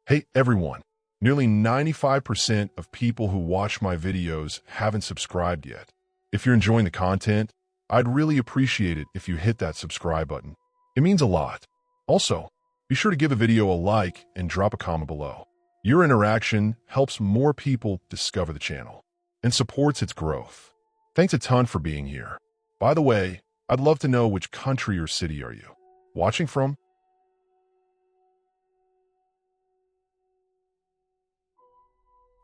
Hey everyone, nearly 95% of people who watch my videos haven't subscribed yet. If you're enjoying the content, I'd really appreciate it if you hit that subscribe button. It means a lot. Also, be sure to give the video a like and drop a comment below. Your interaction helps more people discover the channel and supports its growth. Thanks a ton for being here. By the way, I'd love to know which country or city are you watching from?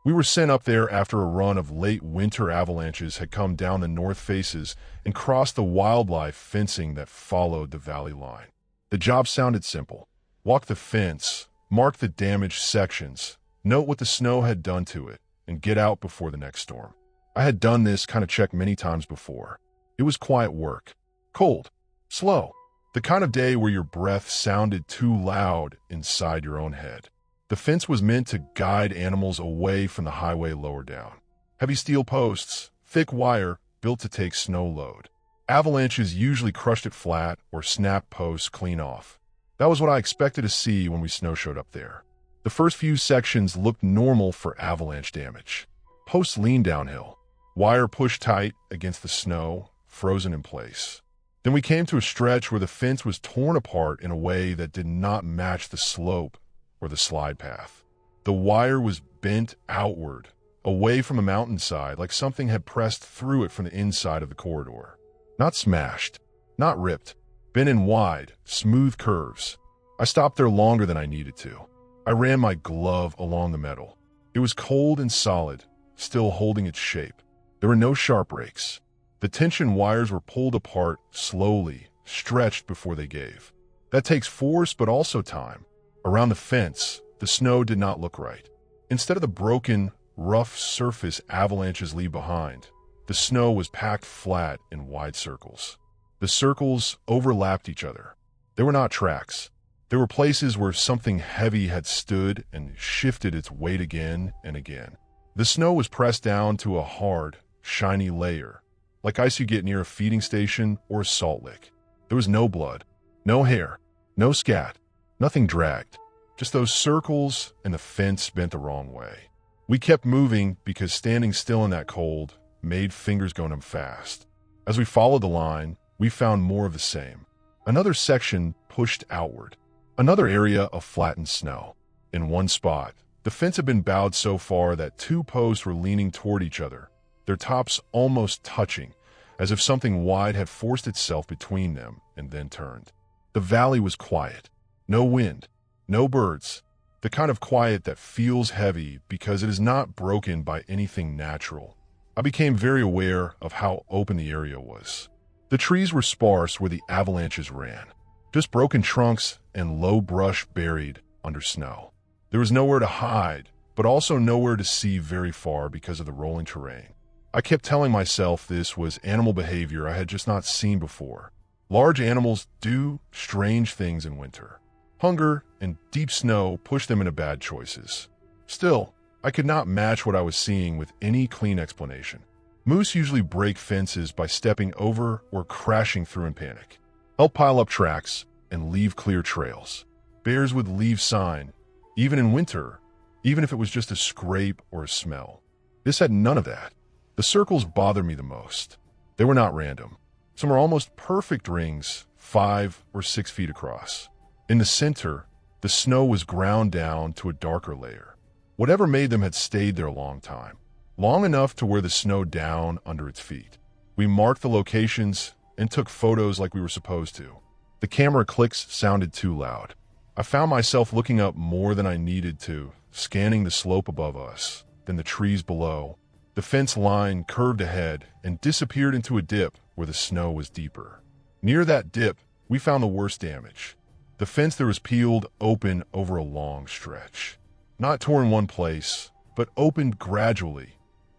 We were sent up there after a run of late winter avalanches had come down the north faces and crossed the wildlife fencing that followed the valley line. The job sounded simple. Walk the fence, mark the damaged sections, note what the snow had done to it, and get out before the next storm. I had done this kind of check many times before. It was quiet work. Cold. Slow. The kind of day where your breath sounded too loud inside your own head. The fence was meant to guide animals away from the highway lower down. Heavy steel posts, thick wire, built to take snow load. Avalanches usually crushed it flat or snapped posts clean off. That was what I expected to see when we snowshoed up there. The first few sections looked normal for avalanche damage. Posts leaned downhill. Wire pushed tight against the snow, frozen in place. Then we came to a stretch where the fence was torn apart in a way that did not match the slope or the slide path. The wire was bent outward, away from the mountainside, like something had pressed through it from the inside of the corridor. Not smashed, not ripped, bent in wide, smooth curves. I stopped there longer than I needed to. I ran my glove along the metal. It was cold and solid, still holding its shape. There were no sharp breaks. The tension wires were pulled apart slowly, stretched before they gave. That takes force, but also time. Around the fence, the snow did not look right. Instead of the broken, rough surface avalanches leave behind, the snow was packed flat in wide circles. The circles overlapped each other. They were not tracks. They were places where something heavy had stood and shifted its weight again and again. The snow was pressed down to a hard, shiny layer, like ice you get near a feeding station or a salt lick. There was no blood, no hair, no scat. Nothing dragged, just those circles and the fence bent the wrong way. We kept moving because standing still in that cold made fingers go numb fast. As we followed the line, we found more of the same. Another section pushed outward, another area of flattened snow. In one spot, the fence had been bowed so far that two posts were leaning toward each other, their tops almost touching, as if something wide had forced itself between them and then turned. The valley was quiet. No wind, no birds, the kind of quiet that feels heavy because it is not broken by anything natural. I became very aware of how open the area was. The trees were sparse where the avalanches ran, just broken trunks and low brush buried under snow. There was nowhere to hide, but also nowhere to see very far because of the rolling terrain. I kept telling myself this was animal behavior I had just not seen before. Large animals do strange things in winter. Hunger and deep snow pushed them into bad choices. Still, I could not match what I was seeing with any clean explanation. Moose usually break fences by stepping over or crashing through in panic. Help pile up tracks and leave clear trails. Bears would leave sign, even in winter, even if it was just a scrape or a smell. This had none of that. The circles bothered me the most. They were not random. Some were almost perfect rings, 5 or 6 feet across. In the center, the snow was ground down to a darker layer. Whatever made them had stayed there a long time, long enough to wear the snow down under its feet. We marked the locations and took photos like we were supposed to. The camera clicks sounded too loud. I found myself looking up more than I needed to, scanning the slope above us, then the trees below. The fence line curved ahead and disappeared into a dip where the snow was deeper. Near that dip, we found the worst damage. The fence there was peeled open over a long stretch. Not torn in one place, but opened gradually,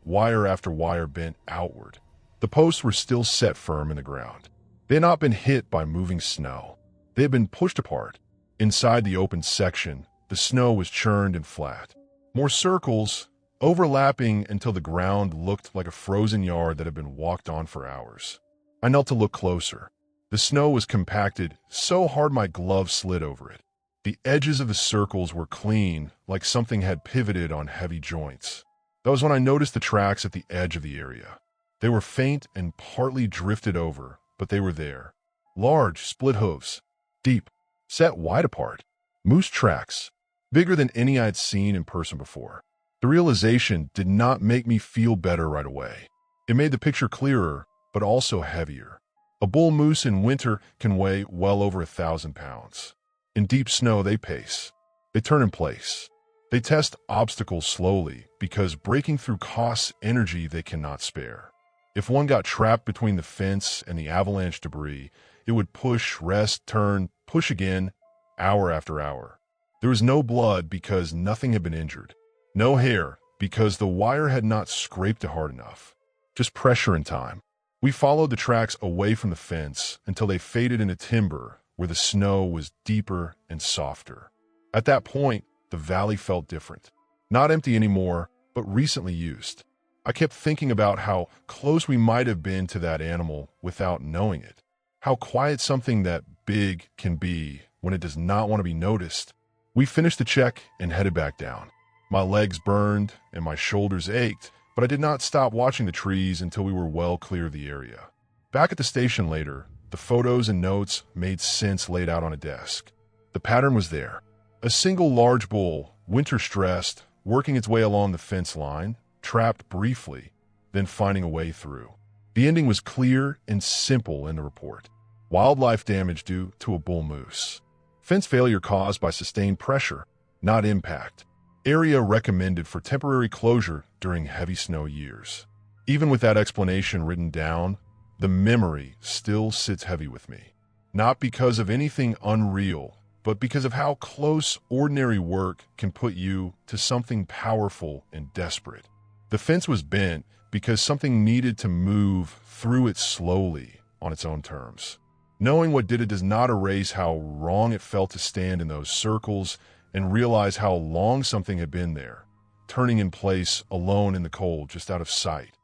wire after wire bent outward. The posts were still set firm in the ground. They had not been hit by moving snow. They had been pushed apart. Inside the open section, the snow was churned and flat. More circles, overlapping until the ground looked like a frozen yard that had been walked on for hours. I knelt to look closer. The snow was compacted so hard my glove slid over it. The edges of the circles were clean, like something had pivoted on heavy joints. That was when I noticed the tracks at the edge of the area. They were faint and partly drifted over, but they were there. Large, split hooves, deep, set wide apart. Moose tracks, bigger than any I'd seen in person before. The realization did not make me feel better right away. It made the picture clearer, but also heavier. A bull moose in winter can weigh well over 1,000 pounds. In deep snow, they pace. They turn in place. They test obstacles slowly because breaking through costs energy they cannot spare. If one got trapped between the fence and the avalanche debris, it would push, rest, turn, push again, hour after hour. There was no blood because nothing had been injured. No hair because the wire had not scraped it hard enough. Just pressure and time. We followed the tracks away from the fence until they faded into timber where the snow was deeper and softer. At that point, the valley felt different. Not empty anymore, but recently used. I kept thinking about how close we might have been to that animal without knowing it. How quiet something that big can be when it does not want to be noticed. We finished the check and headed back down. My legs burned and my shoulders ached, but I did not stop watching the trees until we were well clear of the area. Back at the station later, the photos and notes made sense laid out on a desk. The pattern was there. A single large bull, winter-stressed, working its way along the fence line, trapped briefly, then finding a way through. The ending was clear and simple in the report. Wildlife damage due to a bull moose. Fence failure caused by sustained pressure, not impact. Area recommended for temporary closure during heavy snow years. Even with that explanation written down, the memory still sits heavy with me. Not because of anything unreal, but because of how close ordinary work can put you to something powerful and desperate. The fence was bent because something needed to move through it slowly on its own terms. Knowing what did it does not erase how wrong it felt to stand in those circles and realize how long something had been there, turning in place alone in the cold, just out of sight.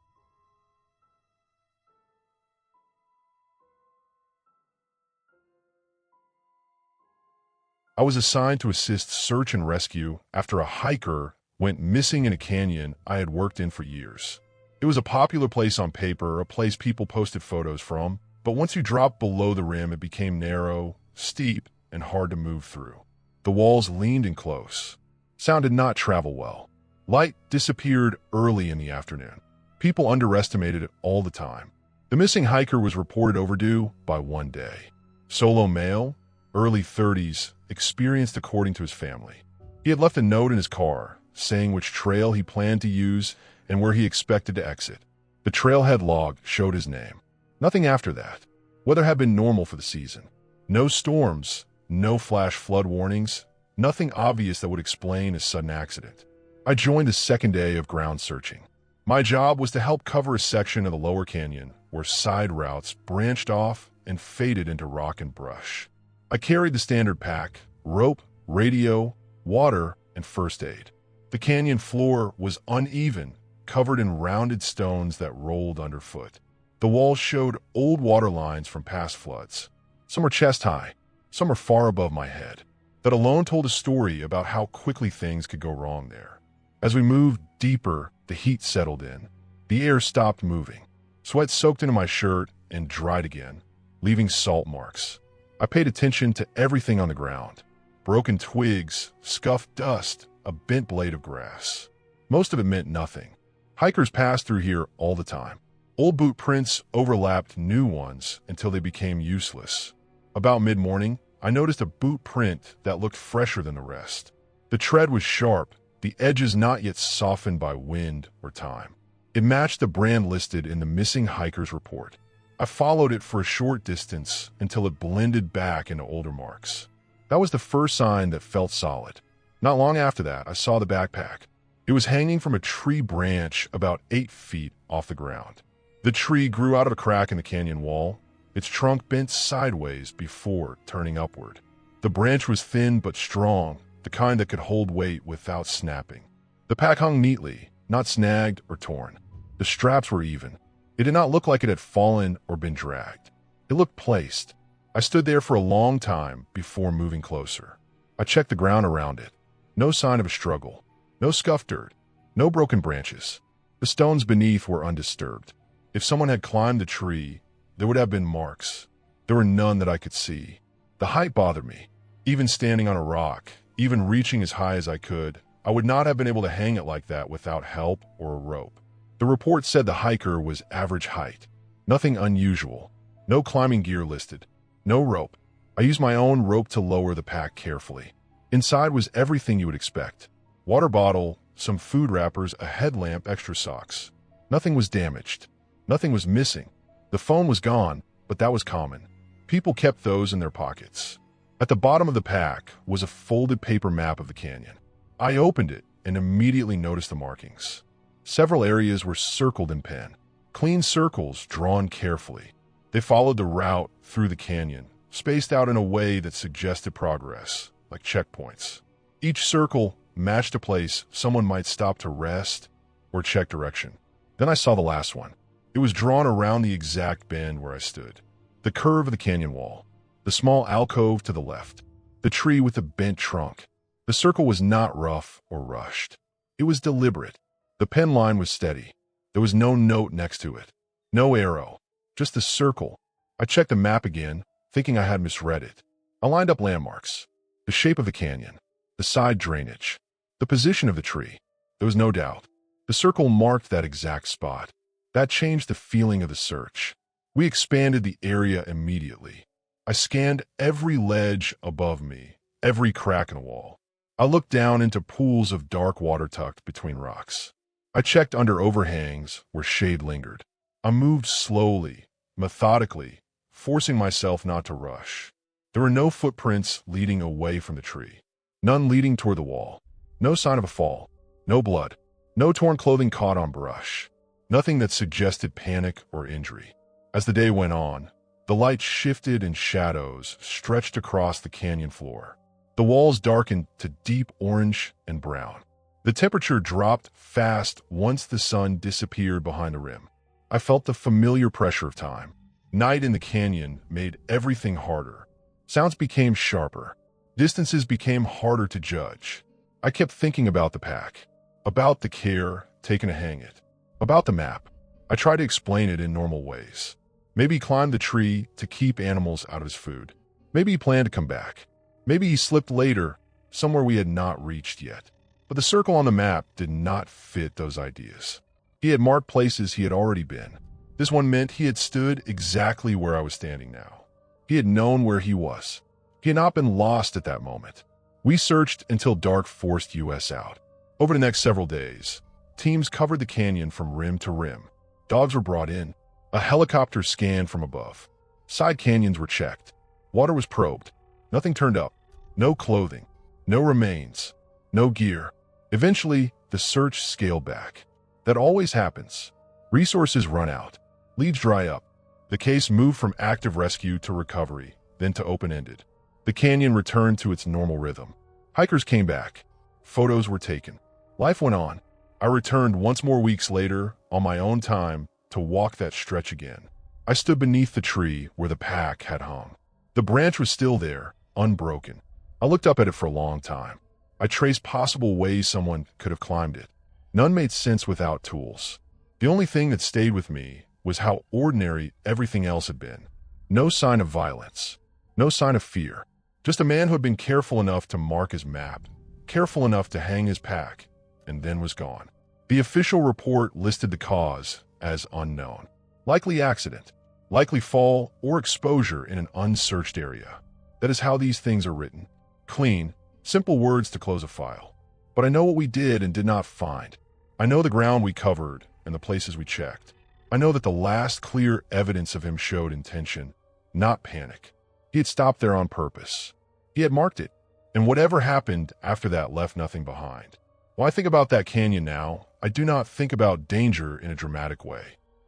I was assigned to assist search and rescue after a hiker went missing in a canyon I had worked in for years. It was a popular place on paper, a place people posted photos from, but once you dropped below the rim, it became narrow, steep, and hard to move through. The walls leaned in close. Sound did not travel well. Light disappeared early in the afternoon. People underestimated it all the time. The missing hiker was reported overdue by 1 day. Solo male, early 30s, experienced according to his family. He had left a note in his car saying which trail he planned to use and where he expected to exit. The trailhead log showed his name. Nothing after that. Weather had been normal for the season. No storms, no flash flood warnings, nothing obvious that would explain a sudden accident. I joined the second day of ground searching. My job was to help cover a section of the lower canyon where side routes branched off and faded into rock and brush. I carried the standard pack, rope, radio, water, and first aid. The canyon floor was uneven, covered in rounded stones that rolled underfoot. The walls showed old water lines from past floods. Some were chest high, some were far above my head. That alone told a story about how quickly things could go wrong there. As we moved deeper, the heat settled in. The air stopped moving. Sweat soaked into my shirt and dried again, leaving salt marks. I paid attention to everything on the ground. Broken twigs, scuffed dust, a bent blade of grass. Most of it meant nothing. Hikers passed through here all the time. Old boot prints overlapped new ones until they became useless. About mid-morning, I noticed a boot print that looked fresher than the rest. The tread was sharp, the edges not yet softened by wind or time. It matched the brand listed in the missing hiker's report. I followed it for a short distance until it blended back into older marks. That was the first sign that felt solid. Not long after that, I saw the backpack. It was hanging from a tree branch about 8 feet off the ground. The tree grew out of a crack in the canyon wall, its trunk bent sideways before turning upward. The branch was thin but strong, the kind that could hold weight without snapping. The pack hung neatly, not snagged or torn. The straps were even. It did not look like it had fallen or been dragged. It looked placed. I stood there for a long time before moving closer. I checked the ground around it. No sign of a struggle. No scuffed dirt. No broken branches. The stones beneath were undisturbed. If someone had climbed the tree, there would have been marks. There were none that I could see. The height bothered me. Even standing on a rock, even reaching as high as I could, I would not have been able to hang it like that without help or a rope. The report said the hiker was average height. Nothing unusual. No climbing gear listed. No rope. I used my own rope to lower the pack carefully. Inside was everything you would expect. Water bottle, some food wrappers, a headlamp, extra socks. Nothing was damaged. Nothing was missing. The phone was gone, but that was common. People kept those in their pockets. At the bottom of the pack was a folded paper map of the canyon. I opened it and immediately noticed the markings. Several areas were circled in pen. Clean circles drawn carefully. They followed the route through the canyon, spaced out in a way that suggested progress, like checkpoints. Each circle matched a place someone might stop to rest or check direction. Then I saw the last one. It was drawn around the exact bend where I stood. The curve of the canyon wall. The small alcove to the left. The tree with the bent trunk. The circle was not rough or rushed. It was deliberate. The pen line was steady. There was no note next to it. No arrow. Just the circle. I checked the map again, thinking I had misread it. I lined up landmarks. The shape of the canyon. The side drainage. The position of the tree. There was no doubt. The circle marked that exact spot. That changed the feeling of the search. We expanded the area immediately. I scanned every ledge above me, every crack in the wall. I looked down into pools of dark water tucked between rocks. I checked under overhangs where shade lingered. I moved slowly, methodically, forcing myself not to rush. There were no footprints leading away from the tree. None leading toward the wall. No sign of a fall. No blood. No torn clothing caught on brush. Nothing that suggested panic or injury. As the day went on, the light shifted and shadows stretched across the canyon floor. The walls darkened to deep orange and brown. The temperature dropped fast once the sun disappeared behind the rim. I felt the familiar pressure of time. Night in the canyon made everything harder. Sounds became sharper. Distances became harder to judge. I kept thinking about the pack, about the care taken to hang it, about the map. I tried to explain it in normal ways. Maybe he climbed the tree to keep animals out of his food. Maybe he planned to come back. Maybe he slipped later, somewhere we had not reached yet. But the circle on the map did not fit those ideas. He had marked places he had already been. This one meant he had stood exactly where I was standing now. He had known where he was. He had not been lost at that moment. We searched until dark forced us out. Over the next several days, teams covered the canyon from rim to rim. Dogs were brought in. A helicopter scanned from above. Side canyons were checked. Water was probed. Nothing turned up. No clothing. No remains. No gear. Eventually, the search scaled back. That always happens. Resources run out. Leads dry up. The case moved from active rescue to recovery, then to open-ended. The canyon returned to its normal rhythm. Hikers came back. Photos were taken. Life went on. I returned once more weeks later, on my own time, to walk that stretch again. I stood beneath the tree where the pack had hung. The branch was still there, unbroken. I looked up at it for a long time. I traced possible ways someone could have climbed it. None made sense without tools. The only thing that stayed with me was how ordinary everything else had been. No sign of violence. No sign of fear. Just a man who had been careful enough to mark his map, careful enough to hang his pack, and then was gone. The official report listed the cause as unknown. Likely accident, likely fall or exposure in an unsearched area. That is how these things are written. Clean, simple words to close a file. But I know what we did and did not find. I know the ground we covered and the places we checked. I know that the last clear evidence of him showed intention, not panic. He had stopped there on purpose. He had marked it, and whatever happened after that left nothing behind. When I think about that canyon now, I do not think about danger in a dramatic way.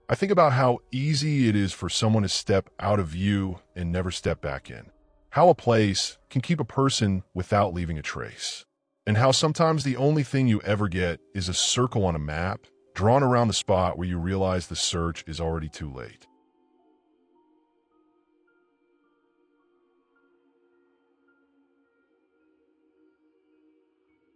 I think about how easy it is for someone to step out of view and never step back in. How a place can keep a person without leaving a trace. And how sometimes the only thing you ever get is a circle on a map drawn around the spot where you realize the search is already too late.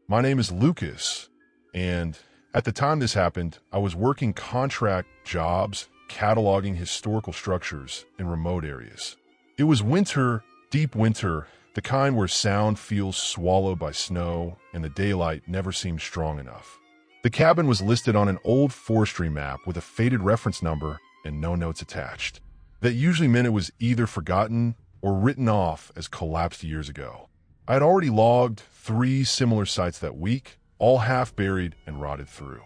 My name is Lucas, and at the time this happened, I was working contract jobs cataloging historical structures in remote areas. It was winter, deep winter, the kind where sound feels swallowed by snow and the daylight never seems strong enough. The cabin was listed on an old forestry map with a faded reference number and no notes attached. That usually meant it was either forgotten or written off as collapsed years ago. I had already logged 3 similar sites that week, all half buried and rotted through.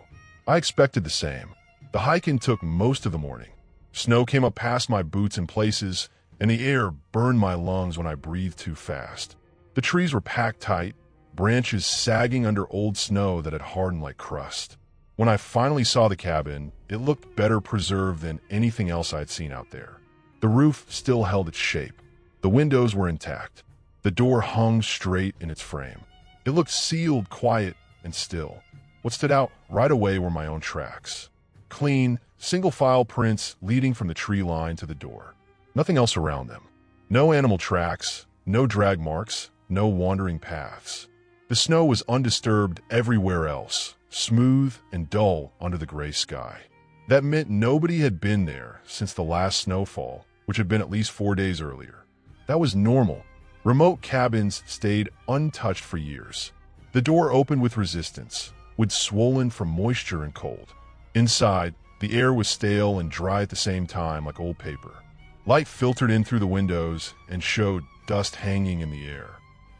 I expected the same. The hike-in took most of the morning. Snow came up past my boots in places, and the air burned my lungs when I breathed too fast. The trees were packed tight, branches sagging under old snow that had hardened like crust. When I finally saw the cabin, it looked better preserved than anything else I'd seen out there. The roof still held its shape. The windows were intact. The door hung straight in its frame. It looked sealed, quiet, and still. What stood out right away were my own tracks. Clean, single-file prints leading from the tree line to the door. Nothing else around them. No animal tracks, no drag marks, no wandering paths. The snow was undisturbed everywhere else, smooth and dull under the gray sky. That meant nobody had been there since the last snowfall, which had been at least 4 days earlier. That was normal. Remote cabins stayed untouched for years. The door opened with resistance, wood swollen from moisture and cold. Inside, the air was stale and dry at the same time like old paper. Light filtered in through the windows and showed dust hanging in the air.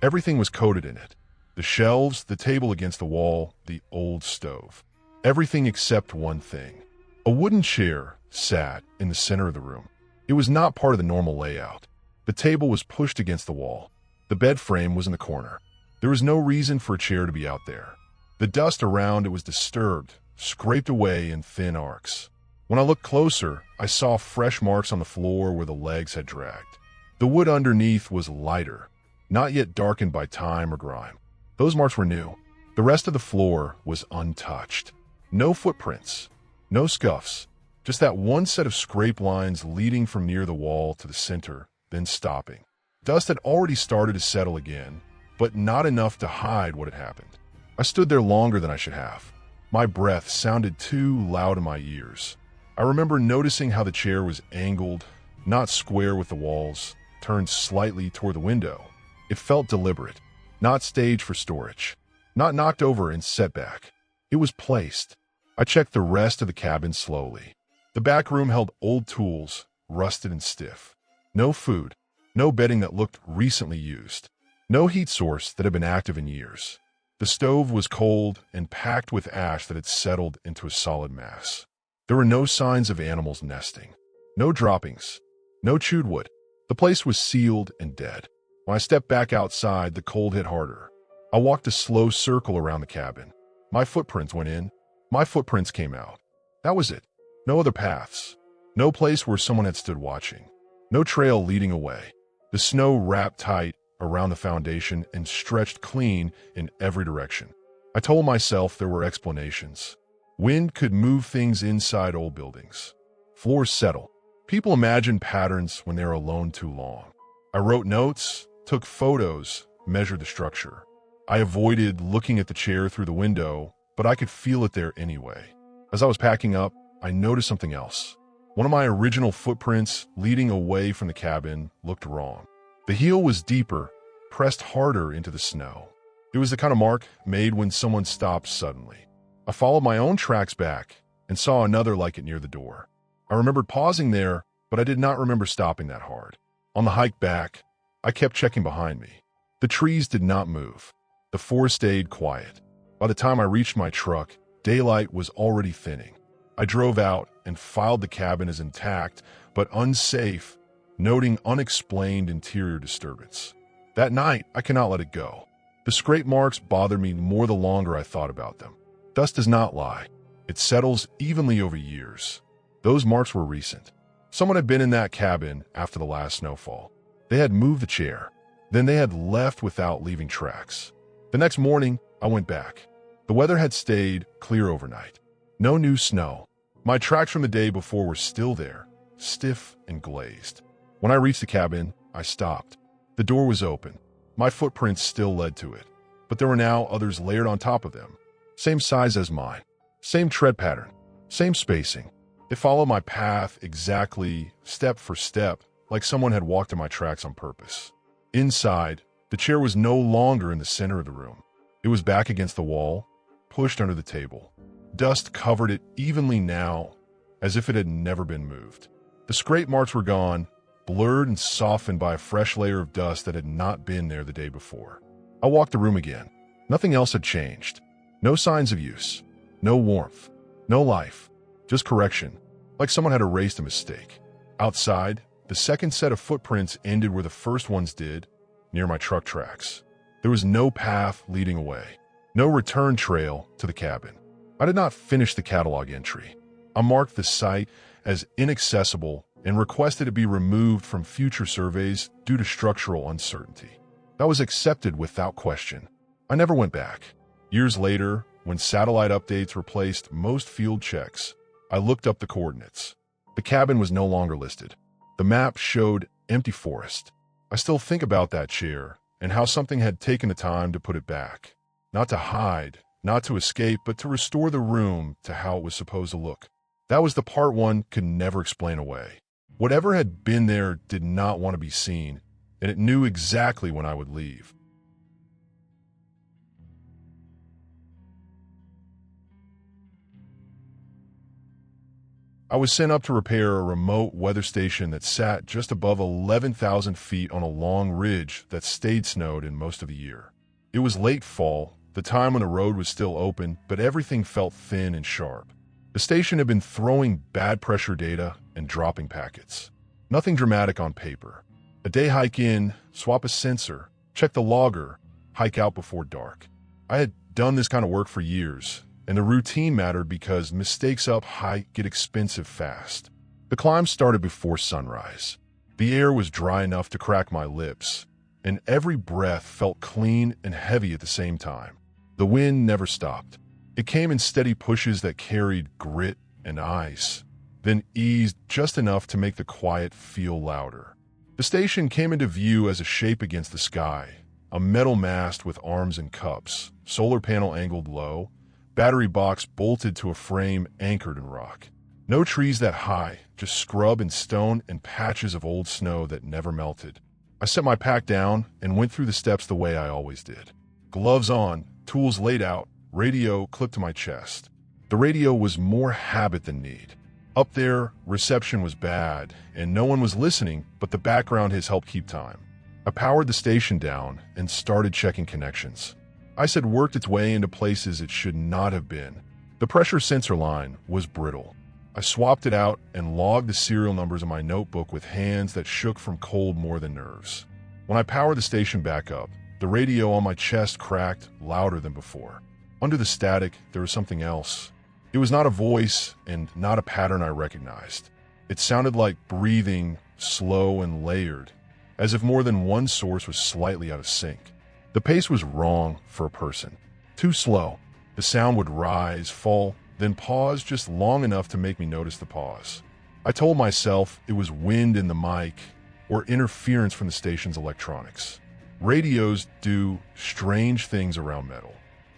Everything was coated in it. The shelves, the table against the wall, the old stove. Everything except one thing. A wooden chair sat in the center of the room. It was not part of the normal layout. The table was pushed against the wall. The bed frame was in the corner. There was no reason for a chair to be out there. The dust around it was disturbed, scraped away in thin arcs. When I looked closer, I saw fresh marks on the floor where the legs had dragged. The wood underneath was lighter, not yet darkened by time or grime. Those marks were new. The rest of the floor was untouched. No footprints, no scuffs, just that one set of scrape lines leading from near the wall to the center, then stopping. Dust had already started to settle again, but not enough to hide what had happened. I stood there longer than I should have. My breath sounded too loud in my ears. I remember noticing how the chair was angled, not square with the walls, turned slightly toward the window. It felt deliberate, not staged for storage, not knocked over and set back. It was placed. I checked the rest of the cabin slowly. The back room held old tools, rusted and stiff. No food, no bedding that looked recently used, no heat source that had been active in years. The stove was cold and packed with ash that had settled into a solid mass. There were no signs of animals nesting, no droppings, no chewed wood. The place was sealed and dead. When I stepped back outside, the cold hit harder. I walked a slow circle around the cabin. My footprints went in. My footprints came out. That was it. No other paths. No place where someone had stood watching. No trail leading away. The snow wrapped tight around the foundation and stretched clean in every direction. I told myself there were explanations. Wind could move things inside old buildings. Floors settle. People imagine patterns when they're alone too long. I wrote notes, took photos, measured the structure. I avoided looking at the chair through the window, but I could feel it there anyway. As I was packing up, I noticed something else. One of my original footprints leading away from the cabin looked wrong. The heel was deeper, pressed harder into the snow. It was the kind of mark made when someone stops suddenly. I followed my own tracks back and saw another like it near the door. I remembered pausing there, but I did not remember stopping that hard. On the hike back, I kept checking behind me. The trees did not move. The forest stayed quiet. By the time I reached my truck, daylight was already thinning. I drove out and filed the cabin as intact, but unsafe, noting unexplained interior disturbance. That night, I cannot let it go. The scrape marks bothered me more the longer I thought about them. Dust does not lie. It settles evenly over years. Those marks were recent. Someone had been in that cabin after the last snowfall. They had moved the chair. Then they had left without leaving tracks. The next morning, I went back. The weather had stayed clear overnight. No new snow. My tracks from the day before were still there, stiff and glazed. When I reached the cabin, I stopped. The door was open. My footprints still led to it. but there were now others layered on top of them. Same size as mine, same tread pattern, same spacing. They followed my path exactly, step for step, like someone had walked in my tracks on purpose. Inside, the chair was no longer in the center of the room. It was back against the wall, pushed under the table. Dust covered it evenly now, as if it had never been moved. The scrape marks were gone, blurred and softened by a fresh layer of dust that had not been there the day before. I walked the room again. Nothing else had changed. No signs of use. No warmth. No life. Just correction, like someone had erased a mistake. Outside, the second set of footprints ended where the first ones did, near my truck tracks. There was no path leading away. No return trail to the cabin. I did not finish the catalog entry. I marked the site as inaccessible and requested it be removed from future surveys due to structural uncertainty. That was accepted without question. I never went back. Years later, when satellite updates replaced most field checks, I looked up the coordinates. The cabin was no longer listed. The map showed empty forest. I still think about that chair and how something had taken the time to put it back. Not to hide, not to escape, but to restore the room to how it was supposed to look. That was the part one could never explain away. Whatever had been there did not want to be seen, and it knew exactly when I would leave. I was sent up to repair a remote weather station that sat just above 11,000 feet on a long ridge that stayed snowed in most of the year. It was late fall, the time when the road was still open, but everything felt thin and sharp. The station had been throwing bad pressure data and dropping packets. Nothing dramatic on paper. A day hike in, swap a sensor, check the logger, hike out before dark. I had done this kind of work for years, and the routine mattered because mistakes up hike get expensive fast. The climb started before sunrise. The air was dry enough to crack my lips, and every breath felt clean and heavy at the same time. The wind never stopped. It came in steady pushes that carried grit and ice, then eased just enough to make the quiet feel louder. The station came into view as a shape against the sky, a metal mast with arms and cups, solar panel angled low, battery box bolted to a frame anchored in rock. No trees that high, just scrub and stone and patches of old snow that never melted. I set my pack down and went through the steps the way I always did. Gloves on, tools laid out, radio clipped to my chest. The radio was more habit than need. Up there, reception was bad, and no one was listening, but the background has helped keep time. I powered the station down and started checking connections. ICE had worked its way into places it should not have been. The pressure sensor line was brittle. I swapped it out and logged the serial numbers in my notebook with hands that shook from cold more than nerves. When I powered the station back up, the radio on my chest cracked louder than before. Under the static, there was something else. It was not a voice and not a pattern I recognized. It sounded like breathing, slow and layered, as if more than one source was slightly out of sync. The pace was wrong for a person. Too slow. The sound would rise, fall, then pause just long enough to make me notice the pause. I told myself it was wind in the mic or interference from the station's electronics. Radios do strange things around metal.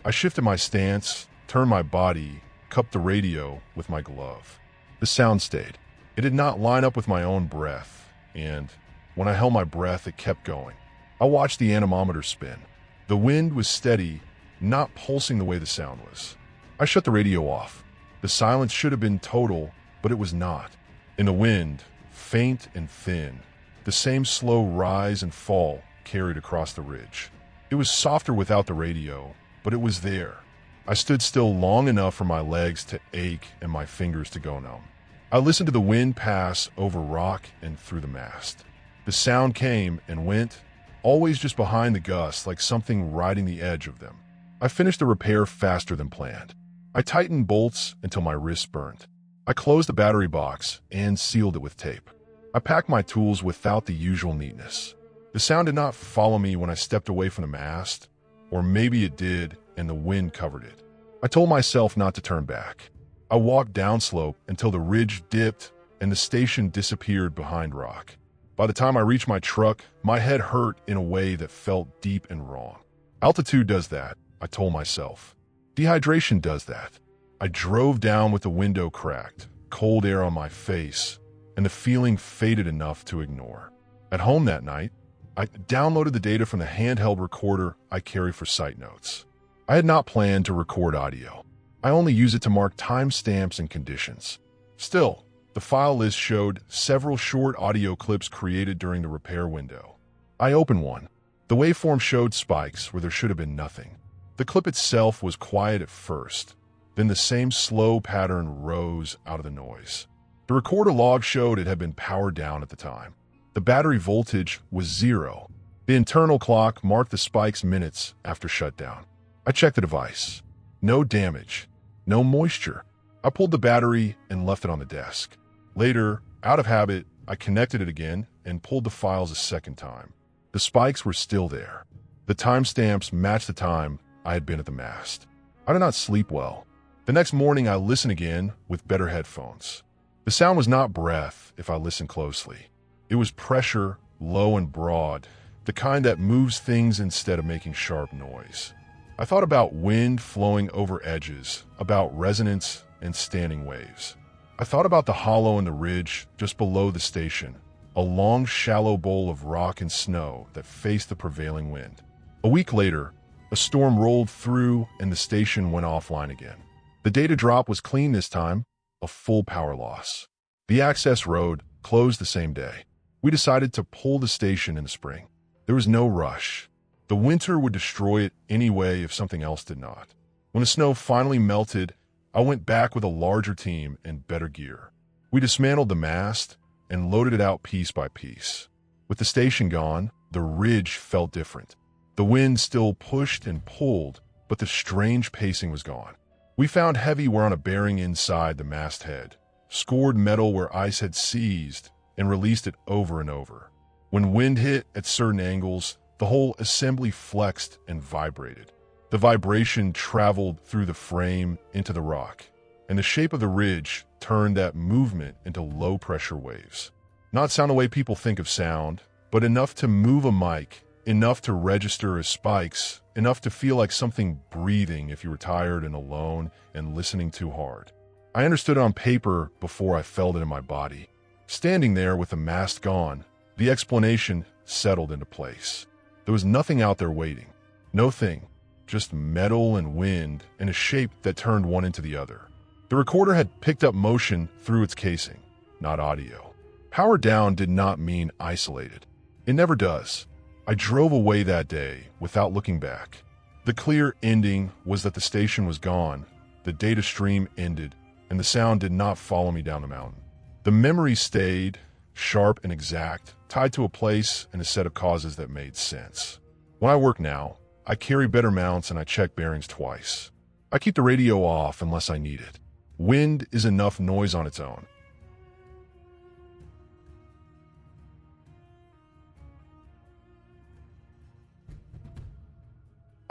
I shifted my stance, turned my body, cupped the radio with my glove. The sound stayed. It did not line up with my own breath, and when I held my breath, it kept going. I watched the anemometer spin. The wind was steady, not pulsing the way the sound was. I shut the radio off. The silence should have been total, but it was not. In the wind, faint and thin, the same slow rise and fall carried across the ridge. It was softer without the radio, but it was there. I stood still long enough for my legs to ache and my fingers to go numb. I listened to the wind pass over rock and through the mast. The sound came and went, always just behind the gusts, like something riding the edge of them. I finished the repair faster than planned. I tightened bolts until my wrists burned. I closed the battery box and sealed it with tape. I packed my tools without the usual neatness. The sound did not follow me when I stepped away from the mast, or maybe it did and the wind covered it. I told myself not to turn back. I walked downslope until the ridge dipped and the station disappeared behind rock. By the time I reached my truck, my head hurt in a way that felt deep and wrong. Altitude does that, I told myself. Dehydration does that. I drove down with the window cracked, cold air on my face, and the feeling faded enough to ignore. At home that night, I downloaded the data from the handheld recorder I carry for site notes. I had not planned to record audio. I only use it to mark timestamps and conditions. Still, the file list showed several short audio clips created during the repair window. I opened one. The waveform showed spikes where there should have been nothing. The clip itself was quiet at first, then the same slow pattern rose out of the noise. The recorder log showed it had been powered down at the time. The battery voltage was 0. The internal clock marked the spikes minutes after shutdown. I checked the device. No damage. No moisture. I pulled the battery and left it on the desk. Later, out of habit, I connected it again and pulled the files a second time. The spikes were still there. The timestamps matched the time I had been at the mast. I did not sleep well. The next morning, I listened again with better headphones. The sound was not breath if I listened closely. It was pressure, low and broad, the kind that moves things instead of making sharp noise. I thought about wind flowing over edges, about resonance and standing waves. I thought about the hollow in the ridge just below the station, a long, shallow bowl of rock and snow that faced the prevailing wind. A week later, a storm rolled through and the station went offline again. The data drop was clean this time, a full power loss. The access road closed the same day. We decided to pull the station in the spring. There was no rush. The winter would destroy it anyway if something else did not. When the snow finally melted, I went back with a larger team and better gear. We dismantled the mast and loaded it out piece by piece. With the station gone, the ridge felt different. The wind still pushed and pulled, but the strange pacing was gone. We found heavy wear on a bearing inside the masthead, scored metal where ice had seized, and released it over and over. When wind hit at certain angles, the whole assembly flexed and vibrated. The vibration traveled through the frame into the rock, and the shape of the ridge turned that movement into low-pressure waves. Not sound the way people think of sound, but enough to move a mic, enough to register as spikes, enough to feel like something breathing if you were tired and alone and listening too hard. I understood it on paper before I felt it in my body. Standing there with the mast gone, the explanation settled into place. There was nothing out there waiting. No thing. Just metal and wind and a shape that turned one into the other. The recorder had picked up motion through its casing, not audio. Power down did not mean isolated. It never does. I drove away that day without looking back. The clear ending was that the station was gone, the data stream ended, and the sound did not follow me down the mountain. The memory stayed, sharp and exact, tied to a place and a set of causes that made sense. When I work now, I carry better mounts and I check bearings twice. I keep the radio off unless I need it. Wind is enough noise on its own.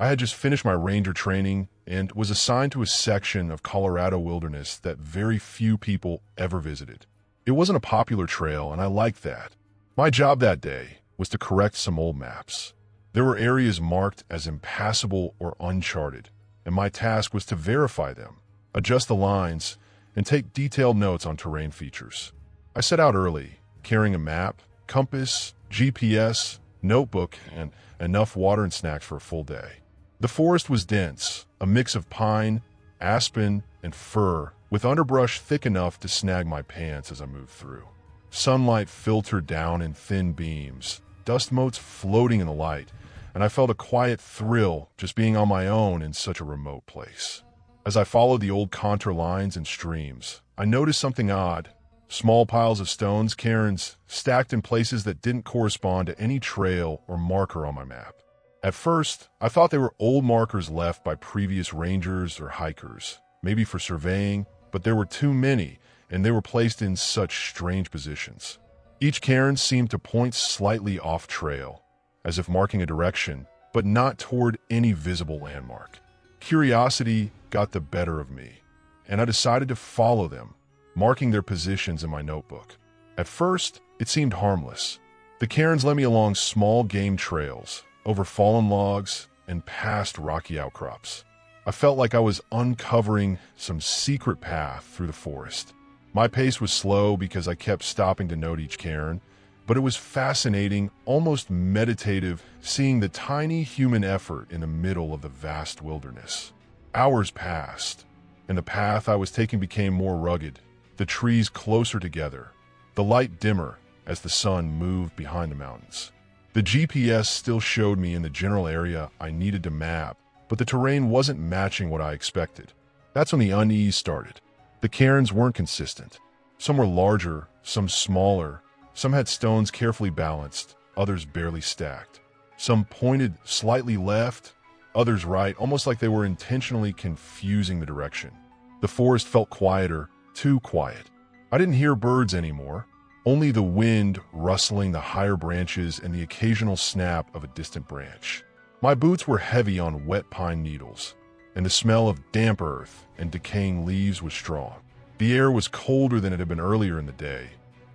I had just finished my ranger training and was assigned to a section of Colorado wilderness that very few people ever visited. It wasn't a popular trail, and I liked that. My job that day was to correct some old maps. There were areas marked as impassable or uncharted, and my task was to verify them, adjust the lines, and take detailed notes on terrain features. I set out early, carrying a map, compass, GPS, notebook, and enough water and snacks for a full day. The forest was dense, a mix of pine, aspen, and fir, with underbrush thick enough to snag my pants as I moved through. Sunlight filtered down in thin beams, dust motes floating in the light, and I felt a quiet thrill just being on my own in such a remote place. As I followed the old contour lines and streams, I noticed something odd. Small piles of stones, cairns, stacked in places that didn't correspond to any trail or marker on my map. At first, I thought they were old markers left by previous rangers or hikers, maybe for surveying, but there were too many, and they were placed in such strange positions. Each cairn seemed to point slightly off trail, as if marking a direction, but not toward any visible landmark. Curiosity got the better of me, and I decided to follow them, marking their positions in my notebook. At first, it seemed harmless. The cairns led me along small game trails, over fallen logs, and past rocky outcrops. I felt like I was uncovering some secret path through the forest. My pace was slow because I kept stopping to note each cairn, but it was fascinating, almost meditative, seeing the tiny human effort in the middle of the vast wilderness. Hours passed, and the path I was taking became more rugged, the trees closer together, the light dimmer as the sun moved behind the mountains. The GPS still showed me in the general area I needed to map, but the terrain wasn't matching what I expected. That's when the unease started. The cairns weren't consistent. Some were larger, some smaller, some had stones carefully balanced, others barely stacked. Some pointed slightly left, others right, almost like they were intentionally confusing the direction. The forest felt quieter, too quiet. I didn't hear birds anymore, only the wind rustling the higher branches and the occasional snap of a distant branch. My boots were heavy on wet pine needles, and the smell of damp earth and decaying leaves was strong. The air was colder than it had been earlier in the day,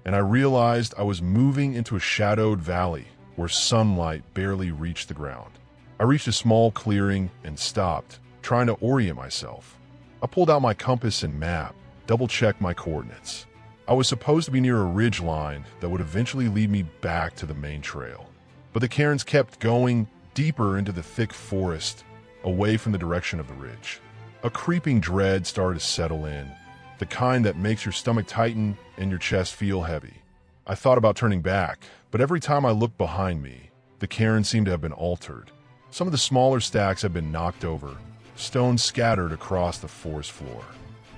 and I realized I was moving into a shadowed valley where sunlight barely reached the ground. I reached a small clearing and stopped, trying to orient myself. I pulled out my compass and map, double-checked my coordinates. I was supposed to be near a ridge line that would eventually lead me back to the main trail. But the cairns kept going deeper into the thick forest, away from the direction of the ridge. A creeping dread started to settle in, the kind that makes your stomach tighten and your chest feel heavy. I thought about turning back, but every time I looked behind me, the cairn seemed to have been altered. Some of the smaller stacks had been knocked over, stones scattered across the forest floor.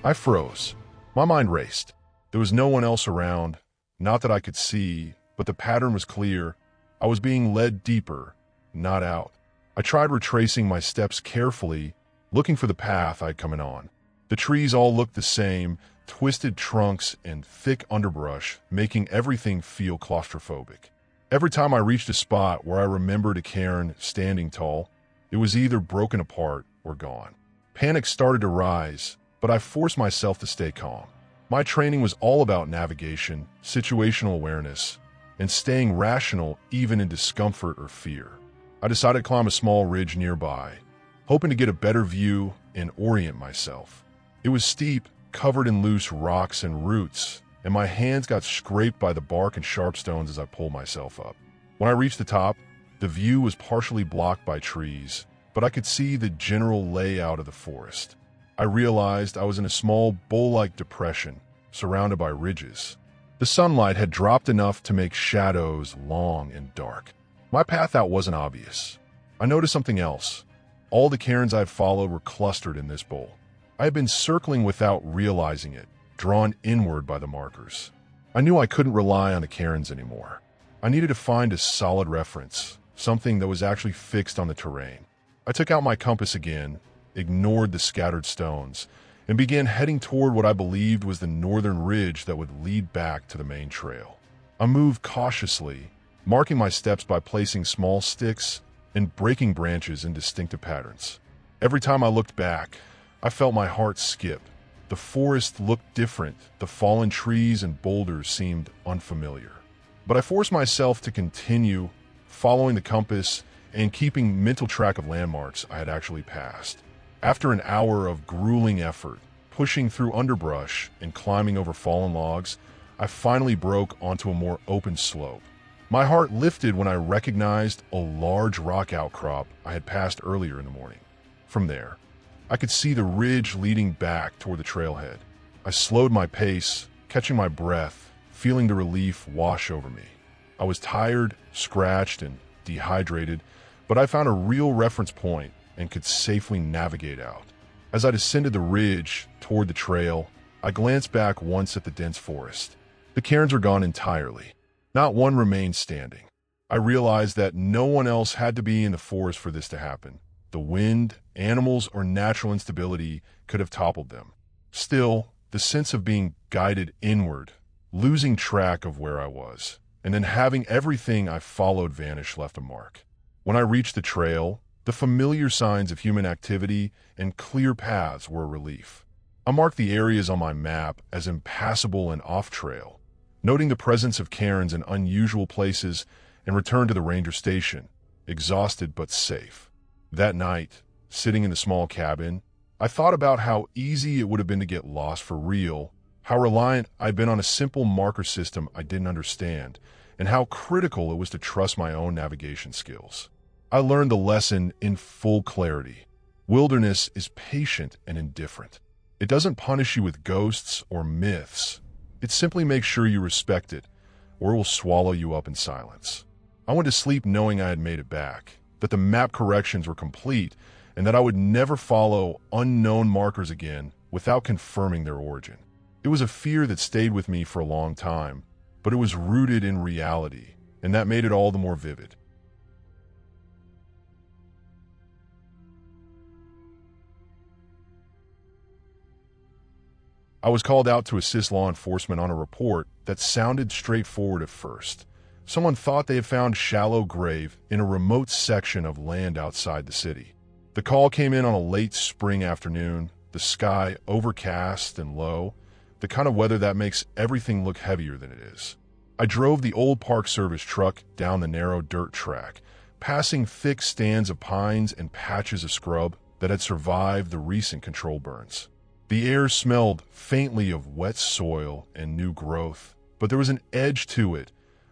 I froze. My mind raced. There was no one else around, not that I could see, but the pattern was clear. I was being led deeper, not out. I tried retracing my steps carefully, looking for the path I'd come in on. The trees all looked the same, twisted trunks and thick underbrush, making everything feel claustrophobic. Every time I reached a spot where I remembered a cairn standing tall, it was either broken apart or gone. Panic started to rise, but I forced myself to stay calm. My training was all about navigation, situational awareness, and staying rational even in discomfort or fear. I decided to climb a small ridge nearby, hoping to get a better view and orient myself. It was steep, covered in loose rocks and roots, and my hands got scraped by the bark and sharp stones as I pulled myself up. When I reached the top, the view was partially blocked by trees, but I could see the general layout of the forest. I realized I was in a small bowl-like depression, surrounded by ridges. The sunlight had dropped enough to make shadows long and dark. My path out wasn't obvious. I noticed something else. All the cairns I'd followed were clustered in this bowl. I had been circling without realizing it, drawn inward by the markers. I knew I couldn't rely on the cairns anymore. I needed to find a solid reference, something that was actually fixed on the terrain. I took out my compass again, ignored the scattered stones, and began heading toward what I believed was the northern ridge that would lead back to the main trail. I moved cautiously, marking my steps by placing small sticks and breaking branches in distinctive patterns. Every time I looked back, I felt my heart skip. The forest looked different, the fallen trees and boulders seemed unfamiliar. But I forced myself to continue, following the compass and keeping mental track of landmarks I had actually passed. After an hour of grueling effort, pushing through underbrush and climbing over fallen logs, I finally broke onto a more open slope. My heart lifted when I recognized a large rock outcrop I had passed earlier in the morning. From there, I could see the ridge leading back toward the trailhead. I slowed my pace, catching my breath, feeling the relief wash over me. I was tired, scratched, and dehydrated, but I found a real reference point and could safely navigate out. As I descended the ridge toward the trail, I glanced back once at the dense forest. The cairns were gone entirely. Not one remained standing. I realized that no one else had to be in the forest for this to happen. The wind, animals, or natural instability could have toppled them. Still, the sense of being guided inward, losing track of where I was, and then having everything I followed vanish left a mark. When I reached the trail, the familiar signs of human activity and clear paths were a relief. I marked the areas on my map as impassable and off-trail, noting the presence of cairns in unusual places, and returned to the ranger station, exhausted but safe. That night, sitting in the small cabin, I thought about how easy it would have been to get lost for real, how reliant I'd been on a simple marker system I didn't understand, and how critical it was to trust my own navigation skills. I learned the lesson in full clarity. Wilderness is patient and indifferent. It doesn't punish you with ghosts or myths. It simply makes sure you respect it, or it will swallow you up in silence. I went to sleep knowing I had made it back, that the map corrections were complete, and that I would never follow unknown markers again without confirming their origin. It was a fear that stayed with me for a long time, but it was rooted in reality, and that made it all the more vivid. I was called out to assist law enforcement on a report that sounded straightforward at first. Someone thought they had found a shallow grave in a remote section of land outside the city. The call came in on a late spring afternoon, the sky overcast and low, the kind of weather that makes everything look heavier than it is. I drove the old Park Service truck down the narrow dirt track, passing thick stands of pines and patches of scrub that had survived the recent control burns. The air smelled faintly of wet soil and new growth, but there was an edge to it,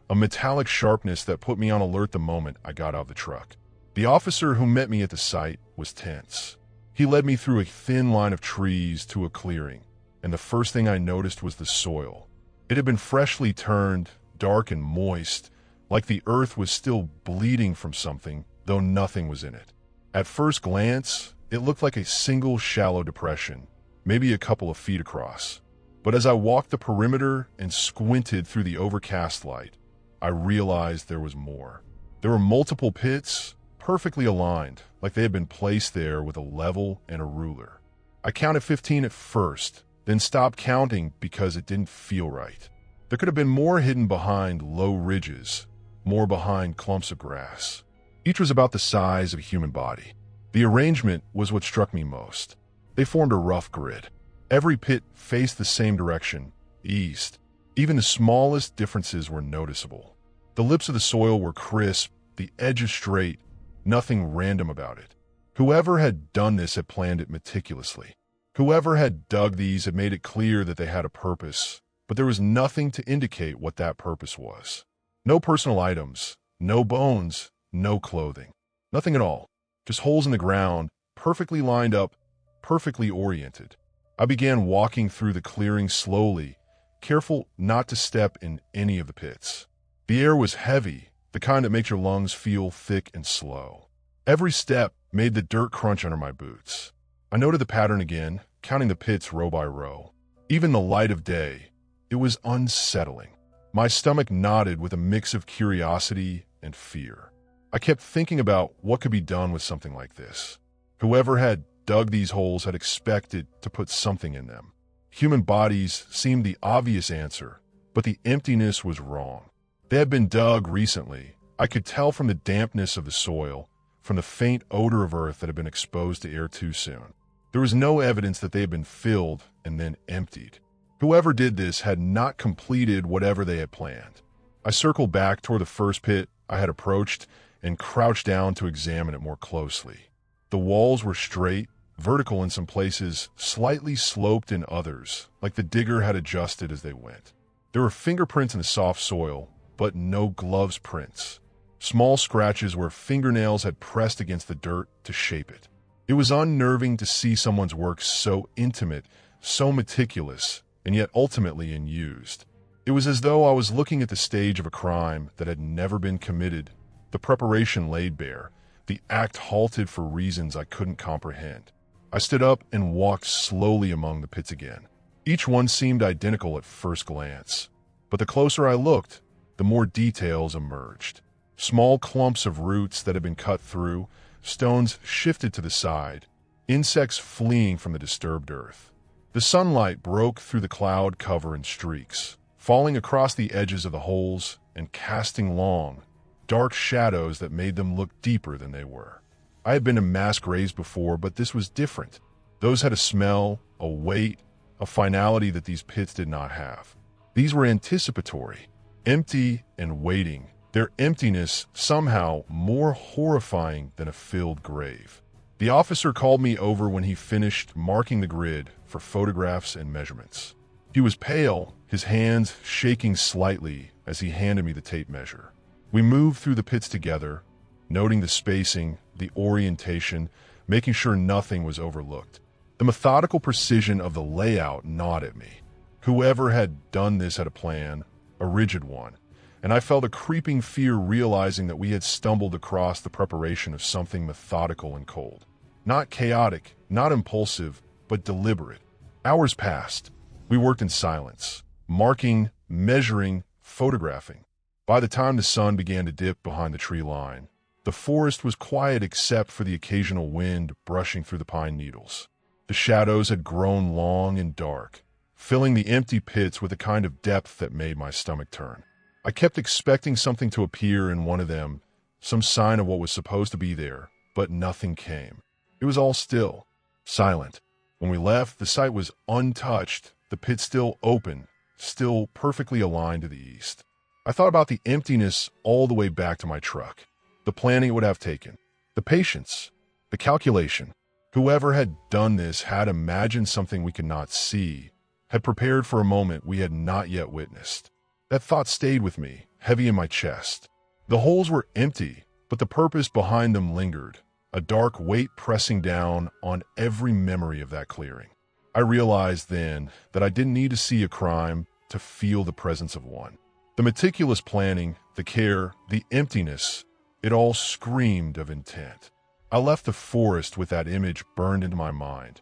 a metallic sharpness that put me on alert the moment I got out of the truck. The officer who met me at the site was tense. He led me through a thin line of trees to a clearing, and the first thing I noticed was the soil. It had been freshly turned, dark and moist, like the earth was still bleeding from something, though nothing was in it. At first glance, it looked like a single shallow depression, maybe a couple of feet across. But as I walked the perimeter and squinted through the overcast light, I realized there was more. There were multiple pits, perfectly aligned, like they had been placed there with a level and a ruler. I counted 15 at first, then stopped counting because it didn't feel right. There could have been more hidden behind low ridges, more behind clumps of grass. Each was about the size of a human body. The arrangement was what struck me most. They formed a rough grid. Every pit faced the same direction, east. Even the smallest differences were noticeable. The lips of the soil were crisp, the edges straight, nothing random about it. Whoever had done this had planned it meticulously. Whoever had dug these had made it clear that they had a purpose, but there was nothing to indicate what that purpose was. No personal items, no bones, no clothing. Nothing at all. Just holes in the ground, perfectly lined up, perfectly oriented. I began walking through the clearing slowly, careful not to step in any of the pits. The air was heavy, the kind that makes your lungs feel thick and slow. Every step made the dirt crunch under my boots. I noted the pattern again, counting the pits row by row. Even the light of day, it was unsettling. My stomach knotted with a mix of curiosity and fear. I kept thinking about what could be done with something like this. Whoever had dug these holes had expected to put something in them. Human bodies seemed the obvious answer, but the emptiness was wrong. They had been dug recently. I could tell from the dampness of the soil, from the faint odor of earth that had been exposed to air too soon. There was no evidence that they had been filled and then emptied. Whoever did this had not completed whatever they had planned. I circled back toward the first pit I had approached and crouched down to examine it more closely. The walls were straight, vertical in some places, slightly sloped in others, like the digger had adjusted as they went. There were fingerprints in the soft soil, but no gloves prints. Small scratches where fingernails had pressed against the dirt to shape it. It was unnerving to see someone's work so intimate, so meticulous, and yet ultimately unused. It was as though I was looking at the stage of a crime that had never been committed, the preparation laid bare, the act halted for reasons I couldn't comprehend. I stood up and walked slowly among the pits again. Each one seemed identical at first glance, but the closer I looked, the more details emerged. Small clumps of roots that had been cut through, stones shifted to the side, insects fleeing from the disturbed earth. The sunlight broke through the cloud cover in streaks, falling across the edges of the holes and casting long, dark shadows that made them look deeper than they were. I had been in mass graves before, but this was different. Those had a smell, a weight, a finality that these pits did not have. These were anticipatory, empty and waiting, their emptiness somehow more horrifying than a filled grave. The officer called me over when he finished marking the grid for photographs and measurements. He was pale, his hands shaking slightly as he handed me the tape measure. We moved through the pits together, noting the spacing, the orientation, making sure nothing was overlooked. The methodical precision of the layout gnawed at me. Whoever had done this had a plan, a rigid one, and I felt a creeping fear realizing that we had stumbled across the preparation of something methodical and cold. Not chaotic, not impulsive, but deliberate. Hours passed. We worked in silence, marking, measuring, photographing. By the time the sun began to dip behind the tree line, the forest was quiet except for the occasional wind brushing through the pine needles. The shadows had grown long and dark, filling the empty pits with a kind of depth that made my stomach turn. I kept expecting something to appear in one of them, some sign of what was supposed to be there, but nothing came. It was all still, silent. When we left, the site was untouched, the pit still open, still perfectly aligned to the east. I thought about the emptiness all the way back to my truck, the planning it would have taken, the patience, the calculation. Whoever had done this had imagined something we could not see, had prepared for a moment we had not yet witnessed. That thought stayed with me, heavy in my chest. The holes were empty, but the purpose behind them lingered, a dark weight pressing down on every memory of that clearing. I realized then that I didn't need to see a crime to feel the presence of one. The meticulous planning, the care, the emptiness, it all screamed of intent. I left the forest with that image burned into my mind.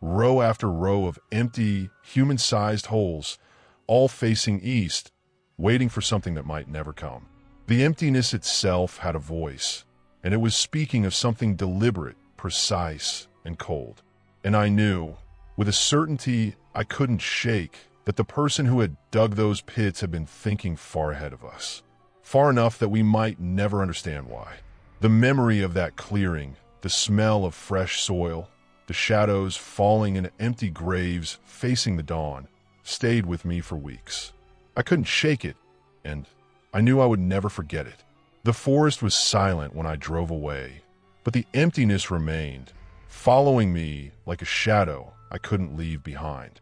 Row after row of empty, human-sized holes, all facing east, waiting for something that might never come. The emptiness itself had a voice, and it was speaking of something deliberate, precise, and cold. And I knew, with a certainty I couldn't shake, that the person who had dug those pits had been thinking far ahead of us. Far enough that we might never understand why. The memory of that clearing, the smell of fresh soil, the shadows falling in empty graves facing the dawn, stayed with me for weeks. I couldn't shake it, and I knew I would never forget it. The forest was silent when I drove away, but the emptiness remained, following me like a shadow I couldn't leave behind.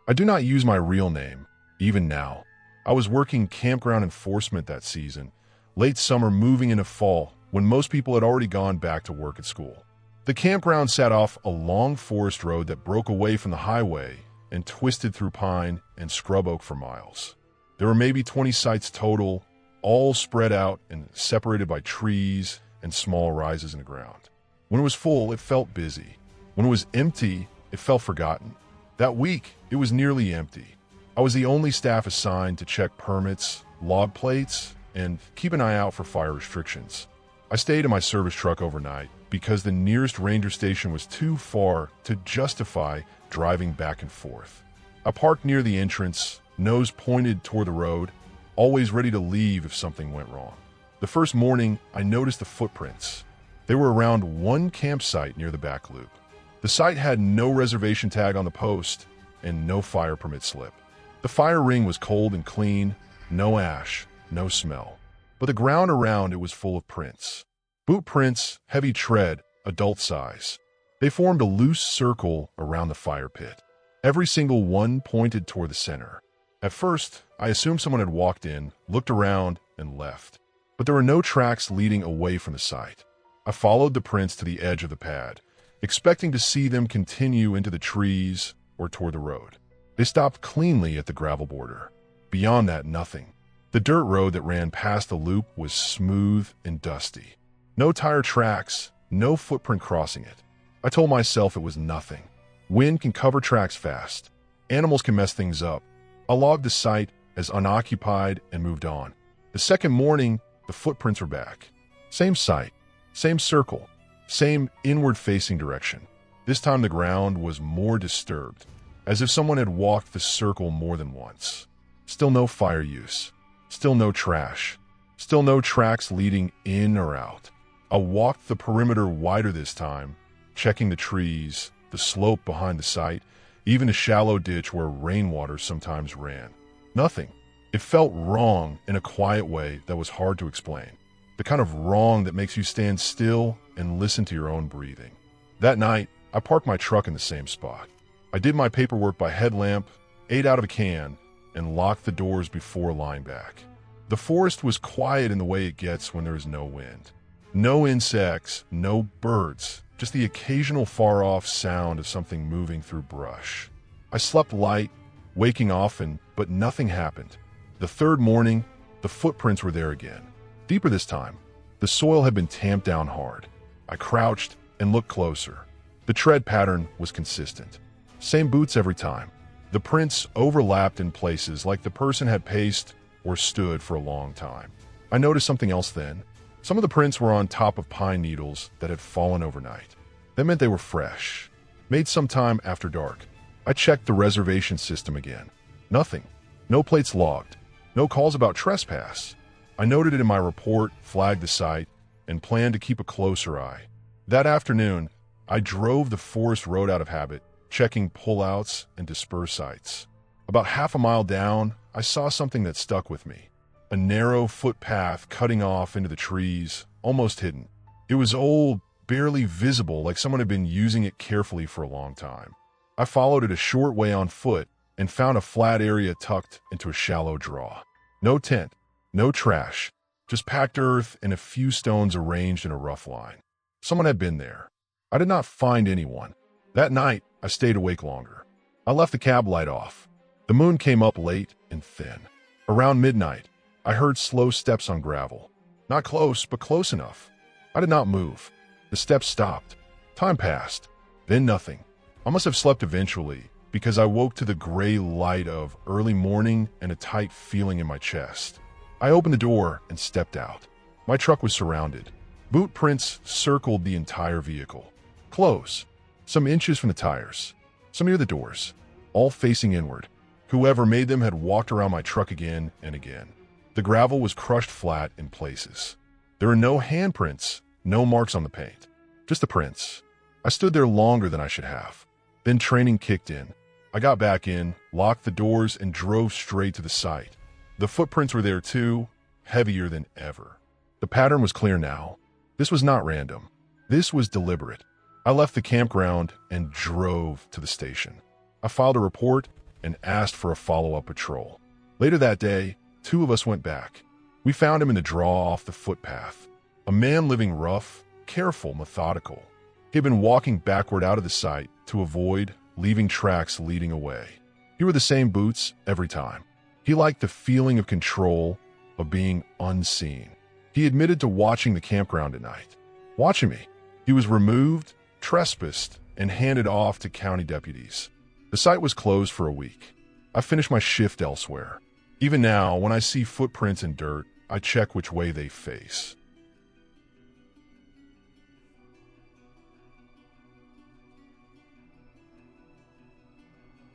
I do not use my real name, even now. I was working campground enforcement that season, late summer moving into fall, when most people had already gone back to work at school. The campground sat off a long forest road that broke away from the highway and twisted through pine and scrub oak for miles. There were maybe 20 sites total, all spread out and separated by trees and small rises in the ground. When it was full, it felt busy. When it was empty, it felt forgotten. That week, it was nearly empty. I was the only staff assigned to check permits, log plates, and keep an eye out for fire restrictions. I stayed in my service truck overnight because the nearest ranger station was too far to justify driving back and forth. I parked near the entrance, nose pointed toward the road, always ready to leave if something went wrong. The first morning, I noticed the footprints. They were around one campsite near the back loop. The site had no reservation tag on the post and no fire permit slip. The fire ring was cold and clean, no ash, no smell. But the ground around it was full of prints. Boot prints, heavy tread, adult size. They formed a loose circle around the fire pit. Every single one pointed toward the center. At first, I assumed someone had walked in, looked around, and left. But there were no tracks leading away from the site. I followed the prints to the edge of the pad, expecting to see them continue into the trees or toward the road. They stopped cleanly at the gravel border. Beyond that, nothing. The dirt road that ran past the loop was smooth and dusty. No tire tracks, no footprint crossing it. I told myself it was nothing. Wind can cover tracks fast. Animals can mess things up. I logged the site as unoccupied and moved on. The second morning, the footprints were back. Same site, same circle, same inward-facing direction. This time the ground was more disturbed, as if someone had walked the circle more than once. Still no fire use. Still no trash. Still no tracks leading in or out. I walked the perimeter wider this time, checking the trees, the slope behind the site, even a shallow ditch where rainwater sometimes ran. Nothing. It felt wrong in a quiet way that was hard to explain. The kind of wrong that makes you stand still and listen to your own breathing. That night, I parked my truck in the same spot. I did my paperwork by headlamp, ate out of a can, and locked the doors before lying back. The forest was quiet in the way it gets when there is no wind. No insects, no birds, just the occasional far-off sound of something moving through brush. I slept light, waking often, but nothing happened. The third morning, the footprints were there again. Deeper this time. The soil had been tamped down hard. I crouched and looked closer. The tread pattern was consistent. Same boots every time. The prints overlapped in places like the person had paced or stood for a long time. I noticed something else then. Some of the prints were on top of pine needles that had fallen overnight. That meant they were fresh, made sometime after dark. I checked the reservation system again. Nothing. No plates logged. No calls about trespass. I noted it in my report, flagged the site, and planned to keep a closer eye. That afternoon, I drove the forest road out of habit, checking pullouts and disperse sites. About half a mile down, I saw something that stuck with me. A narrow footpath cutting off into the trees, almost hidden. It was old, barely visible, like someone had been using it carefully for a long time. I followed it a short way on foot and found a flat area tucked into a shallow draw. No tent, no trash, just packed earth and a few stones arranged in a rough line. Someone had been there. I did not find anyone. That night, I stayed awake longer. I left the cab light off. The moon came up late and thin. Around midnight, I heard slow steps on gravel. Not close, but close enough. I did not move. The steps stopped. Time passed. Then nothing. I must have slept eventually, because I woke to the gray light of early morning and a tight feeling in my chest. I opened the door and stepped out. My truck was surrounded. Boot prints circled the entire vehicle. Close. Some inches from the tires. Some near the doors. All facing inward. Whoever made them had walked around my truck again and again. The gravel was crushed flat in places. There were no handprints, no marks on the paint. Just the prints. I stood there longer than I should have. Then training kicked in. I got back in, locked the doors, and drove straight to the site. The footprints were there too, heavier than ever. The pattern was clear now. This was not random. This was deliberate. I left the campground and drove to the station. I filed a report and asked for a follow-up patrol. Later that day, 2 of us went back. We found him in the draw off the footpath. A man living rough, careful, methodical. He had been walking backward out of the site to avoid leaving tracks leading away. He wore the same boots every time. He liked the feeling of control, of being unseen. He admitted to watching the campground at night. Watching me. He was removed, trespassed, and handed off to county deputies. The site was closed for a week. I finished my shift elsewhere. Even now, when I see footprints in dirt, I check which way they face.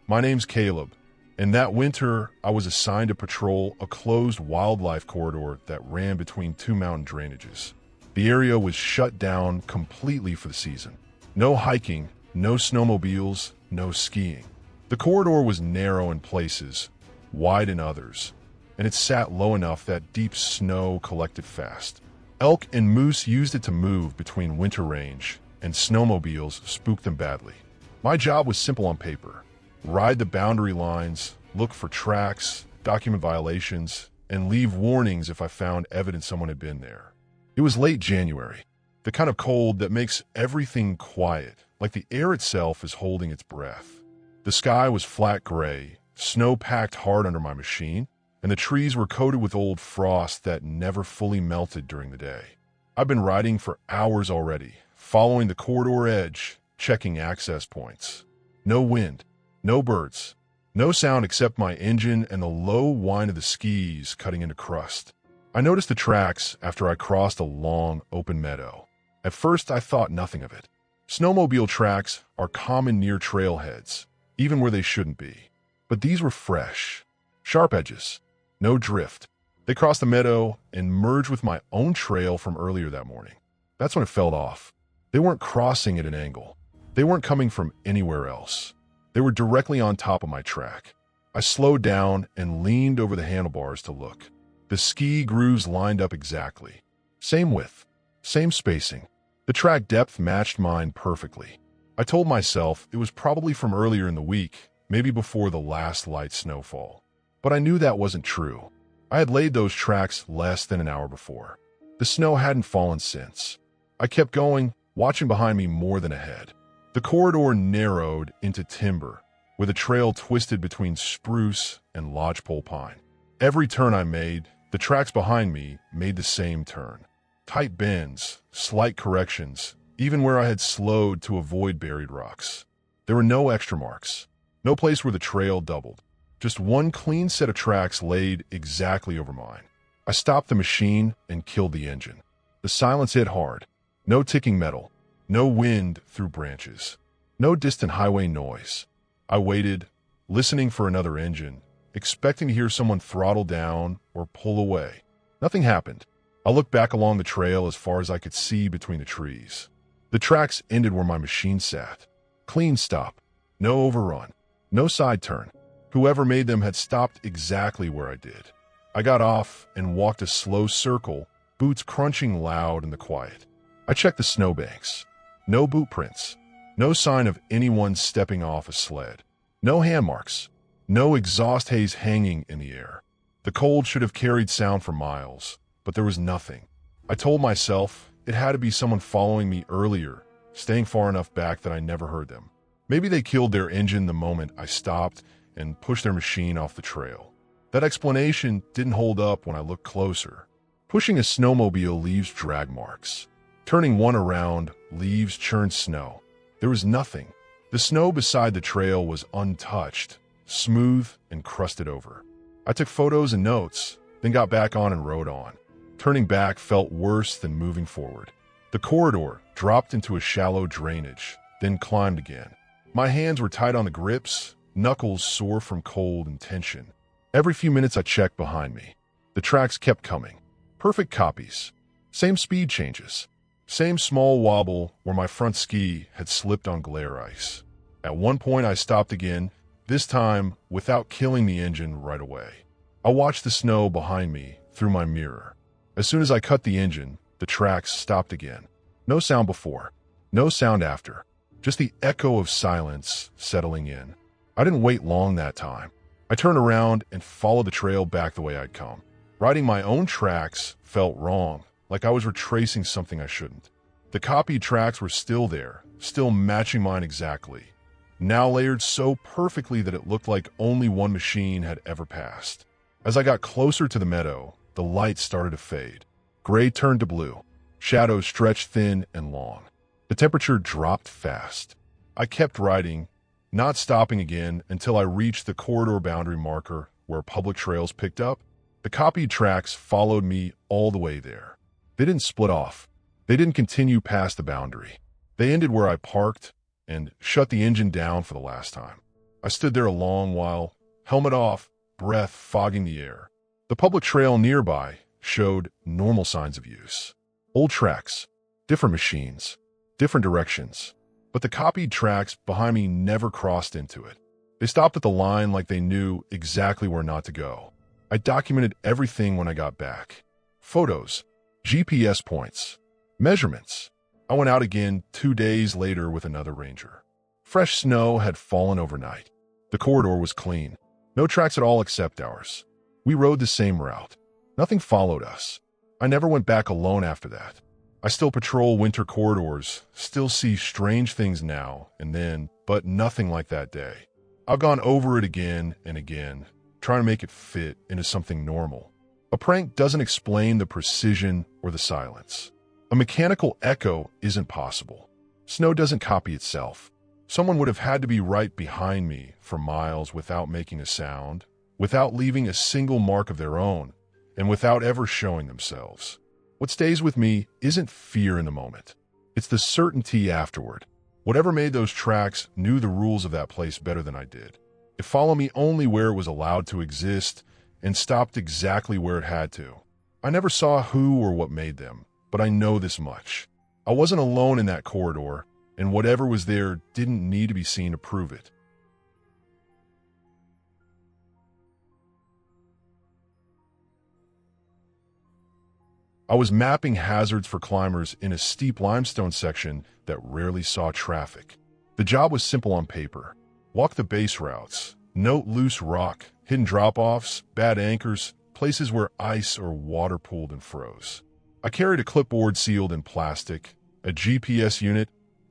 My name's Caleb, and that winter I was assigned to patrol a closed wildlife corridor that ran between 2 mountain drainages. The area was shut down completely for the season. No hiking, no snowmobiles, no skiing. The corridor was narrow in places, wide in others, and it sat low enough that deep snow collected fast. Elk and moose used it to move between winter range, and snowmobiles spooked them badly. My job was simple on paper. Ride the boundary lines, look for tracks, document violations, and leave warnings if I found evidence someone had been there. It was late January, the kind of cold that makes everything quiet, like the air itself is holding its breath. The sky was flat gray, snow packed hard under my machine, and the trees were coated with old frost that never fully melted during the day. I've been riding for hours already, following the corridor edge, checking access points. No wind. No birds. No sound except my engine and the low whine of the skis cutting into crust. I noticed the tracks after I crossed a long, open meadow. At first, I thought nothing of it. Snowmobile tracks are common near trailheads, even where they shouldn't be. But these were fresh. Sharp edges. No drift. They crossed the meadow and merged with my own trail from earlier that morning. That's when it fell off. They weren't crossing at an angle. They weren't coming from anywhere else. They were directly on top of my track. I slowed down and leaned over the handlebars to look. The ski grooves lined up exactly. Same width, same spacing. The track depth matched mine perfectly. I told myself it was probably from earlier in the week, maybe before the last light snowfall. But I knew that wasn't true. I had laid those tracks less than an hour before. The snow hadn't fallen since. I kept going, watching behind me more than ahead. The corridor narrowed into timber, where the trail twisted between spruce and lodgepole pine. Every turn I made, the tracks behind me made the same turn. Tight bends, slight corrections, even where I had slowed to avoid buried rocks. There were no extra marks, no place where the trail doubled. Just one clean set of tracks laid exactly over mine. I stopped the machine and killed the engine. The silence hit hard. No ticking metal, no wind through branches, no distant highway noise. I waited, listening for another engine, expecting to hear someone throttle down or pull away. Nothing happened. I looked back along the trail as far as I could see between the trees. The tracks ended where my machine sat. Clean stop. No overrun. No side turn. Whoever made them had stopped exactly where I did. I got off and walked a slow circle, boots crunching loud in the quiet. I checked the snowbanks. No boot prints. No sign of anyone stepping off a sled. No hand marks. No exhaust haze hanging in the air. The cold should have carried sound for miles, but there was nothing. I told myself it had to be someone following me earlier, staying far enough back that I never heard them. Maybe they killed their engine the moment I stopped and pushed their machine off the trail. That explanation didn't hold up when I looked closer. Pushing a snowmobile leaves drag marks. Turning one around leaves churned snow. There was nothing. The snow beside the trail was untouched, smooth and crusted over. I took photos and notes, then got back on and rode on. Turning back felt worse than moving forward. The corridor dropped into a shallow drainage, then climbed again. My hands were tight on the grips, knuckles sore from cold and tension. Every few minutes I checked behind me. The tracks kept coming. Perfect copies. Same speed changes. Same small wobble where my front ski had slipped on glare ice. At one point I stopped again, this time without killing the engine right away. I watched the snow behind me through my mirror. As soon as I cut the engine, the tracks stopped again. No sound before, no sound after, just the echo of silence settling in. I didn't wait long that time. I turned around and followed the trail back the way I'd come. Riding my own tracks felt wrong, like I was retracing something I shouldn't. The copied tracks were still there, still matching mine exactly, now layered so perfectly that it looked like only one machine had ever passed. As I got closer to the meadow, the light started to fade. Gray turned to blue. Shadows stretched thin and long. The temperature dropped fast. I kept riding, not stopping again until I reached the corridor boundary marker where public trails picked up. The copied tracks followed me all the way there. They didn't split off. They didn't continue past the boundary. They ended where I parked and shut the engine down for the last time. I stood there a long while, helmet off, breath fogging the air. The public trail nearby showed normal signs of use. Old tracks, different machines, different directions. But the copied tracks behind me never crossed into it. They stopped at the line like they knew exactly where not to go. I documented everything when I got back. Photos, GPS points, measurements. I went out again 2 days later with another ranger. Fresh snow had fallen overnight. The corridor was clean. No tracks at all except ours. We rode the same route. Nothing followed us. I never went back alone after that. I still patrol winter corridors, still see strange things now and then, but nothing like that day. I've gone over it again and again, trying to make it fit into something normal. A prank doesn't explain the precision or the silence. A mechanical echo isn't possible. Snow doesn't copy itself. Someone would have had to be right behind me for miles without making a sound, without leaving a single mark of their own, and without ever showing themselves. What stays with me isn't fear in the moment. It's the certainty afterward. Whatever made those tracks knew the rules of that place better than I did. It followed me only where it was allowed to exist and stopped exactly where it had to. I never saw who or what made them, but I know this much. I wasn't alone in that corridor, and whatever was there didn't need to be seen to prove it. I was mapping hazards for climbers in a steep limestone section that rarely saw traffic. The job was simple on paper. Walk the base routes, note loose rock, hidden drop-offs, bad anchors, places where ice or water pooled and froze. I carried a clipboard sealed in plastic, a GPS unit,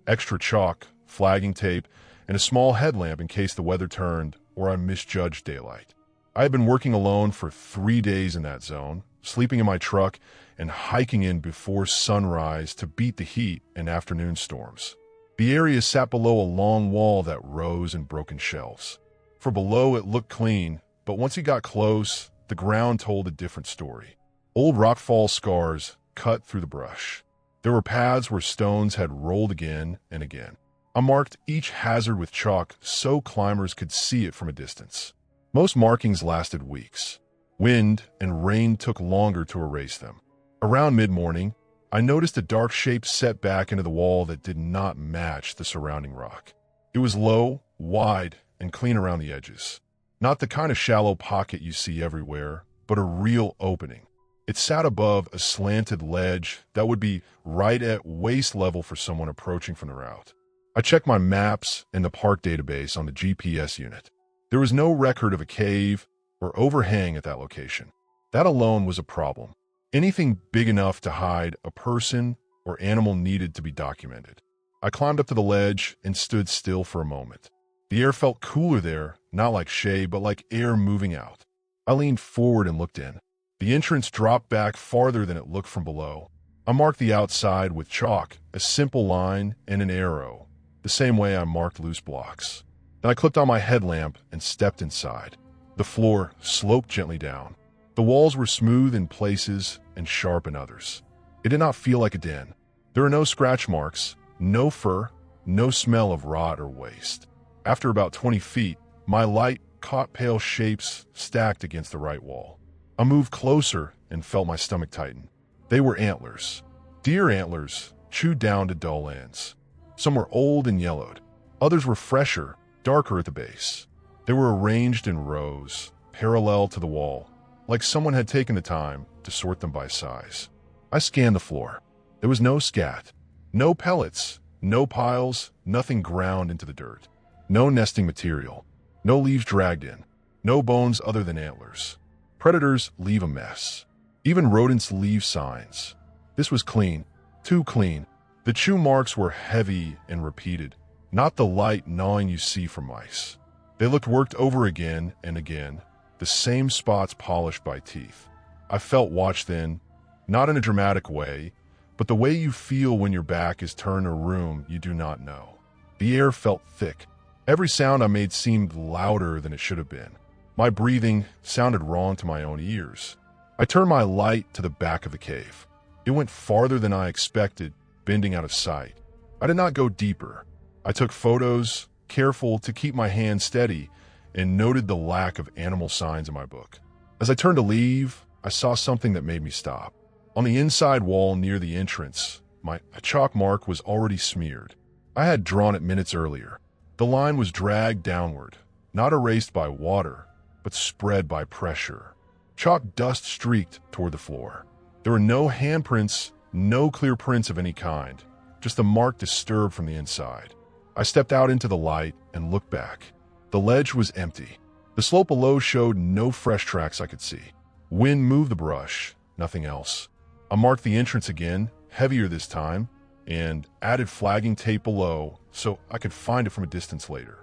extra chalk, flagging tape, and a small headlamp in case the weather turned or I misjudged daylight. I had been working alone for 3 days in that zone, sleeping in my truck and hiking in before sunrise to beat the heat and afternoon storms. The area sat below a long wall that rose in broken shelves. For below it looked clean, but once you got close, the ground told a different story. Old rockfall scars cut through the brush. There were paths where stones had rolled again and again. I marked each hazard with chalk so climbers could see it from a distance. Most markings lasted weeks. Wind and rain took longer to erase them. Around mid-morning, I noticed a dark shape set back into the wall that did not match the surrounding rock. It was low, wide, and clean around the edges. Not the kind of shallow pocket you see everywhere, but a real opening. It sat above a slanted ledge that would be right at waist level for someone approaching from the route. I checked my maps and the park database on the GPS unit. There was no record of a cave or overhang at that location. That alone was a problem. Anything big enough to hide a person or animal needed to be documented. I climbed up to the ledge and stood still for a moment. The air felt cooler there, not like shade, but like air moving out. I leaned forward and looked in. The entrance dropped back farther than it looked from below. I marked the outside with chalk, a simple line and an arrow, the same way I marked loose blocks. Then I clipped on my headlamp and stepped inside. The floor sloped gently down. The walls were smooth in places and sharp in others. It did not feel like a den. There were no scratch marks, no fur, no smell of rot or waste. After about 20 feet, my light caught pale shapes stacked against the right wall. I moved closer and felt my stomach tighten. They were antlers. Deer antlers, chewed down to dull ends. Some were old and yellowed. Others were fresher, darker at the base. They were arranged in rows, parallel to the wall, like someone had taken the time to sort them by size. I scanned the floor. There was no scat, no pellets, no piles, nothing ground into the dirt. No nesting material, no leaves dragged in, no bones other than antlers. Predators leave a mess. Even rodents leave signs. This was clean, too clean. The chew marks were heavy and repeated, not the light gnawing you see from mice. They looked worked over again and again, the same spots polished by teeth. I felt watched then, not in a dramatic way, but the way you feel when your back is turned in a room you do not know. The air felt thick. Every sound I made seemed louder than it should have been. My breathing sounded wrong to my own ears. I turned my light to the back of the cave. It went farther than I expected, bending out of sight. I did not go deeper. I took photos, careful to keep my hand steady, and noted the lack of animal signs in my book. As I turned to leave, I saw something that made me stop. On the inside wall near the entrance, a chalk mark was already smeared. I had drawn it minutes earlier. The line was dragged downward, not erased by water, but spread by pressure. Chalk dust streaked toward the floor. There were no handprints, no clear prints of any kind, just a mark disturbed from the inside. I stepped out into the light and looked back. The ledge was empty. The slope below showed no fresh tracks I could see. Wind moved the brush, nothing else. I marked the entrance again, heavier this time, and added flagging tape below so I could find it from a distance later.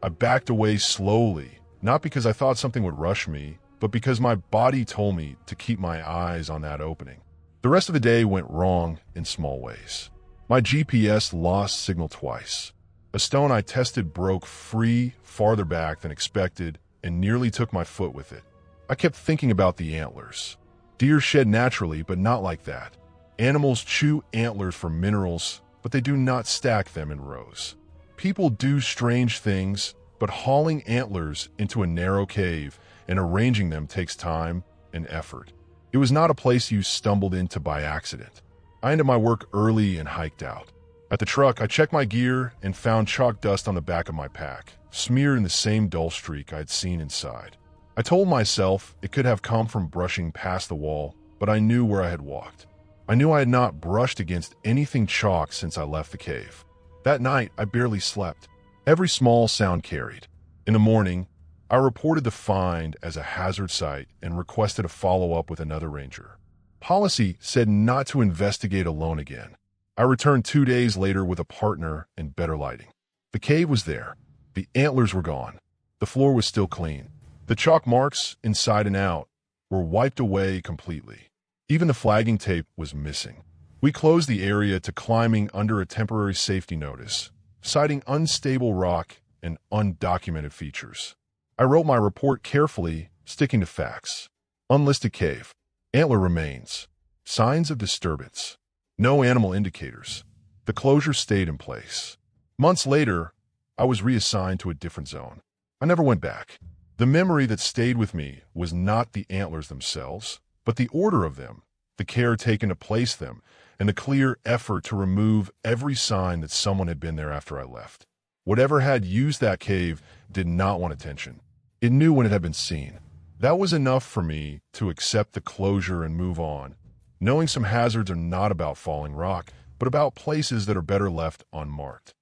I backed away slowly, not because I thought something would rush me, but because my body told me to keep my eyes on that opening. The rest of the day went wrong in small ways. My GPS lost signal twice. A stone I tested broke free farther back than expected and nearly took my foot with it. I kept thinking about the antlers. Deer shed naturally, but not like that. Animals chew antlers for minerals, but they do not stack them in rows. People do strange things, but hauling antlers into a narrow cave and arranging them takes time and effort. It was not a place you stumbled into by accident. I ended my work early and hiked out. At the truck, I checked my gear and found chalk dust on the back of my pack, smeared in the same dull streak I had seen inside. I told myself it could have come from brushing past the wall, but I knew where I had walked. I knew I had not brushed against anything chalk since I left the cave. That night, I barely slept. Every small sound carried. In the morning, I reported the find as a hazard site and requested a follow-up with another ranger. Policy said not to investigate alone again. I returned 2 days later with a partner and better lighting. The cave was there. The antlers were gone. The floor was still clean. The chalk marks, inside and out, were wiped away completely. Even the flagging tape was missing. We closed the area to climbing under a temporary safety notice, citing unstable rock and undocumented features. I wrote my report carefully, sticking to facts. Unlisted cave. Antler remains. Signs of disturbance. No animal indicators. The closure stayed in place. Months later, I was reassigned to a different zone. I never went back. The memory that stayed with me was not the antlers themselves, but the order of them, the care taken to place them, and the clear effort to remove every sign that someone had been there after I left. Whatever had used that cave did not want attention. It knew when it had been seen. That was enough for me to accept the closure and move on, knowing some hazards are not about falling rock, but about places that are better left unmarked.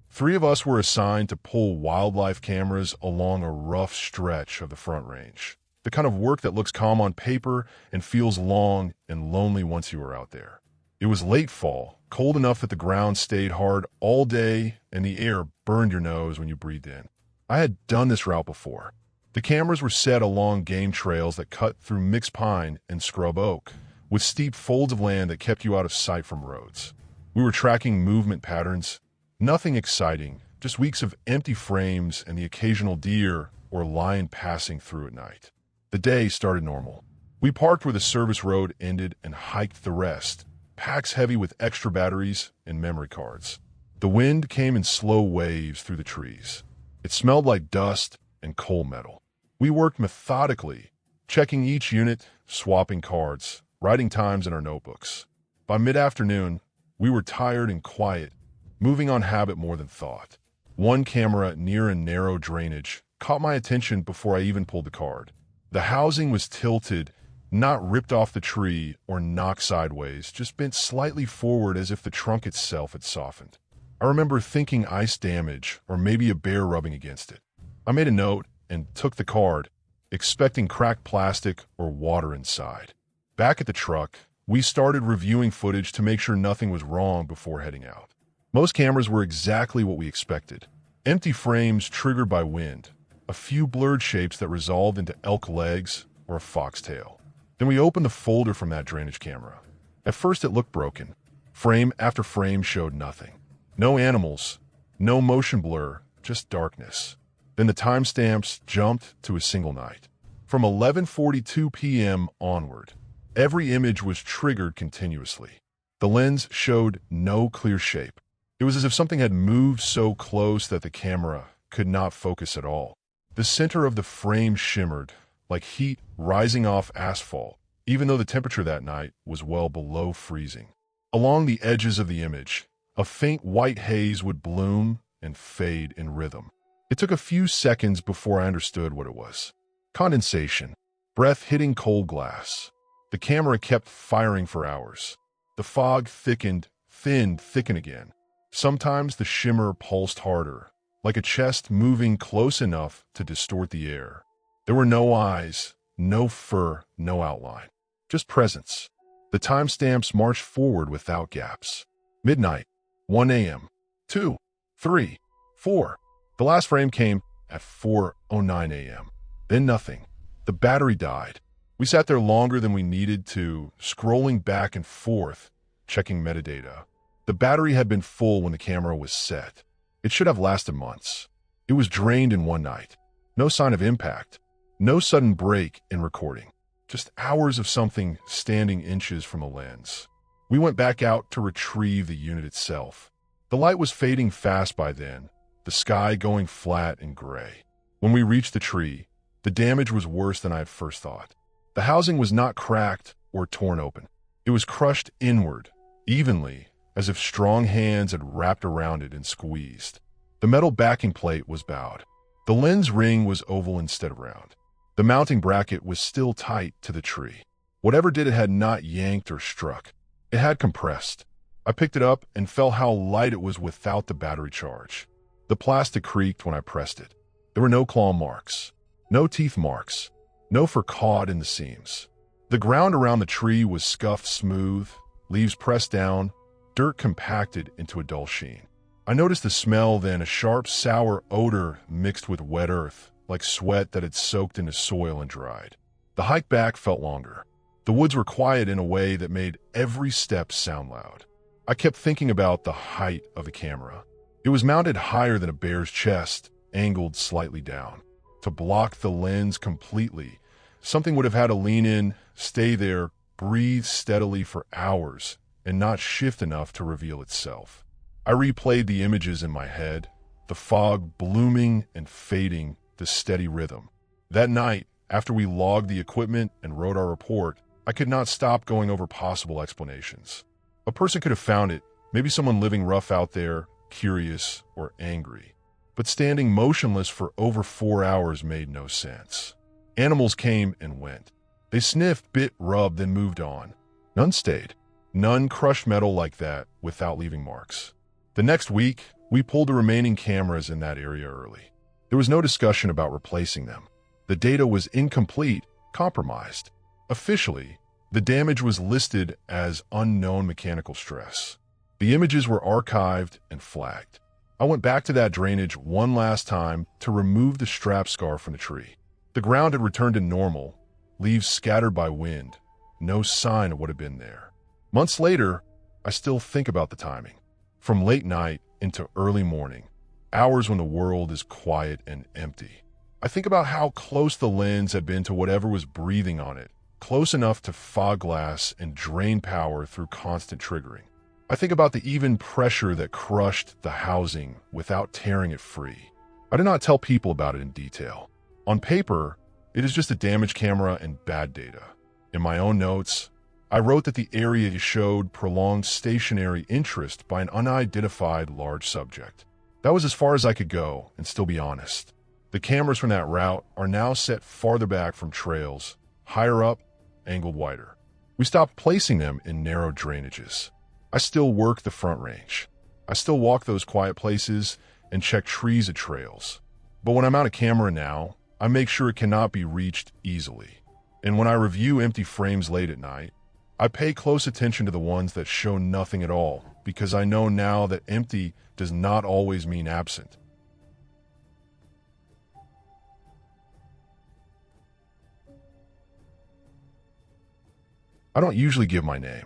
Three of us were assigned to pull wildlife cameras along a rough stretch of the Front Range, the kind of work that looks calm on paper and feels long and lonely once you are out there. It was late fall, cold enough that the ground stayed hard all day and the air burned your nose when you breathed in. I had done this route before. The cameras were set along game trails that cut through mixed pine and scrub oak, with steep folds of land that kept you out of sight from roads. We were tracking movement patterns. Nothing exciting, just weeks of empty frames and the occasional deer or lion passing through at night. The day started normal. We parked where the service road ended and hiked the rest, packs heavy with extra batteries and memory cards. The wind came in slow waves through the trees. It smelled like dust and coal metal. We worked methodically, checking each unit, swapping cards, writing times in our notebooks. By mid-afternoon, we were tired and quiet, moving on habit more than thought. One camera near a narrow drainage caught my attention before I even pulled the card. The housing was tilted, not ripped off the tree or knocked sideways, just bent slightly forward as if the trunk itself had softened. I remember thinking ice damage or maybe a bear rubbing against it. I made a note and took the card, expecting cracked plastic or water inside. Back at the truck, we started reviewing footage to make sure nothing was wrong before heading out. Most cameras were exactly what we expected. Empty frames triggered by wind, a few blurred shapes that resolved into elk legs or a foxtail. Then we opened the folder from that drainage camera. At first it looked broken. Frame after frame showed nothing. No animals, no motion blur, just darkness. Then the timestamps jumped to a single night. From 11:42 p.m. onward, every image was triggered continuously. The lens showed no clear shape. It was as if something had moved so close that the camera could not focus at all. The center of the frame shimmered, like heat rising off asphalt, even though the temperature that night was well below freezing. Along the edges of the image, a faint white haze would bloom and fade in rhythm. It took a few seconds before I understood what it was. Condensation. Breath hitting cold glass. The camera kept firing for hours. The fog thickened, thickened again. Sometimes the shimmer pulsed harder, like a chest moving close enough to distort the air. There were no eyes, no fur, no outline. Just presence. The timestamps marched forward without gaps. Midnight, 1 a.m., 2, 3, 4. The last frame came at 4:09 a.m. Then nothing. The battery died. We sat there longer than we needed to, scrolling back and forth, checking metadata. The battery had been full when the camera was set. It should have lasted months. It was drained in one night. No sign of impact. No sudden break in recording. Just hours of something standing inches from a lens. We went back out to retrieve the unit itself. The light was fading fast by then, the sky going flat and gray. When we reached the tree, The damage was worse than I had first thought. The housing was not cracked or torn open. It was crushed inward, evenly, as if strong hands had wrapped around it and squeezed. The metal backing plate was bowed. The lens ring was oval instead of round. The mounting bracket was still tight to the tree. Whatever did it had not yanked or struck. It had compressed. I picked it up and felt how light it was without the battery charge. The plastic creaked when I pressed it. There were no claw marks, no teeth marks, no fur caught in the seams. The ground around the tree was scuffed smooth, leaves pressed down, dirt compacted into a dull sheen. I noticed the smell then, a sharp, sour odor mixed with wet earth, like sweat that had soaked into soil and dried. The hike back felt longer. The woods were quiet in a way that made every step sound loud. I kept thinking about the height of the camera. It was mounted higher than a bear's chest, angled slightly down. To block the lens completely, something would have had to lean in, stay there, breathe steadily for hours, and not shift enough to reveal itself. I replayed the images in my head, the fog blooming and fading, the steady rhythm. That night, after we logged the equipment and wrote our report, I could not stop going over possible explanations. A person could have found it, maybe someone living rough out there, curious or angry. But standing motionless for over 4 hours made no sense. Animals came and went. They sniffed, bit, rubbed, then moved on. None stayed. None crushed metal like that without leaving marks. The next week, we pulled the remaining cameras in that area early. There was no discussion about replacing them. The data was incomplete, compromised. Officially, the damage was listed as unknown mechanical stress. The images were archived and flagged. I went back to that drainage one last time to remove the strap scar from the tree. The ground had returned to normal, leaves scattered by wind, no sign of what had been there. Months later, I still think about the timing. From late night into early morning, hours when the world is quiet and empty. I think about how close the lens had been to whatever was breathing on it, close enough to fog glass and drain power through constant triggering. I think about the even pressure that crushed the housing without tearing it free. I did not tell people about it in detail. On paper, it is just a damaged camera and bad data. In my own notes, I wrote that the area showed prolonged stationary interest by an unidentified large subject. That was as far as I could go and still be honest. The cameras from that route are now set farther back from trails, higher up, angled wider. We stopped placing them in narrow drainages. I still work the Front Range. I still walk those quiet places and check trees at trails. But when I mount a camera now, I make sure it cannot be reached easily. And when I review empty frames late at night, I pay close attention to the ones that show nothing at all, because I know now that empty does not always mean absent. I don't usually give my name.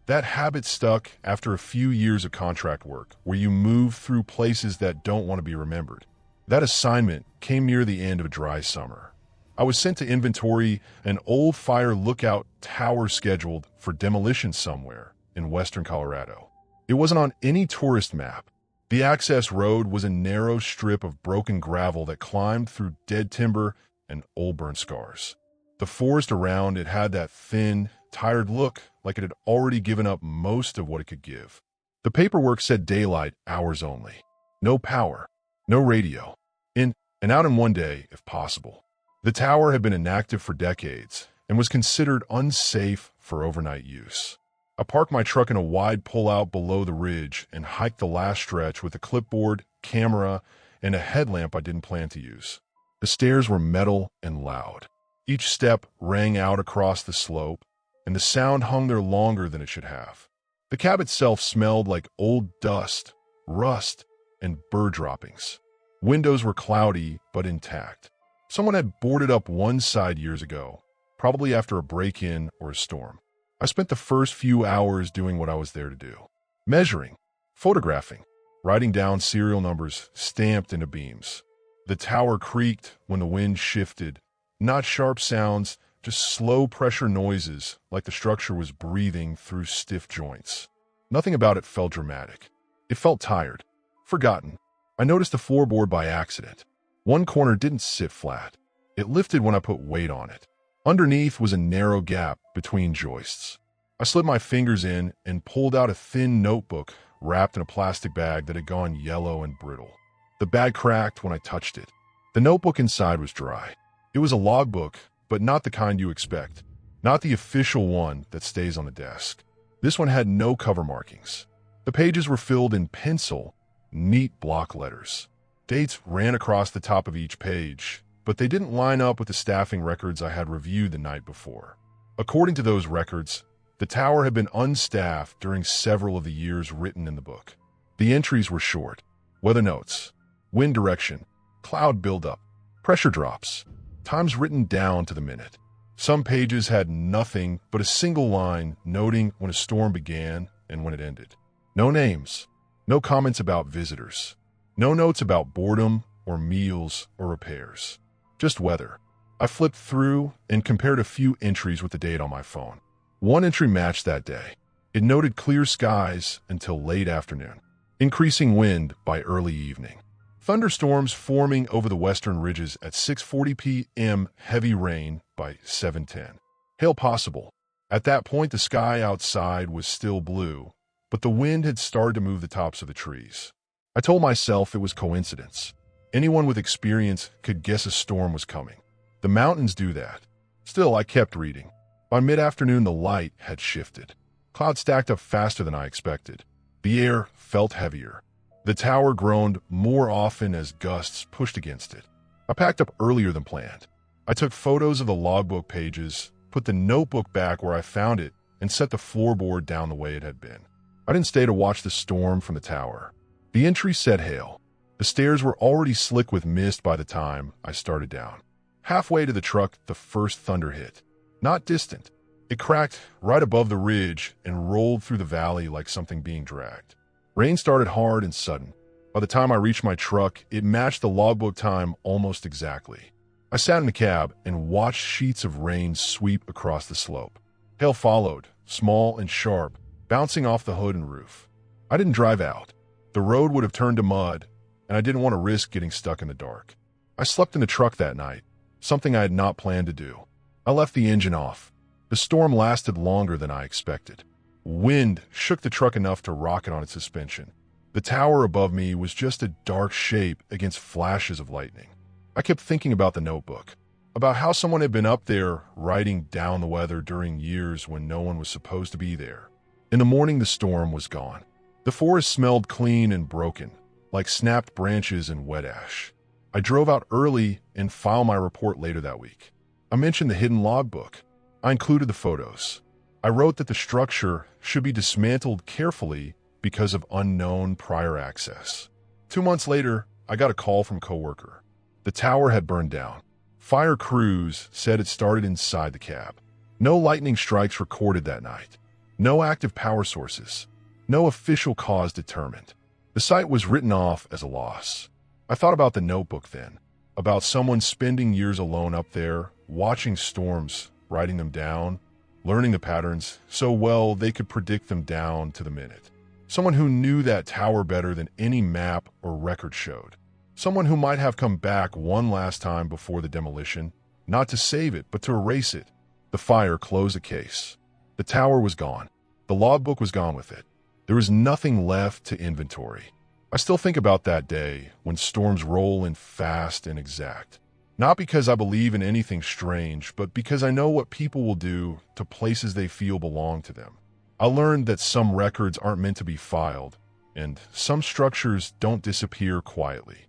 That habit stuck after a few years of contract work, where you move through places that don't want to be remembered. That assignment came near the end of a dry summer. I was sent to inventory an old fire lookout tower scheduled for demolition somewhere in western Colorado. It wasn't on any tourist map. The access road was a narrow strip of broken gravel that climbed through dead timber and old burn scars. The forest around it had that thin, tired look, like it had already given up most of what it could give. The paperwork said daylight hours only. No power, no radio. In and out in one day, if possible. The tower had been inactive for decades and was considered unsafe for overnight use. I parked my truck in a wide pullout below the ridge and hiked the last stretch with a clipboard, camera, and a headlamp I didn't plan to use. The stairs were metal and loud. Each step rang out across the slope, and the sound hung there longer than it should have. The cab itself smelled like old dust, rust, and bird droppings. Windows were cloudy but intact. Someone had boarded up one side years ago, probably after a break-in or a storm. I spent the first few hours doing what I was there to do. Measuring, photographing, writing down serial numbers stamped into beams. The tower creaked when the wind shifted, not sharp sounds, just slow pressure noises like the structure was breathing through stiff joints. Nothing about it felt dramatic. It felt tired, forgotten. I noticed the floorboard by accident. One corner didn't sit flat. It lifted when I put weight on it. Underneath was a narrow gap between joists. I slid my fingers in and pulled out a thin notebook wrapped in a plastic bag that had gone yellow and brittle. The bag cracked when I touched it. The notebook inside was dry. It was a logbook, but not the kind you expect. Not the official one that stays on the desk. This one had no cover markings. The pages were filled in pencil, neat block letters. Dates ran across the top of each page, but they didn't line up with the staffing records I had reviewed the night before. According to those records, the tower had been unstaffed during several of the years written in the book. The entries were short. Weather notes, wind direction, cloud buildup, pressure drops, times written down to the minute. Some pages had nothing but a single line noting when a storm began and when it ended. No names, no comments about visitors, no notes about boredom or meals or repairs. Just weather. I flipped through and compared a few entries with the date on my phone. One entry matched that day. It noted clear skies until late afternoon, increasing wind by early evening. Thunderstorms forming over the western ridges at 6:40 p.m., heavy rain by 7:10. Hail possible. At that point, the sky outside was still blue, but the wind had started to move the tops of the trees. I told myself it was coincidence. Anyone with experience could guess a storm was coming. The mountains do that. Still, I kept reading. By mid-afternoon, the light had shifted. Clouds stacked up faster than I expected. The air felt heavier. The tower groaned more often as gusts pushed against it. I packed up earlier than planned. I took photos of the logbook pages, put the notebook back where I found it, and set the floorboard down the way it had been. I didn't stay to watch the storm from the tower. The entry said hail. The stairs were already slick with mist by the time I started down. Halfway to the truck, the first thunder hit. Not distant. It cracked right above the ridge and rolled through the valley like something being dragged. Rain started hard and sudden. By the time I reached my truck, it matched the logbook time almost exactly. I sat in the cab and watched sheets of rain sweep across the slope. Hail followed, small and sharp, bouncing off the hood and roof. I didn't drive out. The road would have turned to mud, and I didn't want to risk getting stuck in the dark. I slept in the truck that night, something I had not planned to do. I left the engine off. The storm lasted longer than I expected. Wind shook the truck enough to rock it on its suspension. The tower above me was just a dark shape against flashes of lightning. I kept thinking about the notebook, about how someone had been up there writing down the weather during years when no one was supposed to be there. In the morning, the storm was gone. The forest smelled clean and broken, like snapped branches and wet ash. I drove out early and filed my report later that week. I mentioned the hidden logbook. I included the photos. I wrote that the structure should be dismantled carefully because of unknown prior access. 2 months later, I got a call from a coworker. The tower had burned down. Fire crews said it started inside the cab. No lightning strikes recorded that night. No active power sources. No official cause determined. The site was written off as a loss. I thought about the notebook then, about someone spending years alone up there, watching storms, writing them down, learning the patterns so well they could predict them down to the minute. Someone who knew that tower better than any map or record showed. Someone who might have come back one last time before the demolition, not to save it, but to erase it. The fire closed the case. The tower was gone. The logbook was gone with it. There was nothing left to inventory. I still think about that day when storms roll in fast and exact. Not because I believe in anything strange, but because I know what people will do to places they feel belong to them. I learned that some records aren't meant to be filed, and some structures don't disappear quietly.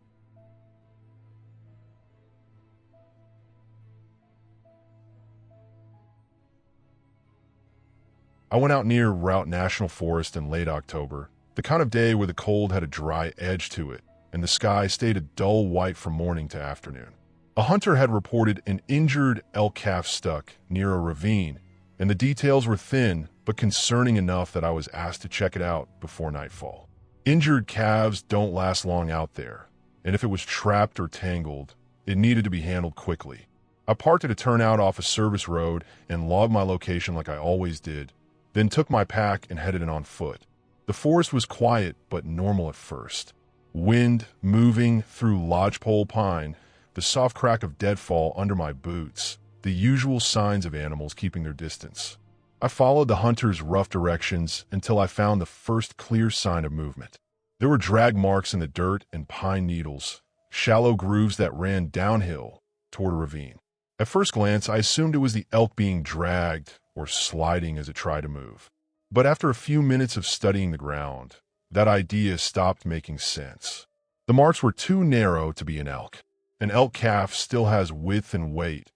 I went out near Route National Forest in late October, the kind of day where the cold had a dry edge to it, and the sky stayed a dull white from morning to afternoon. A hunter had reported an injured elk calf stuck near a ravine, and the details were thin but concerning enough that I was asked to check it out before nightfall. Injured calves don't last long out there, and if it was trapped or tangled, it needed to be handled quickly. I parked at a turnout off a service road and logged my location like I always did, then took my pack and headed in on foot. The forest was quiet but normal at first. Wind moving through lodgepole pine, the soft crack of deadfall under my boots, the usual signs of animals keeping their distance. I followed the hunter's rough directions until I found the first clear sign of movement. There were drag marks in the dirt and pine needles, shallow grooves that ran downhill toward a ravine. At first glance, I assumed it was the elk being dragged or sliding as it tried to move. But after a few minutes of studying the ground, that idea stopped making sense. The marks were too narrow to be an elk. An elk calf still has width and weight,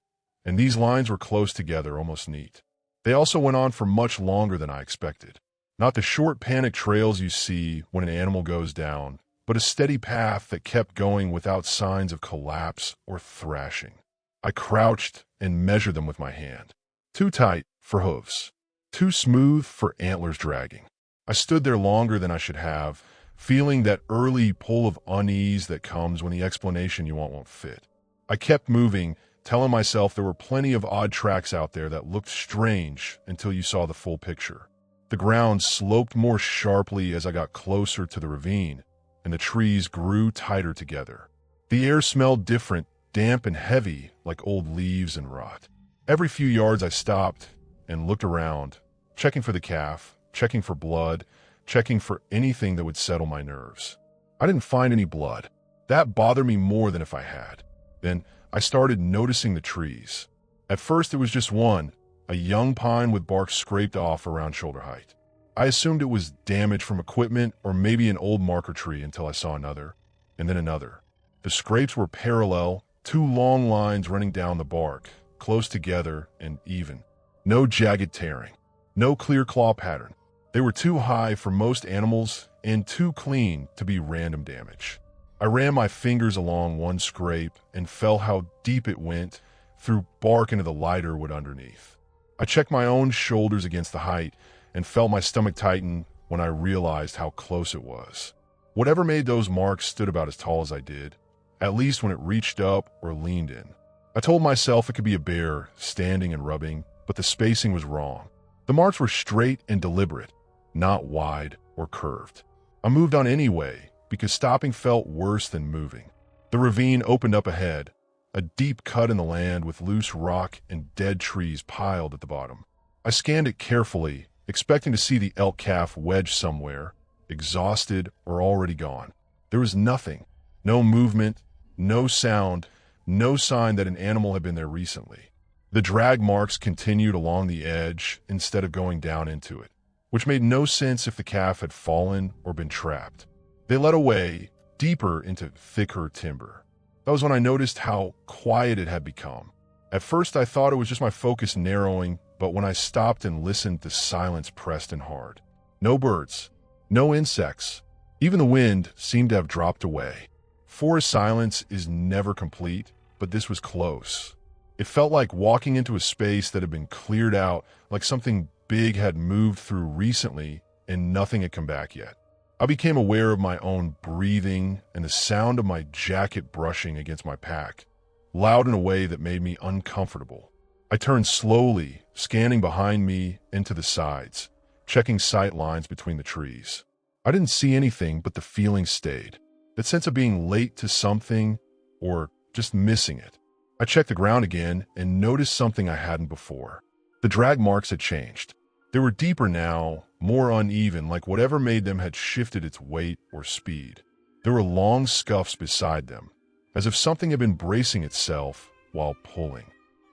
and these lines were close together, almost neat. They also went on for much longer than I expected. Not the short panic trails you see when an animal goes down, but a steady path that kept going without signs of collapse or thrashing. I crouched and measured them with my hand. Too tight for hooves. Too smooth for antlers dragging. I stood there longer than I should have, feeling that early pull of unease that comes when the explanation you want won't fit. I kept moving, telling myself there were plenty of odd tracks out there that looked strange until you saw the full picture. The ground sloped more sharply as I got closer to the ravine, and the trees grew tighter together. The air smelled different, damp and heavy, like old leaves and rot. Every few yards I stopped and looked around, checking for the calf, checking for blood, checking for anything that would settle my nerves. I didn't find any blood. That bothered me more than if I had. Then I started noticing the trees. At first it was just one, a young pine with bark scraped off around shoulder height. I assumed it was damage from equipment or maybe an old marker tree until I saw another, and then another. The scrapes were parallel, two long lines running down the bark, close together and even. No jagged tearing, no clear claw pattern. They were too high for most animals and too clean to be random damage. I ran my fingers along one scrape and felt how deep it went through bark into the lighter wood underneath. I checked my own shoulders against the height and felt my stomach tighten when I realized how close it was. Whatever made those marks stood about as tall as I did, at least when it reached up or leaned in. I told myself it could be a bear standing and rubbing, but the spacing was wrong. The marks were straight and deliberate, not wide or curved. I moved on anyway, because stopping felt worse than moving. The ravine opened up ahead, a deep cut in the land with loose rock and dead trees piled at the bottom. I scanned it carefully, expecting to see the elk calf wedged somewhere, exhausted or already gone. There was nothing. No movement, no sound, no sign that an animal had been there recently. The drag marks continued along the edge instead of going down into it, which made no sense if the calf had fallen or been trapped. They led away, deeper into thicker timber. That was when I noticed how quiet it had become. At first I thought it was just my focus narrowing, but when I stopped and listened, the silence pressed in hard. No birds, no insects. Even the wind seemed to have dropped away. Forest silence is never complete, but this was close. It felt like walking into a space that had been cleared out, like something big had moved through recently and nothing had come back yet. I became aware of my own breathing and the sound of my jacket brushing against my pack, loud in a way that made me uncomfortable. I turned slowly, scanning behind me and to the sides, checking sight lines between the trees. I didn't see anything, but the feeling stayed. That sense of being late to something or just missing it. I checked the ground again and noticed something I hadn't before. The drag marks had changed. They were deeper now, more uneven, like whatever made them had shifted its weight or speed. There were long scuffs beside them, as if something had been bracing itself while pulling.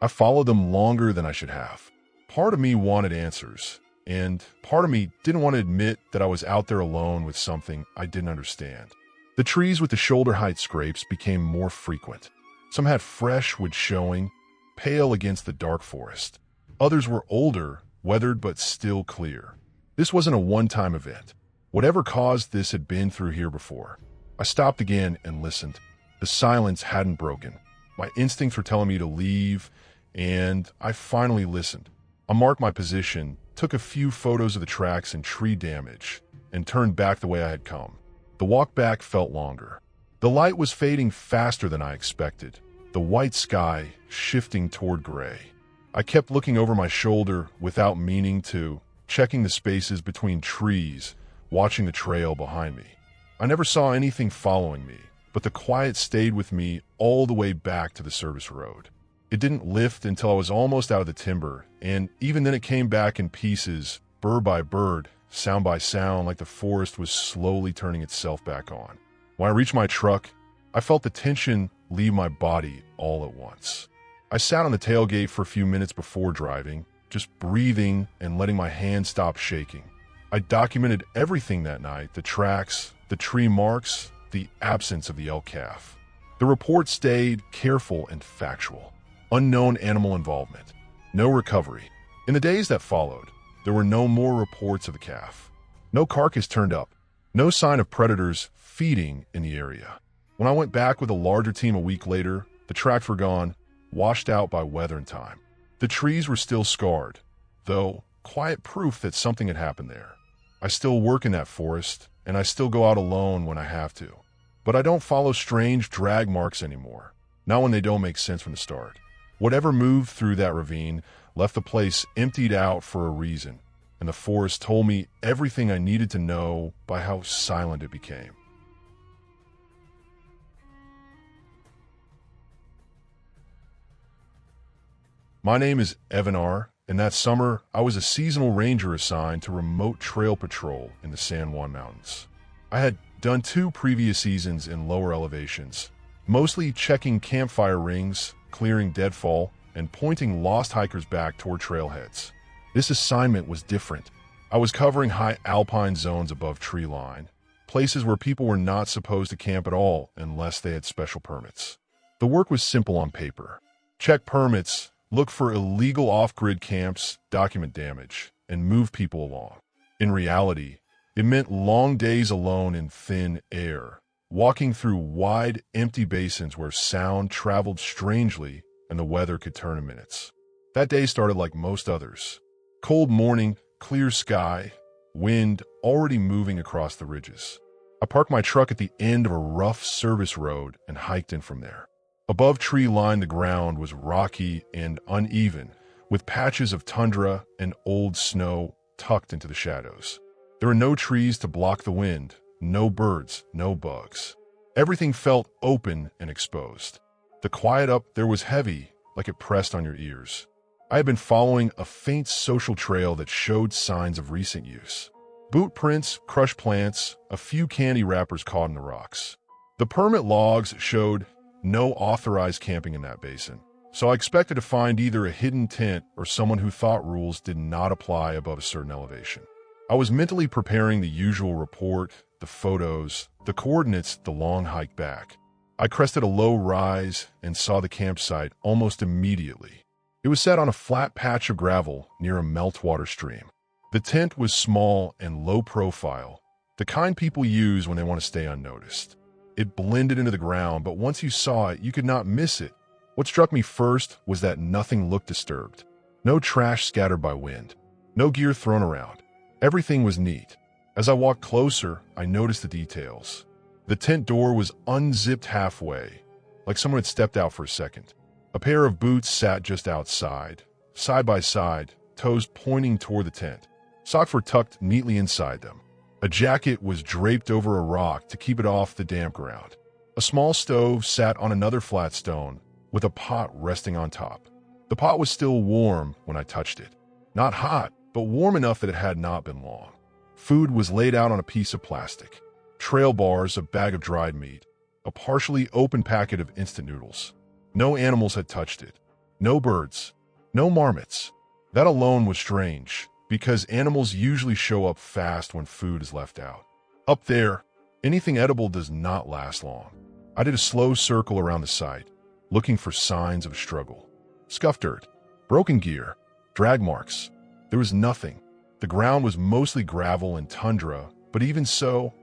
I followed them longer than I should have. Part of me wanted answers, and part of me didn't want to admit that I was out there alone with something I didn't understand. The trees with the shoulder-height scrapes became more frequent. Some had fresh wood showing, pale against the dark forest. Others were older, weathered but still clear. This wasn't a one-time event. Whatever caused this had been through here before. I stopped again and listened. The silence hadn't broken. My instincts were telling me to leave, and I finally listened. I marked my position, took a few photos of the tracks and tree damage, and turned back the way I had come. The walk back felt longer. The light was fading faster than I expected, the white sky shifting toward gray. I kept looking over my shoulder without meaning to, checking the spaces between trees, watching the trail behind me. I never saw anything following me, but the quiet stayed with me all the way back to the service road. It didn't lift until I was almost out of the timber, and even then it came back in pieces, bird by bird, sound by sound, like the forest was slowly turning itself back on. When I reached my truck, I felt the tension leave my body all at once. I sat on the tailgate for a few minutes before driving, just breathing and letting my hands stop shaking. I documented everything that night: the tracks, the tree marks, the absence of the elk calf. The report stayed careful and factual. Unknown animal involvement. No recovery. In the days that followed, there were no more reports of the calf. No carcass turned up. No sign of predators feeding in the area. When I went back with a larger team a week later, the tracks were gone, washed out by weather and time. The trees were still scarred, though quiet proof that something had happened there. I still work in that forest, and I still go out alone when I have to. But I don't follow strange drag marks anymore, not when they don't make sense from the start. Whatever moved through that ravine left the place emptied out for a reason, and the forest told me everything I needed to know by how silent it became. My name is Evan R., and that summer I was a seasonal ranger assigned to remote trail patrol in the San Juan Mountains. I had done 2 previous seasons in lower elevations, mostly checking campfire rings, clearing deadfall, and pointing lost hikers back toward trailheads. This assignment was different. I was covering high alpine zones above tree line, places where people were not supposed to camp at all unless they had special permits. The work was simple on paper. Check permits, look for illegal off-grid camps, document damage, and move people along. In reality, it meant long days alone in thin air, walking through wide, empty basins where sound traveled strangely and the weather could turn in minutes. That day started like most others. Cold morning, clear sky, wind already moving across the ridges. I parked my truck at the end of a rough service road and hiked in from there. Above tree line, the ground was rocky and uneven, with patches of tundra and old snow tucked into the shadows. There were no trees to block the wind, no birds, no bugs. Everything felt open and exposed. The quiet up there was heavy, like it pressed on your ears. I had been following a faint social trail that showed signs of recent use. Boot prints, crushed plants, a few candy wrappers caught in the rocks. The permit logs showed no authorized camping in that basin, so I expected to find either a hidden tent or someone who thought rules did not apply above a certain elevation. I was mentally preparing the usual report, the photos, the coordinates, the long hike back. I crested a low rise and saw the campsite almost immediately. It was set on a flat patch of gravel near a meltwater stream. The tent was small and low profile, the kind people use when they want to stay unnoticed. It blended into the ground, but once you saw it, you could not miss it. What struck me first was that nothing looked disturbed. No trash scattered by wind. No gear thrown around. Everything was neat. As I walked closer, I noticed the details. The tent door was unzipped halfway, like someone had stepped out for a second. A pair of boots sat just outside, side by side, toes pointing toward the tent. Socks were tucked neatly inside them. A jacket was draped over a rock to keep it off the damp ground. A small stove sat on another flat stone, with a pot resting on top. The pot was still warm when I touched it. Not hot, but warm enough that it had not been long. Food was laid out on a piece of plastic. Trail bars, a bag of dried meat, a partially open packet of instant noodles. No animals had touched it. No birds. No marmots. That alone was strange, because animals usually show up fast when food is left out. Up there, anything edible does not last long. I did a slow circle around the site, looking for signs of struggle. Scuffed dirt, broken gear, drag marks. There was nothing. The ground was mostly gravel and tundra, but even so,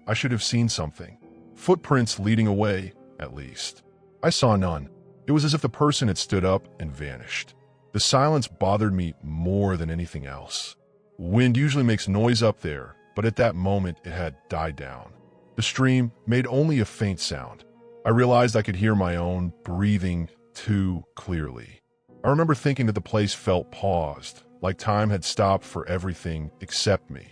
I should have seen something. Footprints leading away, at least. I saw none. It was as if the person had stood up and vanished. The silence bothered me more than anything else. Wind usually makes noise up there, but at that moment it had died down. The stream made only a faint sound. I realized I could hear my own breathing too clearly. I remember thinking that the place felt paused, like time had stopped for everything except me.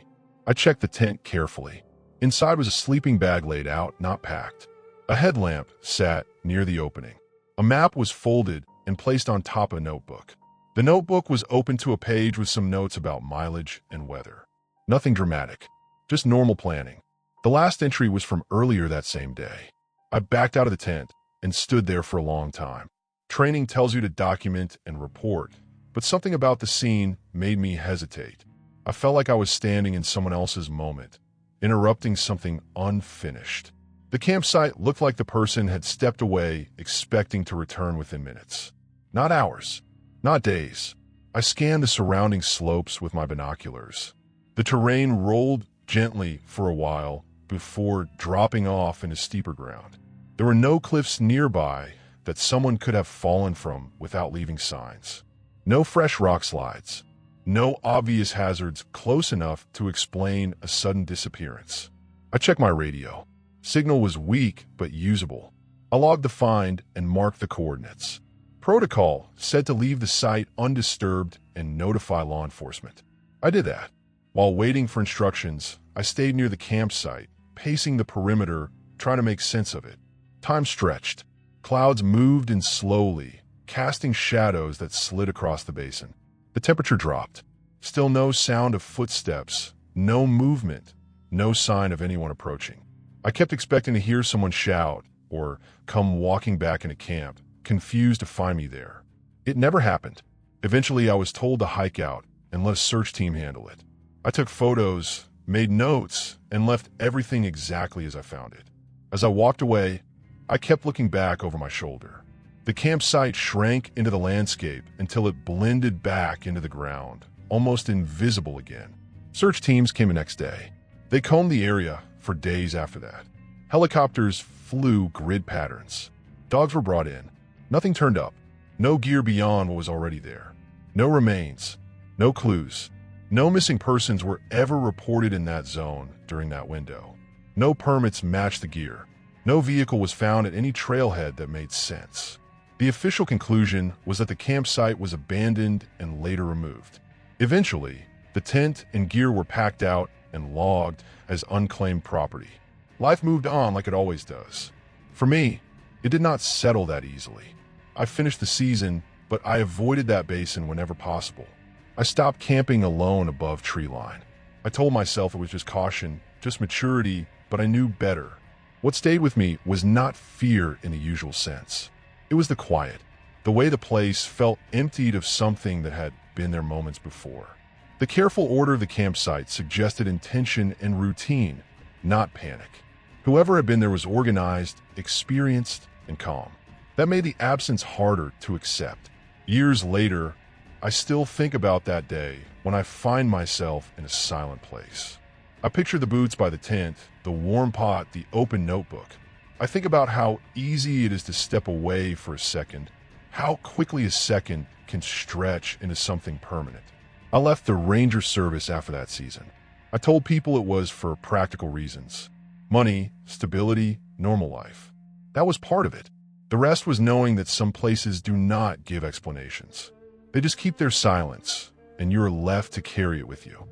I checked the tent carefully. Inside was a sleeping bag laid out, not packed. A headlamp sat near the opening. A map was folded and placed on top of a notebook. The notebook was open to a page with some notes about mileage and weather. Nothing dramatic, just normal planning. The last entry was from earlier that same day. I backed out of the tent and stood there for a long time. Training tells you to document and report, but something about the scene made me hesitate. I felt like I was standing in someone else's moment, interrupting something unfinished. The campsite looked like the person had stepped away, expecting to return within minutes. Not hours, not days. I scanned the surrounding slopes with my binoculars. The terrain rolled gently for a while before dropping off into steeper ground. There were no cliffs nearby that someone could have fallen from without leaving signs. No fresh rock slides. No obvious hazards close enough to explain a sudden disappearance. I checked my radio. Signal was weak but usable. I logged the find and marked the coordinates. Protocol said to leave the site undisturbed and notify law enforcement. I did that. While waiting for instructions, I stayed near the campsite, pacing the perimeter, trying to make sense of it. Time stretched. Clouds moved in slowly, casting shadows that slid across the basin. The temperature dropped. Still no sound of footsteps, no movement, no sign of anyone approaching. I kept expecting to hear someone shout or come walking back into camp, confused to find me there. It never happened. Eventually, I was told to hike out and let a search team handle it. I took photos, made notes, and left everything exactly as I found it. As I walked away, I kept looking back over my shoulder. The campsite shrank into the landscape until it blended back into the ground, almost invisible again. Search teams came the next day. They combed the area for days after that. Helicopters flew grid patterns. Dogs were brought in. Nothing turned up. No gear beyond what was already there. No remains. No clues. No missing persons were ever reported in that zone during that window. No permits matched the gear. No vehicle was found at any trailhead that made sense. The official conclusion was that the campsite was abandoned and later removed. Eventually, the tent and gear were packed out and logged as unclaimed property. Life moved on like it always does. For me, it did not settle that easily. I finished the season, but I avoided that basin whenever possible. I stopped camping alone above tree line. I told myself it was just caution, just maturity, but I knew better. What stayed with me was not fear in the usual sense. It was the quiet, the way the place felt emptied of something that had been there moments before. The careful order of the campsite suggested intention and routine, not panic. Whoever had been there was organized, experienced, and calm. That made the absence harder to accept. Years later, I still think about that day when I find myself in a silent place. I picture the boots by the tent, the warm pot, the open notebook. I think about how easy it is to step away for a second, how quickly a second can stretch into something permanent. I left the Ranger service after that season. I told people it was for practical reasons. Money, stability, normal life. That was part of it. The rest was knowing that some places do not give explanations. They just keep their silence, and you're left to carry it with you.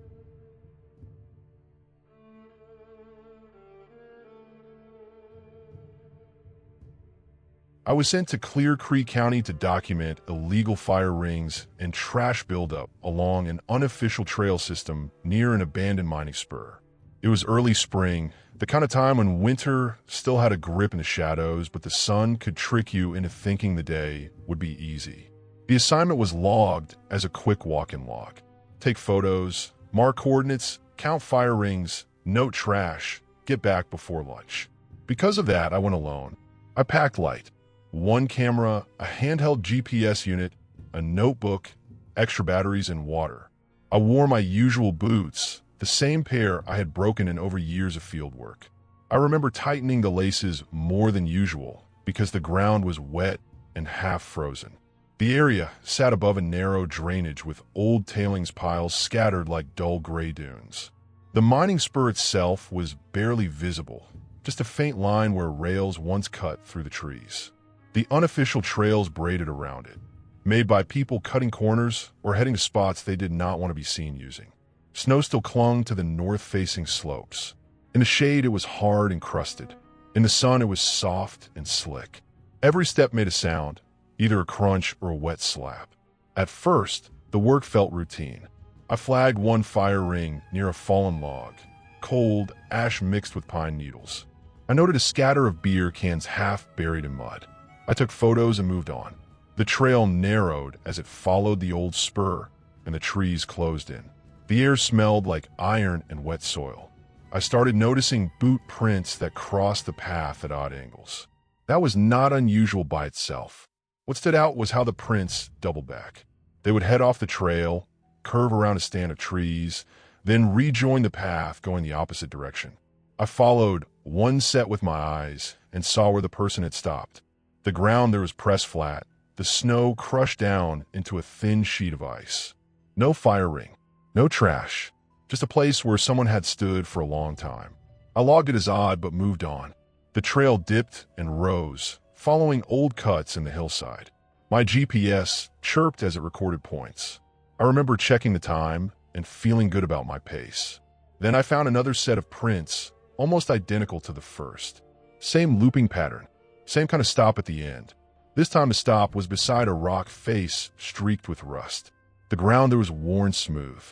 I was sent to Clear Creek County to document illegal fire rings and trash buildup along an unofficial trail system near an abandoned mining spur. It was early spring, the kind of time when winter still had a grip in the shadows, but the sun could trick you into thinking the day would be easy. The assignment was logged as a quick walk-in log. Take photos, mark coordinates, count fire rings, note trash, get back before lunch. Because of that, I went alone. I packed light. One camera, a handheld GPS unit, a notebook, extra batteries, and water. I wore my usual boots, the same pair I had broken in over years of field work. I remember tightening the laces more than usual because the ground was wet and half frozen. The area sat above a narrow drainage with old tailings piles scattered like dull gray dunes. The mining spur itself was barely visible, just a faint line where rails once cut through the trees. The unofficial trails braided around it, made by people cutting corners or heading to spots they did not want to be seen using. Snow still clung to the north-facing slopes. In the shade, it was hard and crusted. In the sun, it was soft and slick. Every step made a sound, either a crunch or a wet slap. At first, the work felt routine. I flagged one fire ring near a fallen log, cold, ash mixed with pine needles. I noted a scatter of beer cans half buried in mud. I took photos and moved on. The trail narrowed as it followed the old spur, and the trees closed in. The air smelled like iron and wet soil. I started noticing boot prints that crossed the path at odd angles. That was not unusual by itself. What stood out was how the prints doubled back. They would head off the trail, curve around a stand of trees, then rejoin the path going the opposite direction. I followed one set with my eyes and saw where the person had stopped. The ground there was pressed flat, the snow crushed down into a thin sheet of ice. No fire ring, no trash, just a place where someone had stood for a long time. I logged it as odd but moved on. The trail dipped and rose, following old cuts in the hillside. My GPS chirped as it recorded points. I remember checking the time and feeling good about my pace. Then I found another set of prints, almost identical to the first. Same looping pattern, same kind of stop at the end. This time the stop was beside a rock face streaked with rust. The ground there was worn smooth.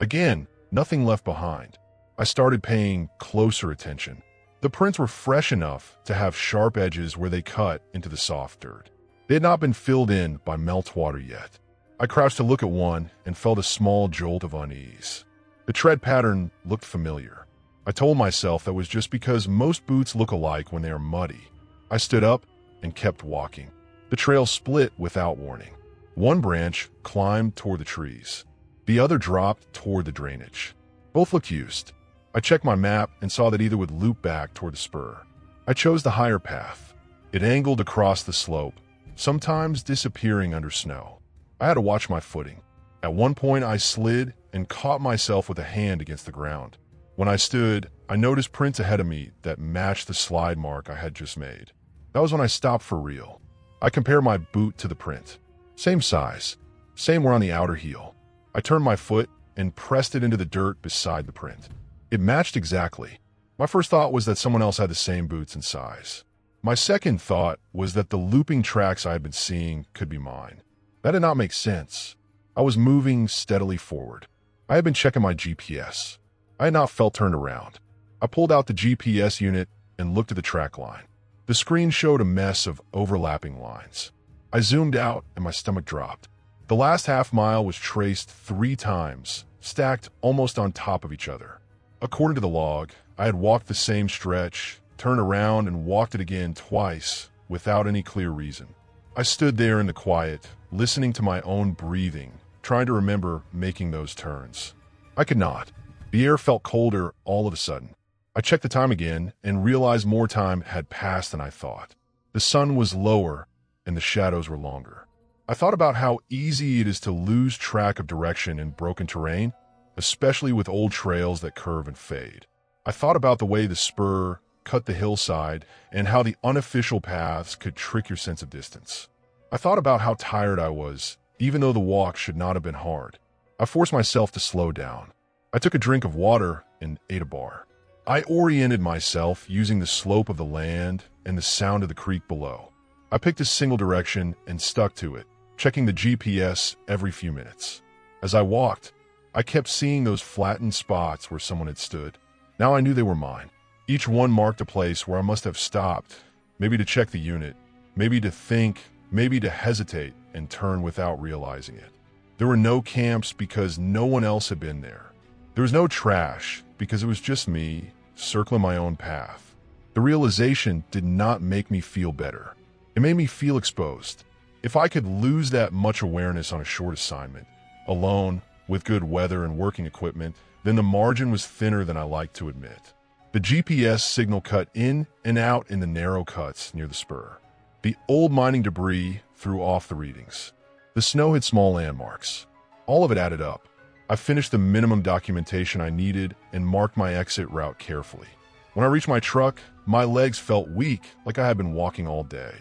Again, nothing left behind. I started paying closer attention. The prints were fresh enough to have sharp edges where they cut into the soft dirt. They had not been filled in by meltwater yet. I crouched to look at one and felt a small jolt of unease. The tread pattern looked familiar. I told myself that was just because most boots look alike when they are muddy. I stood up and kept walking. The trail split without warning. One branch climbed toward the trees. The other dropped toward the drainage. Both looked used. I checked my map and saw that either would loop back toward the spur. I chose the higher path. It angled across the slope, sometimes disappearing under snow. I had to watch my footing. At one point, I slid and caught myself with a hand against the ground. When I stood, I noticed prints ahead of me that matched the slide mark I had just made. That was when I stopped for real. I compared my boot to the print. Same size, same wear on the outer heel. I turned my foot and pressed it into the dirt beside the print. It matched exactly. My first thought was that someone else had the same boots and size. My second thought was that the looping tracks I had been seeing could be mine. That did not make sense. I was moving steadily forward. I had been checking my GPS. I had not felt turned around. I pulled out the GPS unit and looked at the track line. The screen showed a mess of overlapping lines. I zoomed out and my stomach dropped. The last half mile was traced 3 times, stacked almost on top of each other. According to the log, I had walked the same stretch, turned around and walked it again twice without any clear reason. I stood there in the quiet, listening to my own breathing, trying to remember making those turns. I could not. The air felt colder all of a sudden. I checked the time again and realized more time had passed than I thought. The sun was lower and the shadows were longer. I thought about how easy it is to lose track of direction in broken terrain, especially with old trails that curve and fade. I thought about the way the spur cut the hillside and how the unofficial paths could trick your sense of distance. I thought about how tired I was, even though the walk should not have been hard. I forced myself to slow down. I took a drink of water and ate a bar. I oriented myself using the slope of the land and the sound of the creek below. I picked a single direction and stuck to it, checking the GPS every few minutes. As I walked, I kept seeing those flattened spots where someone had stood. Now I knew they were mine. Each one marked a place where I must have stopped, maybe to check the unit, maybe to think, maybe to hesitate and turn without realizing it. There were no camps because no one else had been there. There was no trash because it was just me circling my own path. The realization did not make me feel better. It made me feel exposed. If I could lose that much awareness on a short assignment, alone, with good weather and working equipment, then the margin was thinner than I liked to admit. The GPS signal cut in and out in the narrow cuts near the spur. The old mining debris threw off the readings. The snow hid small landmarks. All of it added up. I finished the minimum documentation I needed and marked my exit route carefully. When I reached my truck, my legs felt weak, like I had been walking all day.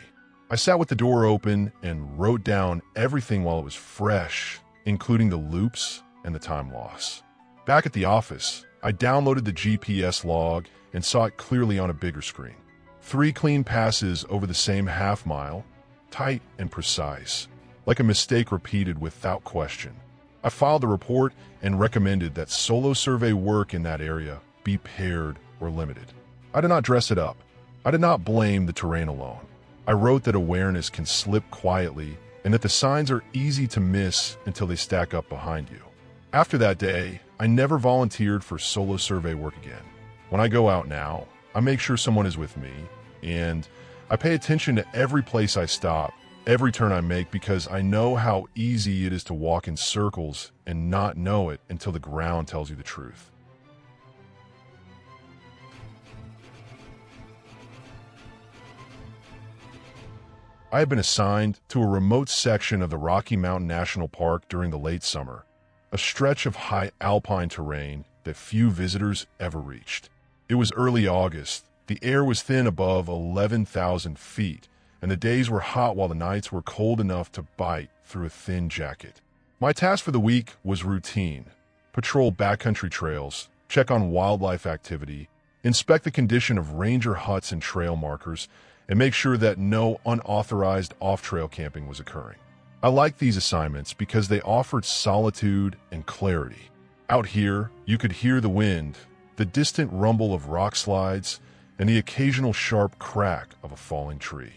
I sat with the door open and wrote down everything while it was fresh, including the loops and the time loss. Back at the office, I downloaded the GPS log and saw it clearly on a bigger screen. 3 clean passes over the same half-mile, tight and precise, like a mistake repeated without question. I filed the report and recommended that solo survey work in that area be paired or limited. I did not dress it up. I did not blame the terrain alone. I wrote that awareness can slip quietly and that the signs are easy to miss until they stack up behind you. After that day, I never volunteered for solo survey work again. When I go out now, I make sure someone is with me, and I pay attention to every place I stop, every turn I make, because I know how easy it is to walk in circles and not know it until the ground tells you the truth. I had been assigned to a remote section of the Rocky Mountain National Park during the late summer, a stretch of high alpine terrain that few visitors ever reached. It was early August, the air was thin above 11,000 feet, and the days were hot while the nights were cold enough to bite through a thin jacket. My task for the week was routine: patrol backcountry trails, check on wildlife activity, inspect the condition of ranger huts and trail markers, and make sure that no unauthorized off-trail camping was occurring. I liked these assignments because they offered solitude and clarity. Out here, you could hear the wind, the distant rumble of rock slides, and the occasional sharp crack of a falling tree.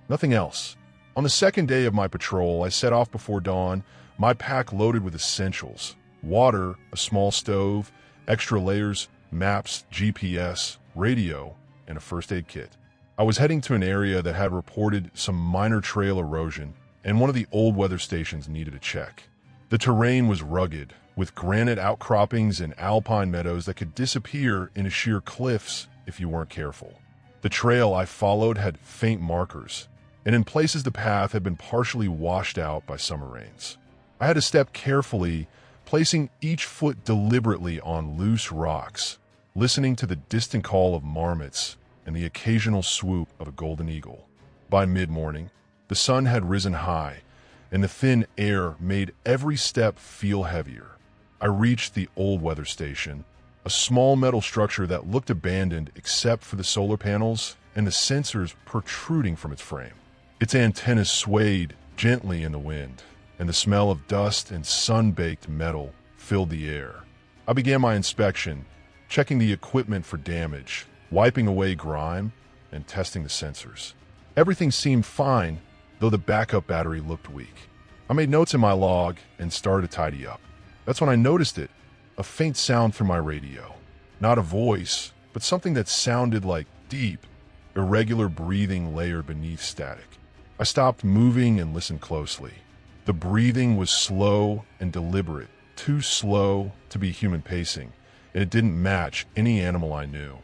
Nothing else. On the second day of my patrol, I set off before dawn, my pack loaded with essentials: water, a small stove, extra layers, maps, GPS, radio, and a first aid kit. I was heading to an area that had reported some minor trail erosion, and one of the old weather stations needed a check. The terrain was rugged, with granite outcroppings and alpine meadows that could disappear into sheer cliffs if you weren't careful. The trail I followed had faint markers, and in places the path had been partially washed out by summer rains. I had to step carefully, placing each foot deliberately on loose rocks, listening to the distant call of marmots and the occasional swoop of a golden eagle. By mid-morning, the sun had risen high, and the thin air made every step feel heavier. I reached the old weather station, a small metal structure that looked abandoned except for the solar panels and the sensors protruding from its frame. Its antennas swayed gently in the wind, and the smell of dust and sun-baked metal filled the air. I began my inspection, checking the equipment for damage, wiping away grime, and testing the sensors. Everything seemed fine, though the backup battery looked weak. I made notes in my log and started to tidy up. That's when I noticed it, a faint sound from my radio. Not a voice, but something that sounded like deep, irregular breathing layered beneath static. I stopped moving and listened closely. The breathing was slow and deliberate, too slow to be human pacing, and it didn't match any animal I knew.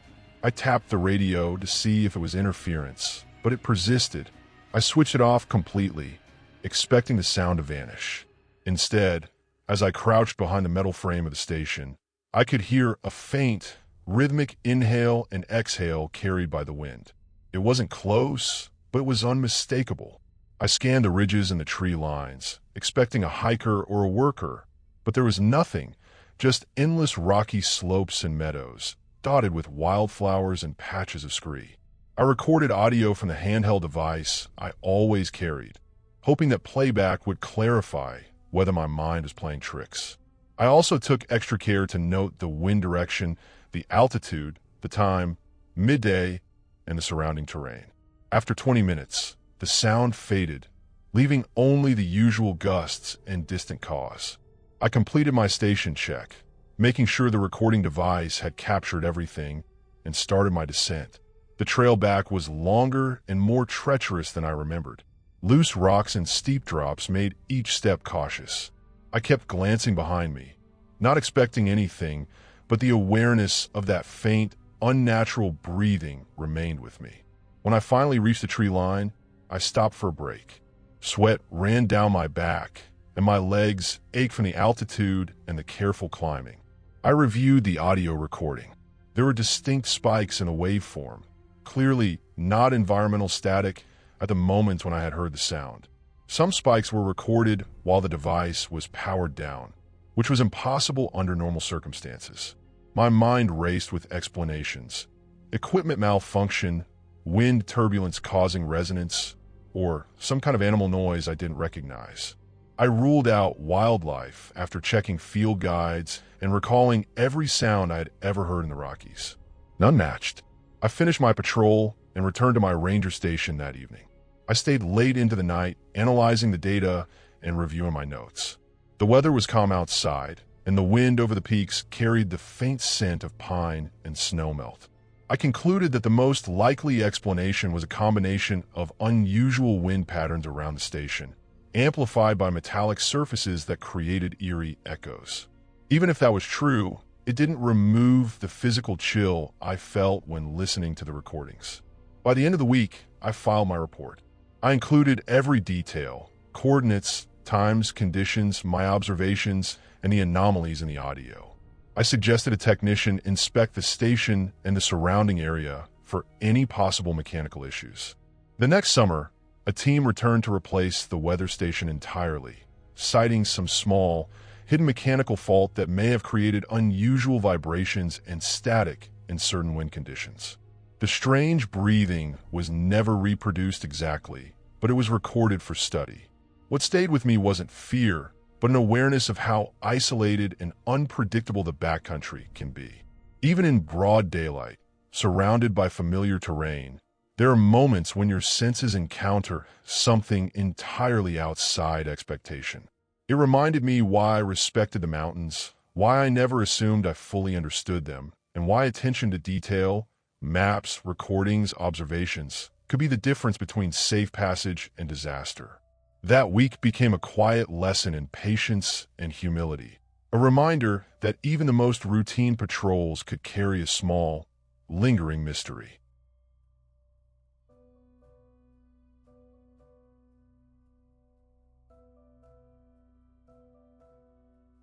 I tapped the radio to see if it was interference, but it persisted. I switched it off completely, expecting the sound to vanish. Instead, as I crouched behind the metal frame of the station, I could hear a faint, rhythmic inhale and exhale carried by the wind. It wasn't close, but it was unmistakable. I scanned the ridges and the tree lines, expecting a hiker or a worker, but there was nothing, just endless rocky slopes and meadows, dotted with wildflowers and patches of scree. I recorded audio from the handheld device I always carried, hoping that playback would clarify whether my mind was playing tricks. I also took extra care to note the wind direction, the altitude, the time, midday, and the surrounding terrain. After 20 minutes, the sound faded, leaving only the usual gusts and distant caws. I completed my station check, making sure the recording device had captured everything, and started my descent. The trail back was longer and more treacherous than I remembered. Loose rocks and steep drops made each step cautious. I kept glancing behind me, not expecting anything, but the awareness of that faint, unnatural breathing remained with me. When I finally reached the tree line, I stopped for a break. Sweat ran down my back, and my legs ached from the altitude and the careful climbing. I reviewed the audio recording. There were distinct spikes in a waveform, clearly not environmental static at the moment when I had heard the sound. Some spikes were recorded while the device was powered down, which was impossible under normal circumstances. My mind raced with explanations. Equipment malfunction, wind turbulence causing resonance, or some kind of animal noise I didn't recognize. I ruled out wildlife after checking field guides and recalling every sound I had ever heard in the Rockies. None matched. I finished my patrol and returned to my ranger station that evening. I stayed late into the night, analyzing the data and reviewing my notes. The weather was calm outside, and the wind over the peaks carried the faint scent of pine and snowmelt. I concluded that the most likely explanation was a combination of unusual wind patterns around the station, amplified by metallic surfaces that created eerie echoes. Even if that was true, it didn't remove the physical chill I felt when listening to the recordings. By the end of the week, I filed my report. I included every detail: coordinates, times, conditions, my observations, and the anomalies in the audio. I suggested a technician inspect the station and the surrounding area for any possible mechanical issues. The next summer, a team returned to replace the weather station entirely, citing some small, hidden mechanical fault that may have created unusual vibrations and static in certain wind conditions. The strange breathing was never reproduced exactly, but it was recorded for study. What stayed with me wasn't fear, but an awareness of how isolated and unpredictable the backcountry can be. Even in broad daylight, surrounded by familiar terrain, there are moments when your senses encounter something entirely outside expectation. It reminded me why I respected the mountains, why I never assumed I fully understood them, and why attention to detail, maps, recordings, observations, could be the difference between safe passage and disaster. That week became a quiet lesson in patience and humility, a reminder that even the most routine patrols could carry a small, lingering mystery.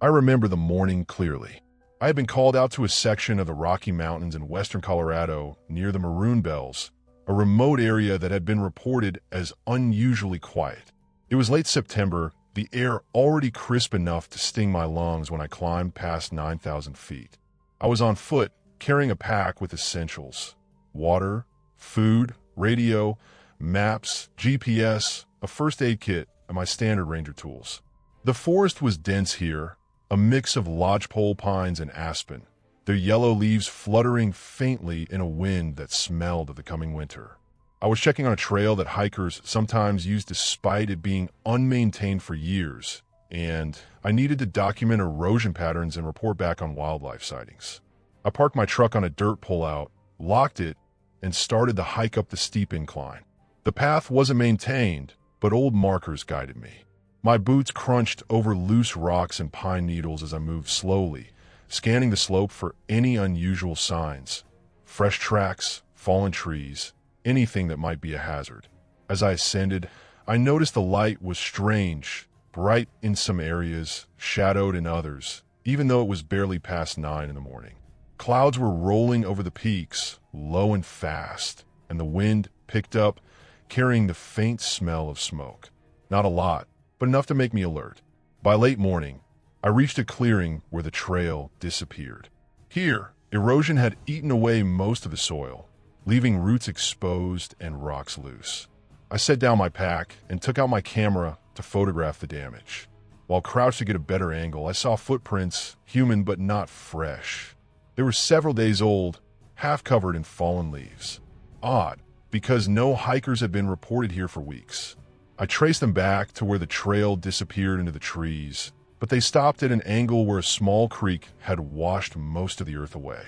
I remember the morning clearly. I had been called out to a section of the Rocky Mountains in western Colorado near the Maroon Bells, a remote area that had been reported as unusually quiet. It was late September, the air already crisp enough to sting my lungs when I climbed past 9,000 feet. I was on foot, carrying a pack with essentials: water, food, radio, maps, GPS, a first aid kit, and my standard ranger tools. The forest was dense here, a mix of lodgepole pines and aspen, their yellow leaves fluttering faintly in a wind that smelled of the coming winter. I was checking on a trail that hikers sometimes use despite it being unmaintained for years, and I needed to document erosion patterns and report back on wildlife sightings. I parked my truck on a dirt pullout, locked it, and started the hike up the steep incline. The path wasn't maintained, but old markers guided me. My boots crunched over loose rocks and pine needles as I moved slowly, scanning the slope for any unusual signs: fresh tracks, fallen trees, anything that might be a hazard. As I ascended, I noticed the light was strange, bright in some areas, shadowed in others, even though it was barely past 9 in the morning. Clouds were rolling over the peaks, low and fast, and the wind picked up, carrying the faint smell of smoke. Not a lot, but enough to make me alert. By late morning, I reached a clearing where the trail disappeared. Here, erosion had eaten away most of the soil, leaving roots exposed and rocks loose. I set down my pack and took out my camera to photograph the damage. While crouched to get a better angle, I saw footprints, human but not fresh. They were several days old, half covered in fallen leaves. Odd, because no hikers had been reported here for weeks. I traced them back to where the trail disappeared into the trees, but they stopped at an angle where a small creek had washed most of the earth away.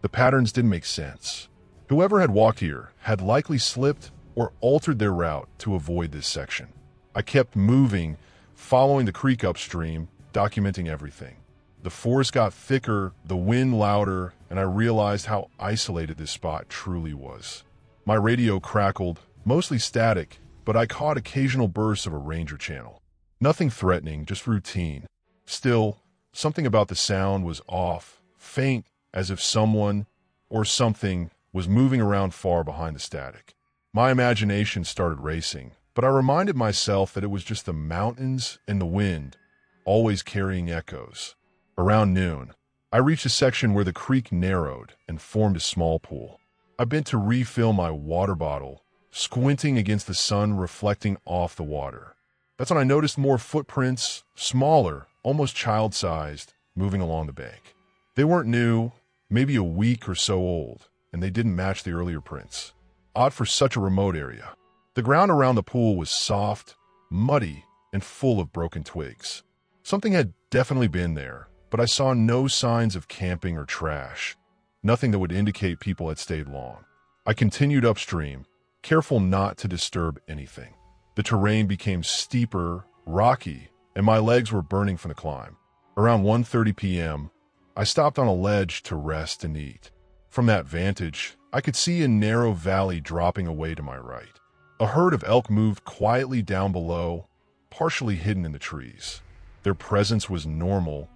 The patterns didn't make sense. Whoever had walked here had likely slipped or altered their route to avoid this section. I kept moving, following the creek upstream, documenting everything. The forest got thicker, the wind louder, and I realized how isolated this spot truly was. My radio crackled, mostly static, but I caught occasional bursts of a ranger channel. Nothing threatening, just routine. Still, something about the sound was off, faint, as if someone or something was moving around far behind the static. My imagination started racing, but I reminded myself that it was just the mountains and the wind, always carrying echoes. Around noon, I reached a section where the creek narrowed and formed a small pool. I bent to refill my water bottle, squinting against the sun reflecting off the water. That's when I noticed more footprints, smaller, almost child-sized, moving along the bank. They weren't new, maybe a week or so old, and they didn't match the earlier prints. Odd for such a remote area. The ground around the pool was soft, muddy, and full of broken twigs. Something had definitely been there, but I saw no signs of camping or trash. Nothing that would indicate people had stayed long. I continued upstream, careful not to disturb anything. The terrain became steeper, rocky, and my legs were burning from the climb. Around 1:30 p.m., I stopped on a ledge to rest and eat. From that vantage, I could see a narrow valley dropping away to my right. A herd of elk moved quietly down below, partially hidden in the trees. Their presence was normal,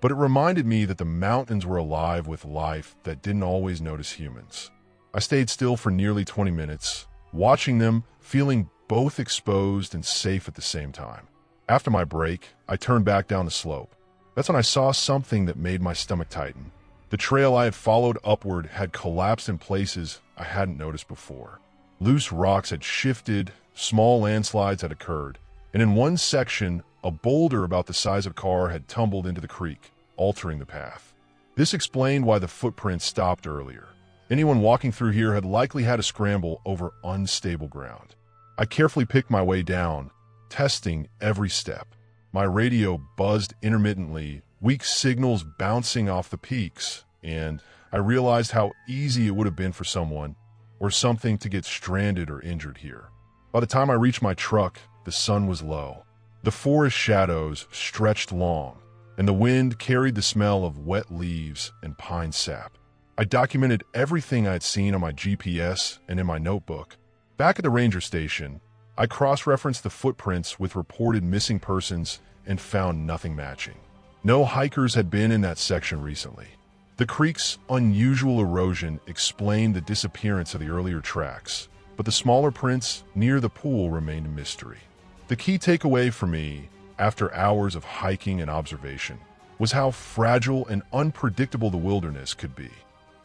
but it reminded me that the mountains were alive with life that didn't always notice humans. I stayed still for nearly 20 minutes, watching them, feeling both exposed and safe at the same time. After my break, I turned back down the slope. That's when I saw something that made my stomach tighten. The trail I had followed upward had collapsed in places I hadn't noticed before. Loose rocks had shifted, small landslides had occurred, and in one section, a boulder about the size of a car had tumbled into the creek, altering the path. This explained why the footprints stopped earlier. Anyone walking through here had likely had a scramble over unstable ground. I carefully picked my way down, testing every step. My radio buzzed intermittently, weak signals bouncing off the peaks, and I realized how easy it would have been for someone or something to get stranded or injured here. By the time I reached my truck, the sun was low. The forest shadows stretched long, and the wind carried the smell of wet leaves and pine sap. I documented everything I had seen on my GPS and in my notebook. Back at the ranger station, I cross-referenced the footprints with reported missing persons and found nothing matching. No hikers had been in that section recently. The creek's unusual erosion explained the disappearance of the earlier tracks, but the smaller prints near the pool remained a mystery. The key takeaway for me, after hours of hiking and observation, was how fragile and unpredictable the wilderness could be.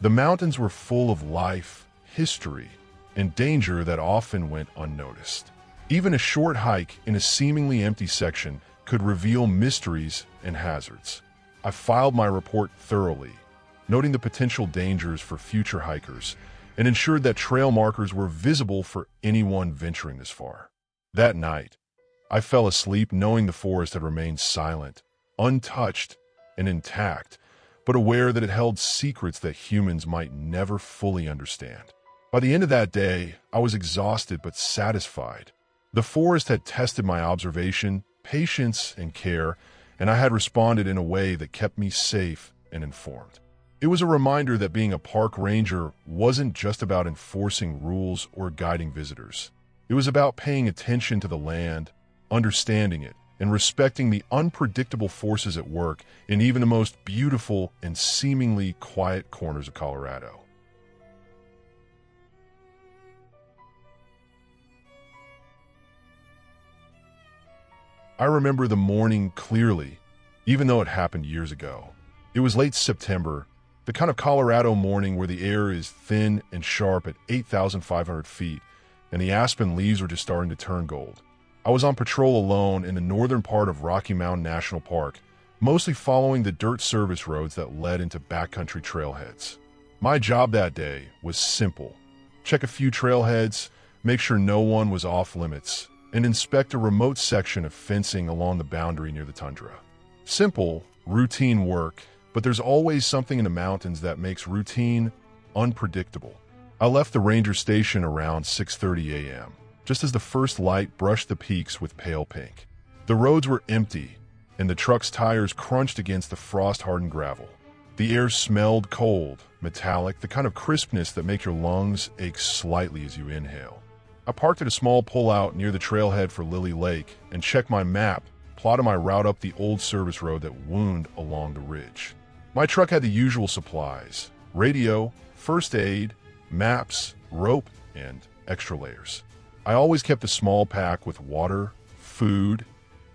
The mountains were full of life, history, and danger that often went unnoticed. Even a short hike in a seemingly empty section could reveal mysteries and hazards. I filed my report thoroughly, noting the potential dangers for future hikers, and ensured that trail markers were visible for anyone venturing this far. That night, I fell asleep knowing the forest had remained silent, untouched, and intact, but aware that it held secrets that humans might never fully understand. By the end of that day, I was exhausted but satisfied. The forest had tested my observation, patience, and care, and I had responded in a way that kept me safe and informed. It was a reminder that being a park ranger wasn't just about enforcing rules or guiding visitors. It was about paying attention to the land, understanding it, and respecting the unpredictable forces at work in even the most beautiful and seemingly quiet corners of Colorado. I remember the morning clearly, even though it happened years ago. It was late September, the kind of Colorado morning where the air is thin and sharp at 8,500 feet, and the aspen leaves were just starting to turn gold. I was on patrol alone in the northern part of Rocky Mountain National Park, mostly following the dirt service roads that led into backcountry trailheads. My job that day was simple: check a few trailheads, make sure no one was off limits, and inspect a remote section of fencing along the boundary near the tundra. Simple, routine work, but there's always something in the mountains that makes routine unpredictable. I left the ranger station around 6:30 a.m., just as the first light brushed the peaks with pale pink. The roads were empty, and the truck's tires crunched against the frost-hardened gravel. The air smelled cold, metallic, the kind of crispness that makes your lungs ache slightly as you inhale. I parked at a small pullout near the trailhead for Lily Lake and checked my map, plotted my route up the old service road that wound along the ridge. My truck had the usual supplies: radio, first aid, maps, rope, and extra layers. I always kept a small pack with water, food,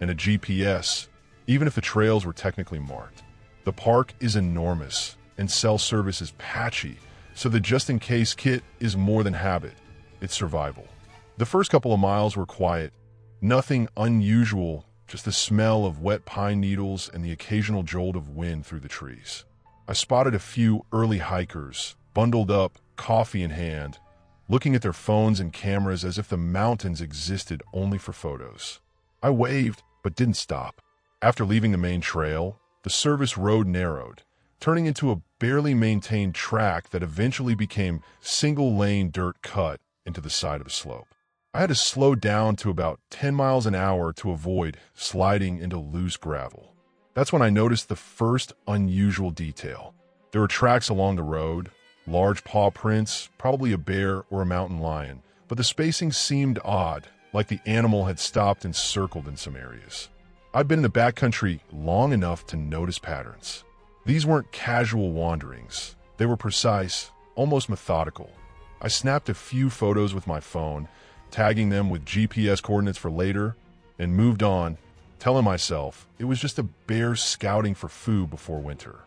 and a GPS, even if the trails were technically marked. The park is enormous, and cell service is patchy, So the just-in-case kit is more than habit, it's survival. The first couple of miles were quiet, nothing unusual, just the smell of wet pine needles and the occasional jolt of wind through the trees. I spotted a few early hikers, bundled up, coffee in hand, looking at their phones and cameras as if the mountains existed only for photos. I waved, but didn't stop. After leaving the main trail, the service road narrowed, turning into a barely maintained track that eventually became single-lane dirt cut into the side of a slope. I had to slow down to about 10 miles an hour to avoid sliding into loose gravel. That's when I noticed the first unusual detail. There were tracks along the road, large paw prints, probably a bear or a mountain lion, but the spacing seemed odd, like the animal had stopped and circled in some areas. I'd been in the backcountry long enough to notice patterns. These weren't casual wanderings. They were precise, almost methodical. I snapped a few photos with my phone, tagging them with GPS coordinates for later, and moved on, telling myself it was just a bear scouting for food before winter.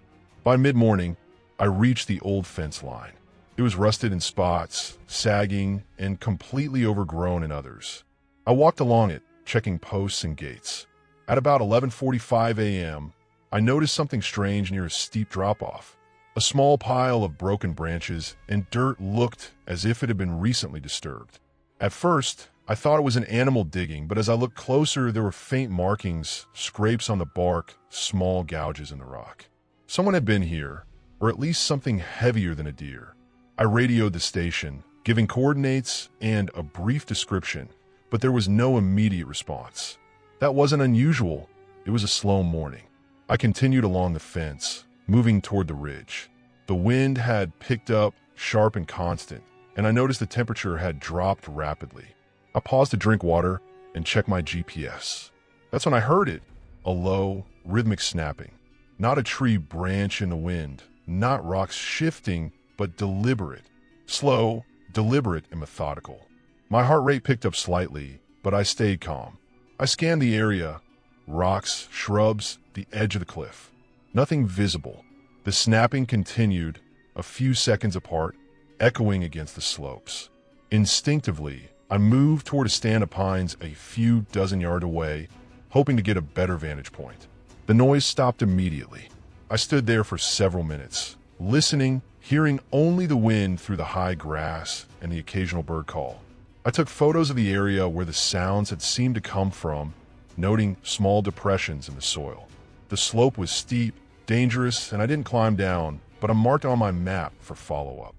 By mid-morning, I reached the old fence line. It was rusted in spots, sagging, and completely overgrown in others. I walked along it, checking posts and gates. At about 11:45 a.m., I noticed something strange near a steep drop-off. A small pile of broken branches and dirt looked as if it had been recently disturbed. At first, I thought it was an animal digging, but as I looked closer, there were faint markings, scrapes on the bark, small gouges in the rock. Someone had been here, or at least something heavier than a deer. I radioed the station, giving coordinates and a brief description, but there was no immediate response. That wasn't unusual. It was a slow morning. I continued along the fence, moving toward the ridge. The wind had picked up, sharp and constant, and I noticed the temperature had dropped rapidly. I paused to drink water and check my GPS. That's when I heard it, a low, rhythmic snapping. Not a tree branch in the wind, not rocks shifting, but deliberate. Slow, deliberate, and methodical. My heart rate picked up slightly, but I stayed calm. I scanned the area, rocks, shrubs, the edge of the cliff. Nothing visible. The snapping continued, a few seconds apart, echoing against the slopes. Instinctively, I moved toward a stand of pines a few dozen yards away, hoping to get a better vantage point. The noise stopped immediately. I stood there for several minutes, listening, hearing only the wind through the high grass and the occasional bird call. I took photos of the area where the sounds had seemed to come from, noting small depressions in the soil. The slope was steep, dangerous, and I didn't climb down, but I marked on my map for follow-up.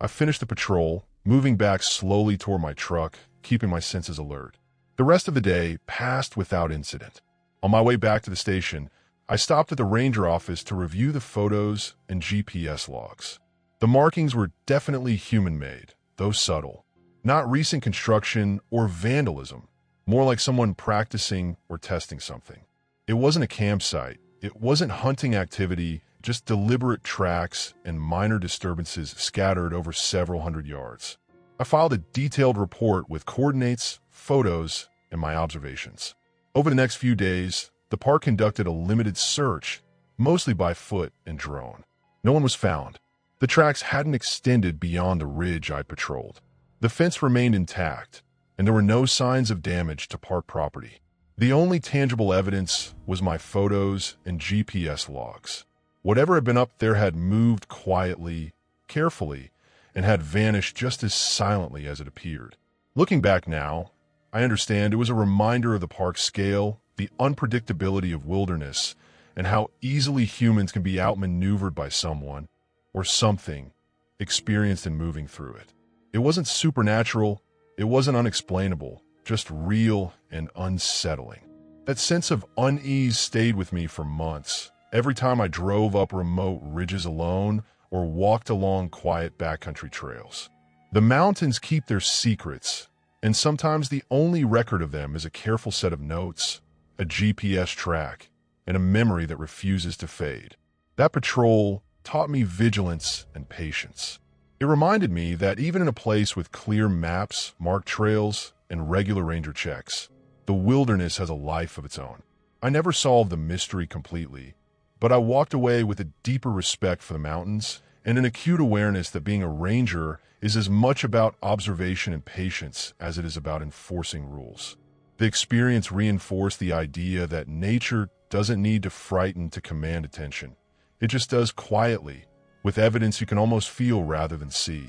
I finished the patrol, moving back slowly toward my truck, keeping my senses alert. The rest of the day passed without incident. On my way back to the station, I stopped at the ranger office to review the photos and GPS logs. The markings were definitely human-made, though subtle. Not recent construction or vandalism, more like someone practicing or testing something. It wasn't a campsite. It wasn't hunting activity, just deliberate tracks and minor disturbances scattered over several hundred yards. I filed a detailed report with coordinates, photos, and my observations. Over the next few days, the park conducted a limited search, mostly by foot and drone. No one was found. The tracks hadn't extended beyond the ridge I patrolled. The fence remained intact, and there were no signs of damage to park property. The only tangible evidence was my photos and GPS logs. Whatever had been up there had moved quietly, carefully, and had vanished just as silently as it appeared. Looking back now, I understand it was a reminder of the park's scale, the unpredictability of wilderness, and how easily humans can be outmaneuvered by someone, or something, experienced in moving through it. It wasn't supernatural, it wasn't unexplainable, just real and unsettling. That sense of unease stayed with me for months, every time I drove up remote ridges alone or walked along quiet backcountry trails. The mountains keep their secrets, and sometimes the only record of them is a careful set of notes, a GPS track, and a memory that refuses to fade. That patrol taught me vigilance and patience. It reminded me that even in a place with clear maps, marked trails, and regular ranger checks, the wilderness has a life of its own. I never solved the mystery completely, but I walked away with a deeper respect for the mountains and an acute awareness that being a ranger is as much about observation and patience as it is about enforcing rules. The experience reinforced the idea that nature doesn't need to frighten to command attention. It just does quietly, with evidence you can almost feel rather than see.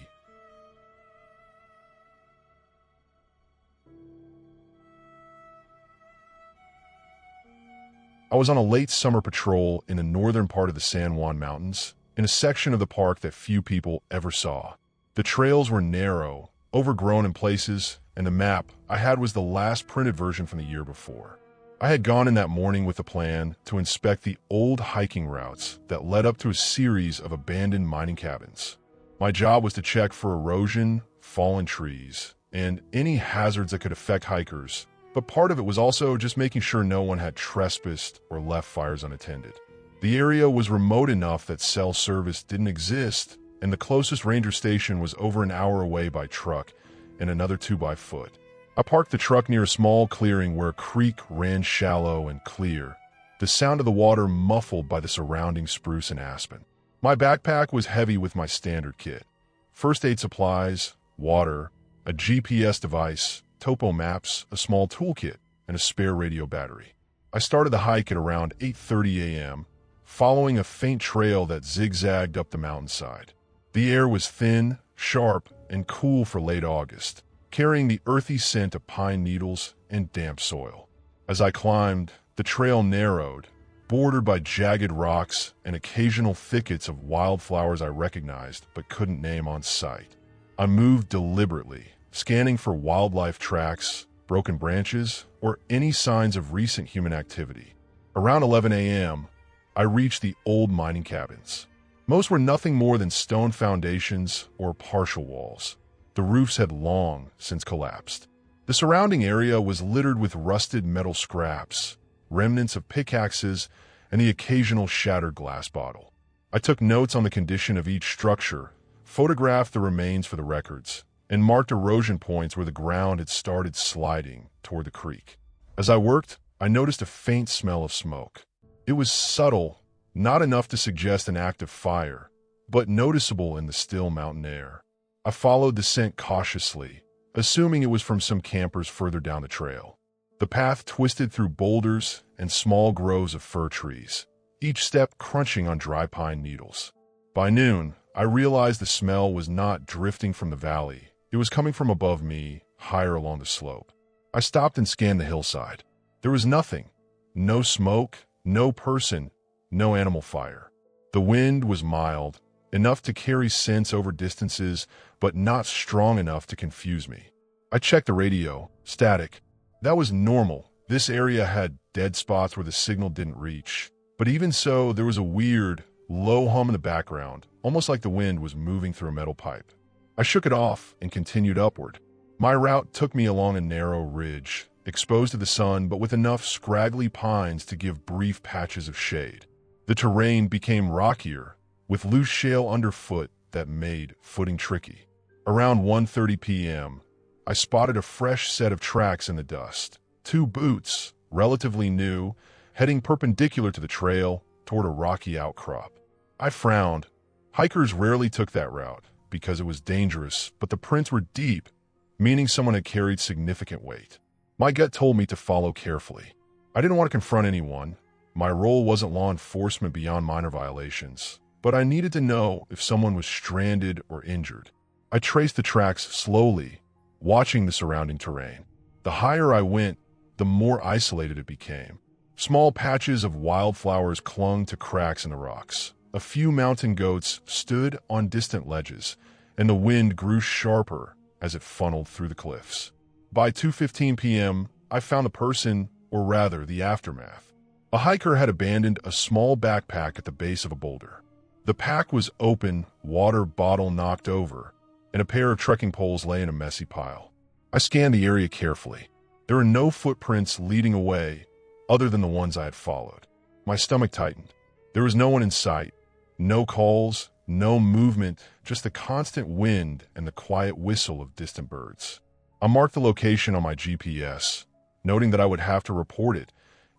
I was on a late summer patrol in the northern part of the San Juan Mountains, in a section of the park that few people ever saw. The trails were narrow, overgrown in places, and the map I had was the last printed version from the year before. I had gone in that morning with a plan to inspect the old hiking routes that led up to a series of abandoned mining cabins. My job was to check for erosion, fallen trees, and any hazards that could affect hikers, but part of it was also just making sure no one had trespassed or left fires unattended. The area was remote enough that cell service didn't exist, and the closest ranger station was over an hour away by truck and another 2 by foot. I parked the truck near a small clearing where a creek ran shallow and clear, the sound of the water muffled by the surrounding spruce and aspen. My backpack was heavy with my standard kit: first aid supplies, water, a GPS device, topo maps, a small toolkit, and a spare radio battery. I started the hike at around 8:30 a.m., following a faint trail that zigzagged up the mountainside. The air was thin, sharp, and cool for late August, carrying the earthy scent of pine needles and damp soil. As I climbed, the trail narrowed, bordered by jagged rocks and occasional thickets of wildflowers I recognized but couldn't name on sight. I moved deliberately, scanning for wildlife tracks, broken branches, or any signs of recent human activity. Around 11 a.m., I reached the old mining cabins. Most were nothing more than stone foundations or partial walls. The roofs had long since collapsed. The surrounding area was littered with rusted metal scraps, remnants of pickaxes, and the occasional shattered glass bottle. I took notes on the condition of each structure, photographed the remains for the records, and marked erosion points where the ground had started sliding toward the creek. As I worked, I noticed a faint smell of smoke. It was subtle, not enough to suggest an active fire, but noticeable in the still mountain air. I followed the scent cautiously, assuming it was from some campers further down the trail. The path twisted through boulders and small groves of fir trees, each step crunching on dry pine needles. By noon, I realized the smell was not drifting from the valley. It was coming from above me, higher along the slope. I stopped and scanned the hillside. There was nothing. No smoke, no person, no animal fire. The wind was mild, enough to carry scents over distances, but not strong enough to confuse me. I checked the radio. Static. That was normal. This area had dead spots where the signal didn't reach. But even so, there was a weird, low hum in the background, almost like the wind was moving through a metal pipe. I shook it off and continued upward. My route took me along a narrow ridge, exposed to the sun but with enough scraggly pines to give brief patches of shade. The terrain became rockier, with loose shale underfoot that made footing tricky. Around 1:30 p.m., I spotted a fresh set of tracks in the dust. 2 boots, relatively new, heading perpendicular to the trail toward a rocky outcrop. I frowned. Hikers rarely took that route because it was dangerous, but the prints were deep, meaning someone had carried significant weight. My gut told me to follow carefully. I didn't want to confront anyone. My role wasn't law enforcement beyond minor violations, but I needed to know if someone was stranded or injured. I traced the tracks slowly, watching the surrounding terrain. The higher I went, the more isolated it became. Small patches of wildflowers clung to cracks in the rocks. A few mountain goats stood on distant ledges, and the wind grew sharper as it funneled through the cliffs. By 2:15 p.m., I found the person, or rather the aftermath. A hiker had abandoned a small backpack at the base of a boulder. The pack was open, water bottle knocked over, and a pair of trekking poles lay in a messy pile. I scanned the area carefully. There were no footprints leading away, other than the ones I had followed. My stomach tightened. There was no one in sight. No calls, no movement, just the constant wind and the quiet whistle of distant birds. I marked the location on my GPS, noting that I would have to report it,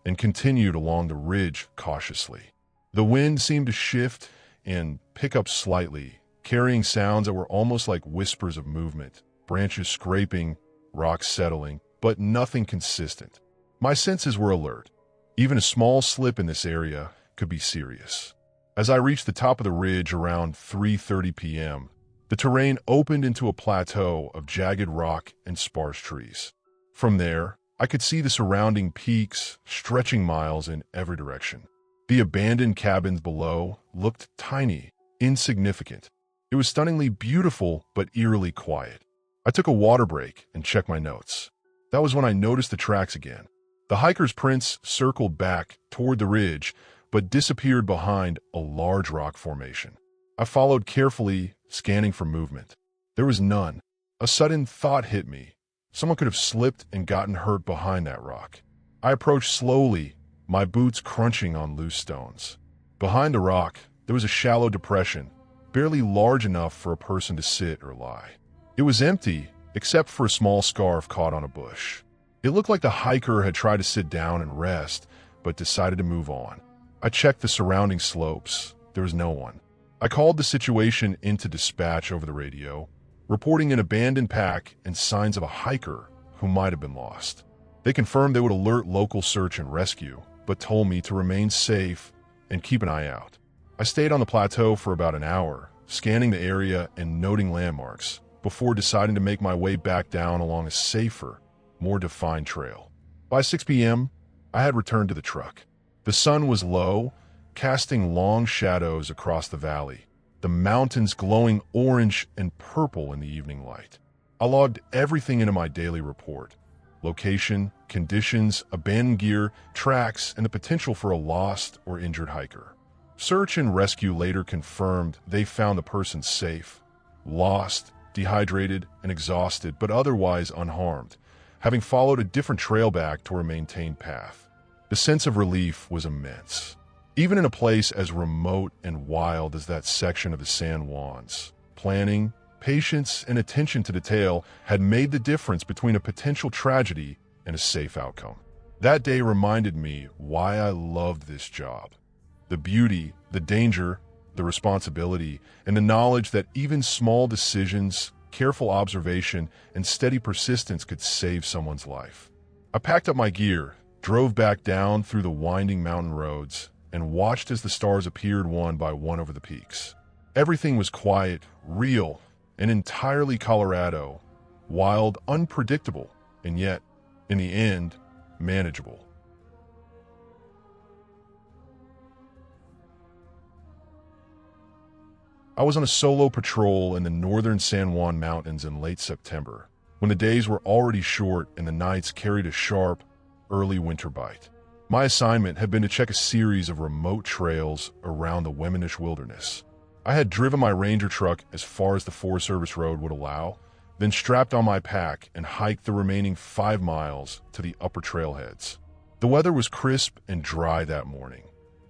and continued along the ridge cautiously. The wind seemed to shift, and pick up slightly, carrying sounds that were almost like whispers of movement, branches scraping, rocks settling, but nothing consistent. My senses were alert. Even a small slip in this area could be serious. As I reached the top of the ridge around 3:30 p.m., the terrain opened into a plateau of jagged rock and sparse trees. From there, I could see the surrounding peaks stretching miles in every direction. The abandoned cabins below looked tiny, insignificant. It was stunningly beautiful but eerily quiet. I took a water break and checked my notes. That was when I noticed the tracks again. The hiker's prints circled back toward the ridge, but disappeared behind a large rock formation. I followed carefully, scanning for movement. There was none. A sudden thought hit me. Someone could have slipped and gotten hurt behind that rock. I approached slowly, my boots crunching on loose stones. Behind the rock, there was a shallow depression, barely large enough for a person to sit or lie. It was empty, except for a small scarf caught on a bush. It looked like the hiker had tried to sit down and rest, but decided to move on. I checked the surrounding slopes. There was no one. I called the situation into dispatch over the radio, reporting an abandoned pack and signs of a hiker who might have been lost. They confirmed they would alert local search and rescue, but told me to remain safe and keep an eye out. I stayed on the plateau for about an hour, scanning the area and noting landmarks, before deciding to make my way back down along a safer, more defined trail. By 6 p.m., I had returned to the truck. The sun was low, casting long shadows across the valley, the mountains glowing orange and purple in the evening light. I logged everything into my daily report: location, conditions, abandoned gear, tracks, and the potential for a lost or injured hiker. Search and rescue later confirmed they found the person safe, lost, dehydrated, and exhausted, but otherwise unharmed, having followed a different trail back to a maintained path. The sense of relief was immense. Even in a place as remote and wild as that section of the San Juans, planning, patience, and attention to detail had made the difference between a potential tragedy and a safe outcome. That day reminded me why I loved this job. The beauty, the danger, the responsibility, and the knowledge that even small decisions, careful observation, and steady persistence could save someone's life. I packed up my gear, drove back down through the winding mountain roads, and watched as the stars appeared one by one over the peaks. Everything was quiet, real, and entirely Colorado, wild, unpredictable, and yet, in the end, manageable. I was on a solo patrol in the northern San Juan Mountains in late September, when the days were already short and the nights carried a sharp, early winter bite. My assignment had been to check a series of remote trails around the Weminish Wilderness. I had driven my Ranger truck as far as the Forest Service road would allow, then strapped on my pack and hiked the remaining 5 miles to the upper trailheads. The weather was crisp and dry that morning.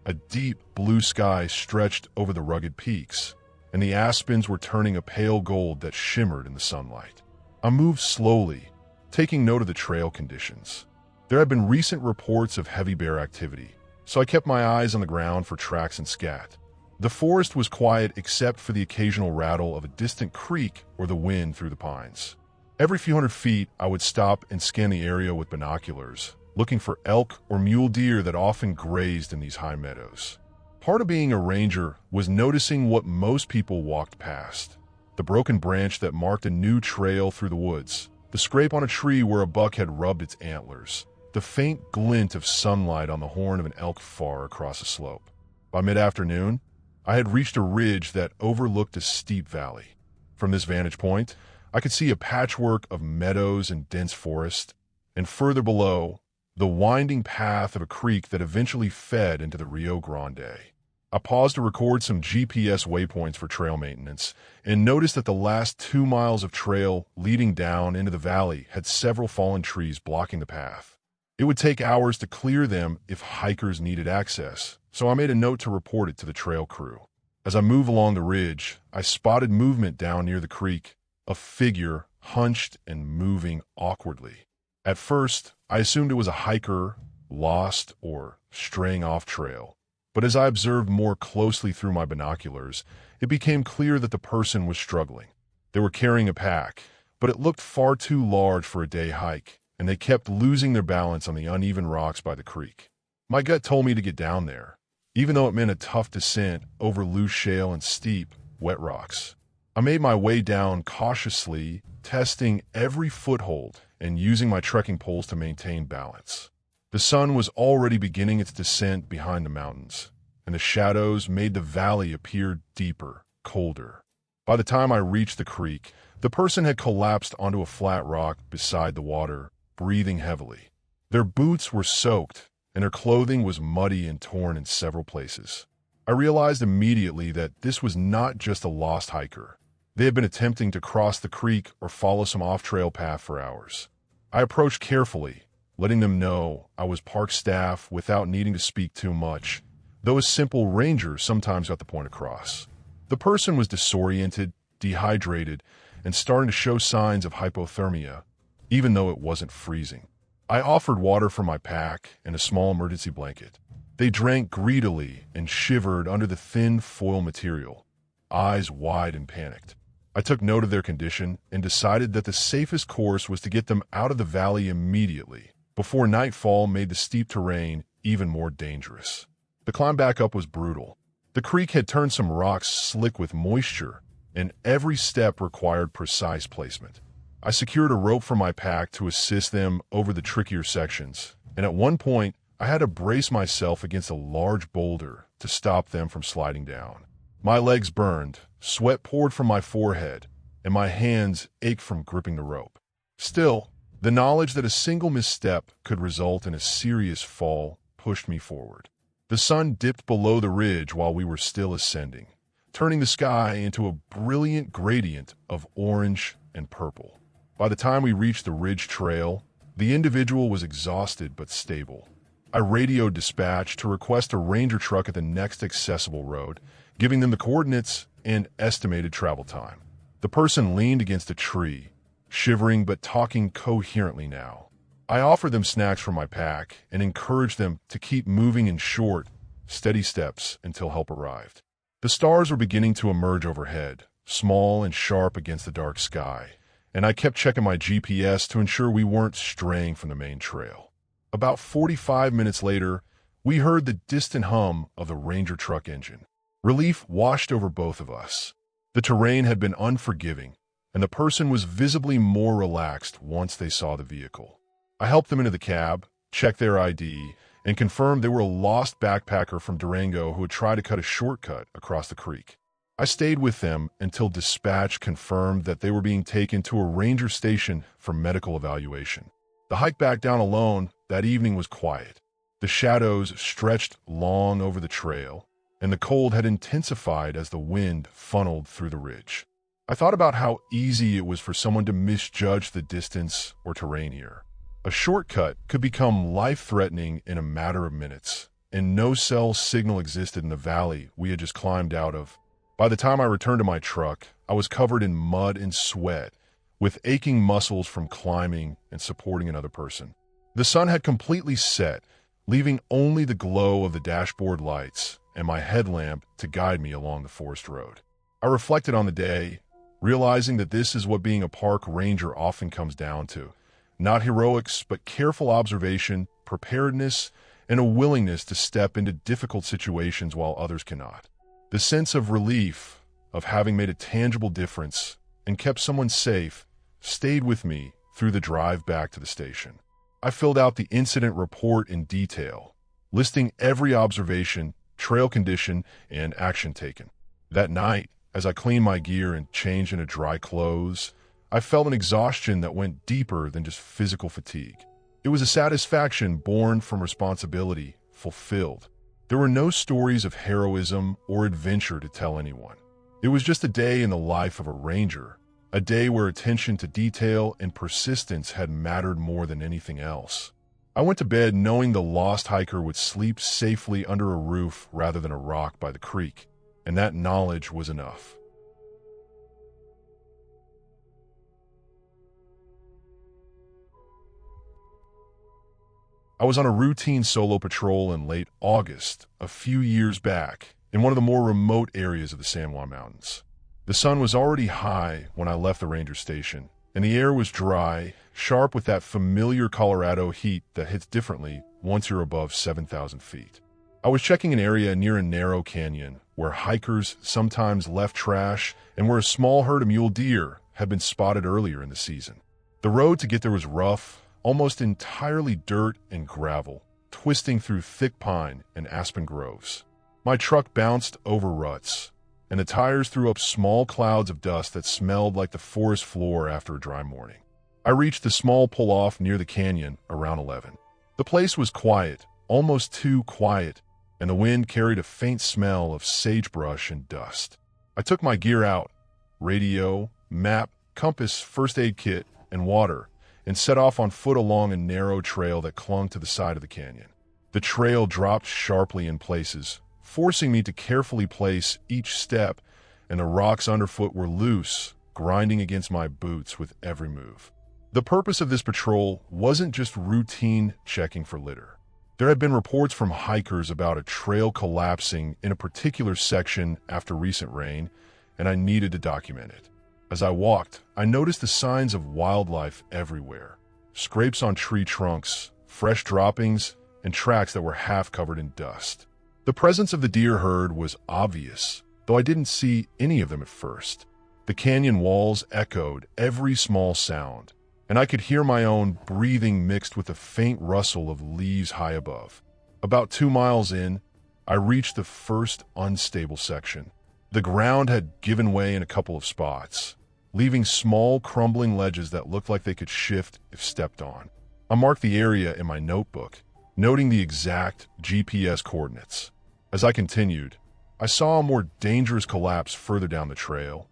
A deep blue sky stretched over the rugged peaks, and the aspens were turning a pale gold that shimmered in the sunlight. I moved slowly, taking note of the trail conditions. There had been recent reports of heavy bear activity, so I kept my eyes on the ground for tracks and scat. The forest was quiet except for the occasional rattle of a distant creek or the wind through the pines. Every few hundred feet, I would stop and scan the area with binoculars, looking for elk or mule deer that often grazed in these high meadows. Part of being a ranger was noticing what most people walked past: the broken branch that marked a new trail through the woods, the scrape on a tree where a buck had rubbed its antlers, the faint glint of sunlight on the horn of an elk far across a slope. By mid-afternoon, I had reached a ridge that overlooked a steep valley. From this vantage point, I could see a patchwork of meadows and dense forest, and further below, the winding path of a creek that eventually fed into the Rio Grande. I paused to record some GPS waypoints for trail maintenance and noticed that the last 2 miles of trail leading down into the valley had several fallen trees blocking the path. It would take hours to clear them if hikers needed access, so I made a note to report it to the trail crew. As I moved along the ridge, I spotted movement down near the creek, a figure hunched and moving awkwardly. At first, I assumed it was a hiker, lost or straying off trail. But as I observed more closely through my binoculars, it became clear that the person was struggling. They were carrying a pack, but it looked far too large for a day hike, and they kept losing their balance on the uneven rocks by the creek. My gut told me to get down there, even though it meant a tough descent over loose shale and steep, wet rocks. I made my way down cautiously, testing every foothold and using my trekking poles to maintain balance. The sun was already beginning its descent behind the mountains, and the shadows made the valley appear deeper, colder. By the time I reached the creek, the person had collapsed onto a flat rock beside the water, breathing heavily. Their boots were soaked, and their clothing was muddy and torn in several places. I realized immediately that this was not just a lost hiker. They had been attempting to cross the creek or follow some off-trail path for hours. I approached carefully, letting them know I was park staff without needing to speak too much, though a simple ranger sometimes got the point across. The person was disoriented, dehydrated, and starting to show signs of hypothermia, even though it wasn't freezing. I offered water from my pack and a small emergency blanket. They drank greedily and shivered under the thin foil material, eyes wide and panicked. I took note of their condition and decided that the safest course was to get them out of the valley immediately, before nightfall made the steep terrain even more dangerous. The climb back up was brutal. The creek had turned some rocks slick with moisture, and every step required precise placement. I secured a rope from my pack to assist them over the trickier sections, and at one point, I had to brace myself against a large boulder to stop them from sliding down. My legs burned, sweat poured from my forehead, and my hands ached from gripping the rope. Still, the knowledge that a single misstep could result in a serious fall pushed me forward. The sun dipped below the ridge while we were still ascending, turning the sky into a brilliant gradient of orange and purple. By the time we reached the ridge trail, the individual was exhausted but stable. I radioed dispatch to request a ranger truck at the next accessible road, giving them the coordinates and estimated travel time. The person leaned against a tree, shivering but talking coherently now. I offered them snacks from my pack and encouraged them to keep moving in short, steady steps until help arrived. The stars were beginning to emerge overhead, small and sharp against the dark sky, and I kept checking my GPS to ensure we weren't straying from the main trail. About 45 minutes later, we heard the distant hum of the ranger truck engine. Relief washed over both of us. The terrain had been unforgiving, and the person was visibly more relaxed once they saw the vehicle. I helped them into the cab, checked their ID, and confirmed they were a lost backpacker from Durango who had tried to cut a shortcut across the creek. I stayed with them until dispatch confirmed that they were being taken to a ranger station for medical evaluation. The hike back down alone that evening was quiet. The shadows stretched long over the trail, and the cold had intensified as the wind funneled through the ridge. I thought about how easy it was for someone to misjudge the distance or terrain here. A shortcut could become life-threatening in a matter of minutes, and no cell signal existed in the valley we had just climbed out of. By the time I returned to my truck, I was covered in mud and sweat, with aching muscles from climbing and supporting another person. The sun had completely set, leaving only the glow of the dashboard lights and my headlamp to guide me along the forest road. I reflected on the day, realizing that this is what being a park ranger often comes down to. Not heroics, but careful observation, preparedness, and a willingness to step into difficult situations while others cannot. The sense of relief, of having made a tangible difference and kept someone safe, stayed with me through the drive back to the station. I filled out the incident report in detail, listing every observation, trail condition, and action taken. That night, as I cleaned my gear and changed into dry clothes, I felt an exhaustion that went deeper than just physical fatigue. It was a satisfaction born from responsibility, fulfilled. There were no stories of heroism or adventure to tell anyone. It was just a day in the life of a ranger, a day where attention to detail and persistence had mattered more than anything else. I went to bed knowing the lost hiker would sleep safely under a roof rather than a rock by the creek, and that knowledge was enough. I was on a routine solo patrol in late August, a few years back, in one of the more remote areas of the San Juan Mountains. The sun was already high when I left the ranger station, and the air was dry, sharp with that familiar Colorado heat that hits differently once you're above 7,000 feet. I was checking an area near a narrow canyon where hikers sometimes left trash and where a small herd of mule deer had been spotted earlier in the season. The road to get there was rough, almost entirely dirt and gravel, twisting through thick pine and aspen groves. My truck bounced over ruts, and the tires threw up small clouds of dust that smelled like the forest floor after a dry morning. I reached the small pull-off near the canyon around 11. The place was quiet, almost too quiet, and the wind carried a faint smell of sagebrush and dust. I took my gear out, radio, map, compass, first aid kit, and water, and set off on foot along a narrow trail that clung to the side of the canyon. The trail dropped sharply in places, forcing me to carefully place each step, and the rocks underfoot were loose, grinding against my boots with every move. The purpose of this patrol wasn't just routine checking for litter. There had been reports from hikers about a trail collapsing in a particular section after recent rain, and I needed to document it. As I walked, I noticed the signs of wildlife everywhere. Scrapes on tree trunks, fresh droppings, and tracks that were half covered in dust. The presence of the deer herd was obvious, though I didn't see any of them at first. The canyon walls echoed every small sound, and I could hear my own breathing mixed with the faint rustle of leaves high above. About 2 miles in, I reached the first unstable section. The ground had given way in a couple of spots, leaving small crumbling ledges that looked like they could shift if stepped on. I marked the area in my notebook, noting the exact GPS coordinates. As I continued, I saw a more dangerous collapse further down the trail,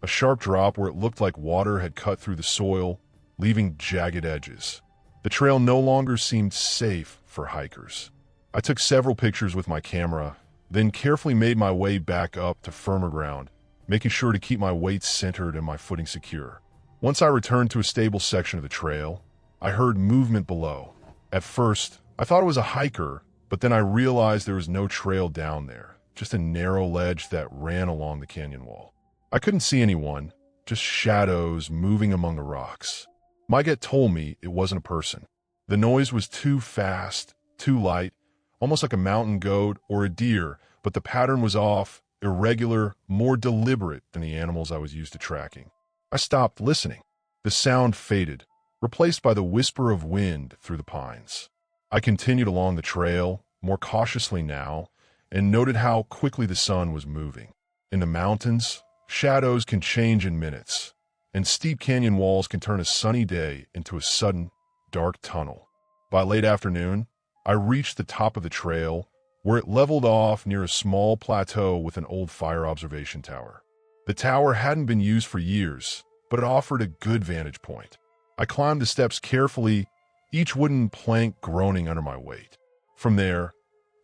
a sharp drop where it looked like water had cut through the soil, leaving jagged edges. The trail no longer seemed safe for hikers. I took several pictures with my camera, then carefully made my way back up to firmer ground, making sure to keep my weight centered and my footing secure. Once I returned to a stable section of the trail, I heard movement below. At first, I thought it was a hiker, but then I realized there was no trail down there, just a narrow ledge that ran along the canyon wall. I couldn't see anyone, just shadows moving among the rocks. My gut told me it wasn't a person. The noise was too fast, too light, almost like a mountain goat or a deer, but the pattern was off, irregular, more deliberate than the animals I was used to tracking. I stopped listening. The sound faded, replaced by the whisper of wind through the pines. I continued along the trail, more cautiously now, and noted how quickly the sun was moving. In the mountains, shadows can change in minutes, and steep canyon walls can turn a sunny day into a sudden, dark tunnel. By late afternoon, I reached the top of the trail, where it leveled off near a small plateau with an old fire observation tower. The tower hadn't been used for years, but it offered a good vantage point. I climbed the steps carefully, each wooden plank groaning under my weight. From there,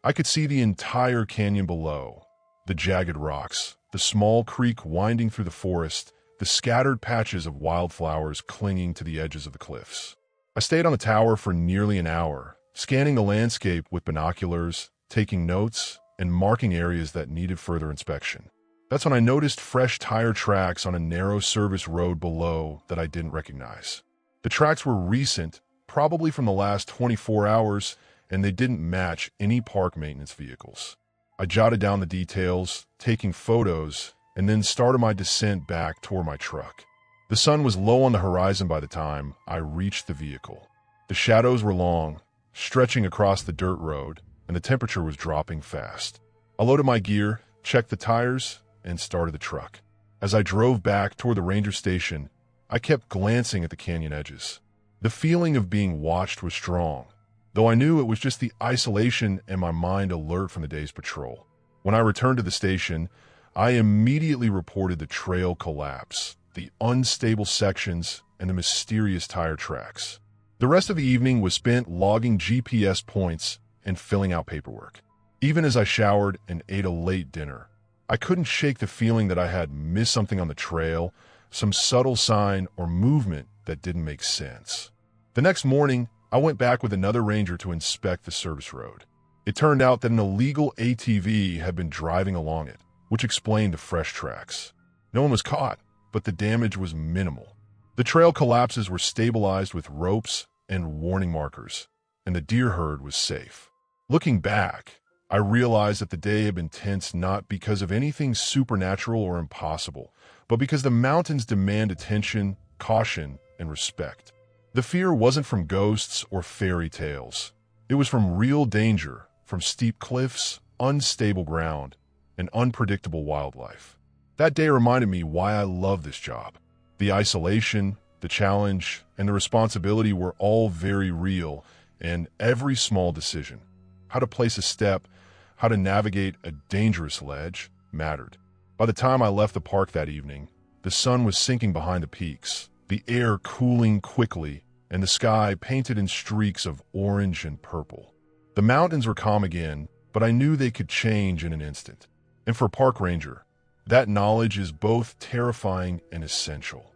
I could see the entire canyon below, the jagged rocks, the small creek winding through the forest, the scattered patches of wildflowers clinging to the edges of the cliffs. I stayed on the tower for nearly an hour, scanning the landscape with binoculars, taking notes, and marking areas that needed further inspection. That's when I noticed fresh tire tracks on a narrow service road below that I didn't recognize. The tracks were recent, probably from the last 24 hours, and they didn't match any park maintenance vehicles. I jotted down the details, taking photos, and then started my descent back toward my truck. The sun was low on the horizon by the time I reached the vehicle. The shadows were long, stretching across the dirt road, and the temperature was dropping fast. I loaded my gear, checked the tires, and started the truck. As I drove back toward the ranger station, I kept glancing at the canyon edges. The feeling of being watched was strong, though I knew it was just the isolation and my mind alert from the day's patrol. When I returned to the station, I immediately reported the trail collapse, the unstable sections, and the mysterious tire tracks. The rest of the evening was spent logging GPS points and filling out paperwork. Even as I showered and ate a late dinner, I couldn't shake the feeling that I had missed something on the trail, some subtle sign or movement that didn't make sense. The next morning, I went back with another ranger to inspect the service road. It turned out that an illegal ATV had been driving along it, which explained the fresh tracks. No one was caught, but the damage was minimal. The trail collapses were stabilized with ropes and warning markers, and the deer herd was safe. Looking back, I realized that the day had been tense not because of anything supernatural or impossible, but because the mountains demand attention, caution, and respect. The fear wasn't from ghosts or fairy tales. It was from real danger, from steep cliffs, unstable ground, and unpredictable wildlife. That day reminded me why I love this job. The isolation, the challenge, and the responsibility were all very real, and every small decision, how to place a step, how to navigate a dangerous ledge, mattered. By the time I left the park that evening, the sun was sinking behind the peaks, the air cooling quickly, and the sky painted in streaks of orange and purple. The mountains were calm again, but I knew they could change in an instant. And for a park ranger, that knowledge is both terrifying and essential.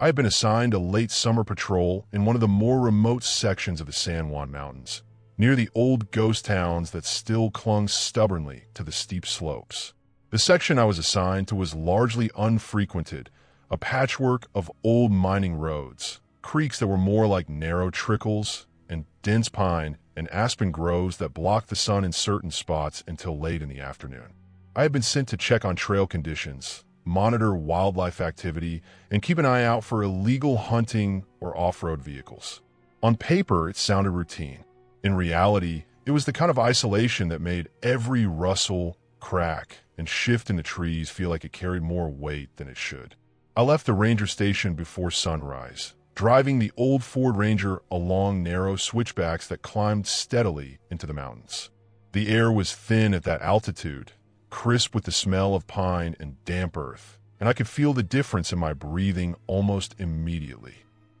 I had been assigned a late summer patrol in one of the more remote sections of the San Juan Mountains, near the old ghost towns that still clung stubbornly to the steep slopes. The section I was assigned to was largely unfrequented, a patchwork of old mining roads, creeks that were more like narrow trickles, and dense pine and aspen groves that blocked the sun in certain spots until late in the afternoon. I had been sent to check on trail conditions, monitor wildlife activity, and keep an eye out for illegal hunting or off-road vehicles. On paper, it sounded routine. In reality, it was the kind of isolation that made every rustle, crack, and shift in the trees feel like it carried more weight than it should. I left the ranger station before sunrise, driving the old Ford Ranger along narrow switchbacks that climbed steadily into the mountains. The air was thin at that altitude, crisp with the smell of pine and damp earth, and I could feel the difference in my breathing almost immediately.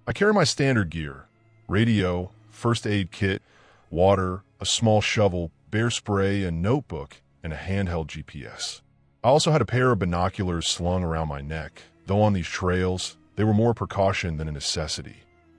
I carry my standard gear: radio, first aid kit, water, a small shovel, bear spray, a notebook, and a handheld GPS. I also had a pair of binoculars slung around my neck, though on these trails, they were more precaution than a necessity.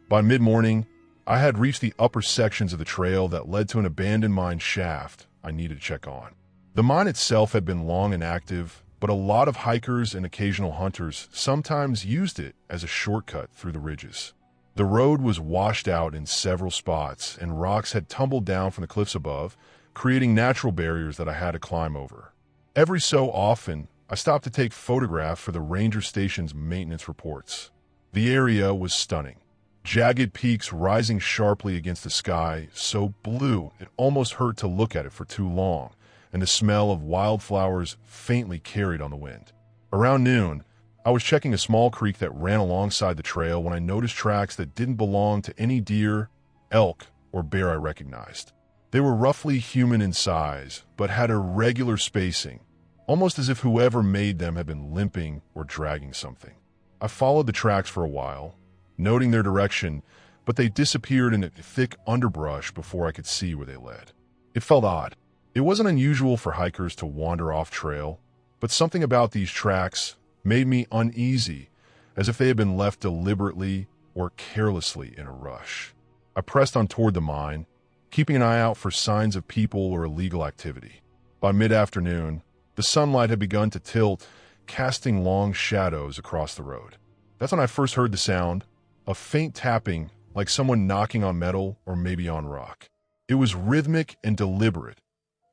By mid-morning, I had reached the upper sections of the trail that led to an abandoned mine shaft I needed to check on. The mine itself had been long inactive, but a lot of hikers and occasional hunters sometimes used it as a shortcut through the ridges. The road was washed out in several spots, and rocks had tumbled down from the cliffs above, creating natural barriers that I had to climb over. Every so often, I stopped to take photographs for the ranger station's maintenance reports. The area was stunning. Jagged peaks rising sharply against the sky, so blue it almost hurt to look at it for too long, and the smell of wildflowers faintly carried on the wind. Around noon, I was checking a small creek that ran alongside the trail when I noticed tracks that didn't belong to any deer, elk, or bear I recognized. They were roughly human in size, but had irregular spacing, almost as if whoever made them had been limping or dragging something. I followed the tracks for a while, noting their direction, but they disappeared in a thick underbrush before I could see where they led. It felt odd. It wasn't unusual for hikers to wander off trail, but something about these tracks made me uneasy, as if they had been left deliberately or carelessly in a rush. I pressed on toward the mine, keeping an eye out for signs of people or illegal activity. By mid-afternoon, the sunlight had begun to tilt, casting long shadows across the road. That's when I first heard the sound, a faint tapping like someone knocking on metal or maybe on rock. It was rhythmic and deliberate,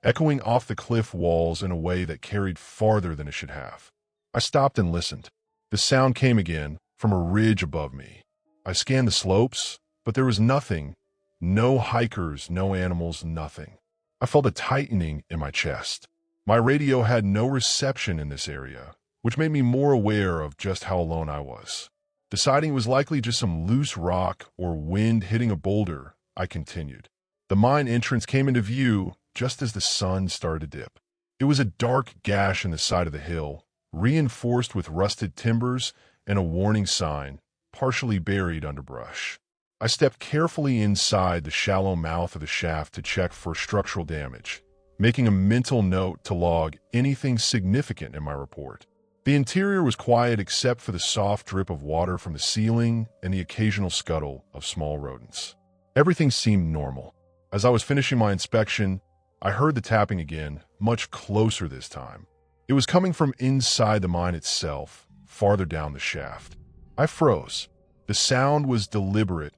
echoing off the cliff walls in a way that carried farther than it should have. I stopped and listened. The sound came again from a ridge above me. I scanned the slopes, but there was nothing. No hikers, no animals, nothing. I felt a tightening in my chest. My radio had no reception in this area, which made me more aware of just how alone I was. Deciding it was likely just some loose rock or wind hitting a boulder, I continued. The mine entrance came into view just as the sun started to dip. It was a dark gash in the side of the hill, reinforced with rusted timbers and a warning sign, partially buried under brush. I stepped carefully inside the shallow mouth of the shaft to check for structural damage, making a mental note to log anything significant in my report. The interior was quiet except for the soft drip of water from the ceiling and the occasional scuttle of small rodents. Everything seemed normal. As I was finishing my inspection, I heard the tapping again, much closer this time. It was coming from inside the mine itself, farther down the shaft. I froze. The sound was deliberate,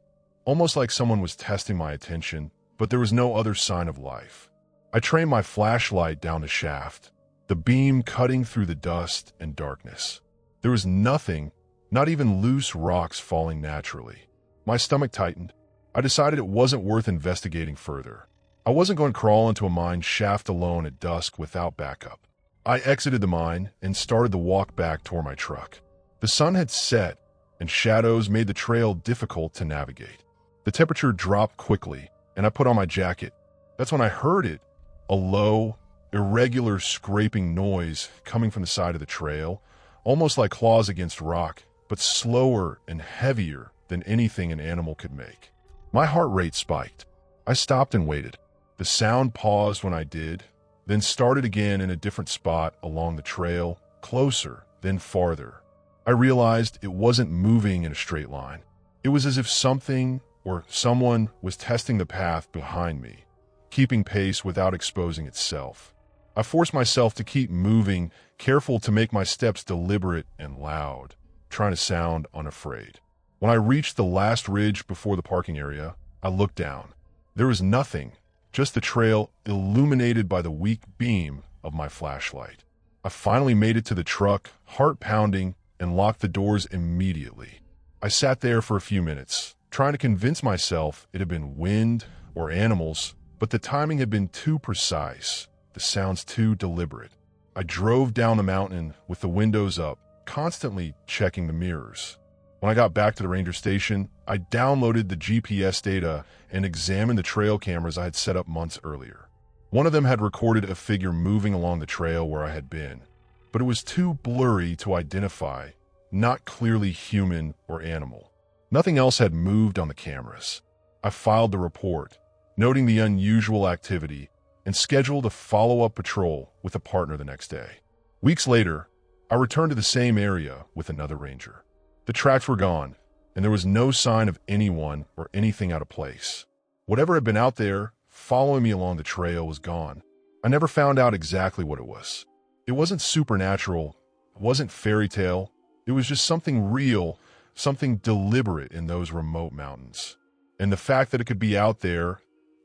almost like someone was testing my attention, but there was no other sign of life. I trained my flashlight down the shaft, the beam cutting through the dust and darkness. There was nothing, not even loose rocks falling naturally. My stomach tightened. I decided it wasn't worth investigating further. I wasn't going to crawl into a mine shaft alone at dusk without backup. I exited the mine and started the walk back toward my truck. The sun had set, and shadows made the trail difficult to navigate. The temperature dropped quickly, and I put on my jacket. That's when I heard it, a low, irregular scraping noise coming from the side of the trail, almost like claws against rock, but slower and heavier than anything an animal could make. My heart rate spiked. I stopped and waited. The sound paused when I did, then started again in a different spot along the trail, closer, then farther. I realized it wasn't moving in a straight line. It was as if something or someone was testing the path behind me, keeping pace without exposing itself. I forced myself to keep moving, careful to make my steps deliberate and loud, trying to sound unafraid. When I reached the last ridge before the parking area, I looked down. There was nothing, just the trail illuminated by the weak beam of my flashlight. I finally made it to the truck, heart pounding, and locked the doors immediately. I sat there for a few minutes, trying to convince myself it had been wind or animals, but the timing had been too precise, the sounds too deliberate. I drove down the mountain with the windows up, constantly checking the mirrors. When I got back to the ranger station, I downloaded the GPS data and examined the trail cameras I had set up months earlier. One of them had recorded a figure moving along the trail where I had been, but it was too blurry to identify, not clearly human or animal. Nothing else had moved on the cameras. I filed the report, noting the unusual activity, and scheduled a follow-up patrol with a partner the next day. Weeks later, I returned to the same area with another ranger. The tracks were gone, and there was no sign of anyone or anything out of place. Whatever had been out there, following me along the trail, was gone. I never found out exactly what it was. It wasn't supernatural, it wasn't fairy tale, it was just something real, something deliberate in those remote mountains. And the fact that it could be out there,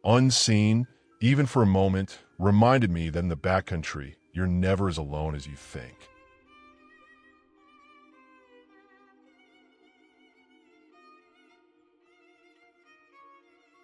unseen, even for a moment, reminded me that in the backcountry, you're never as alone as you think.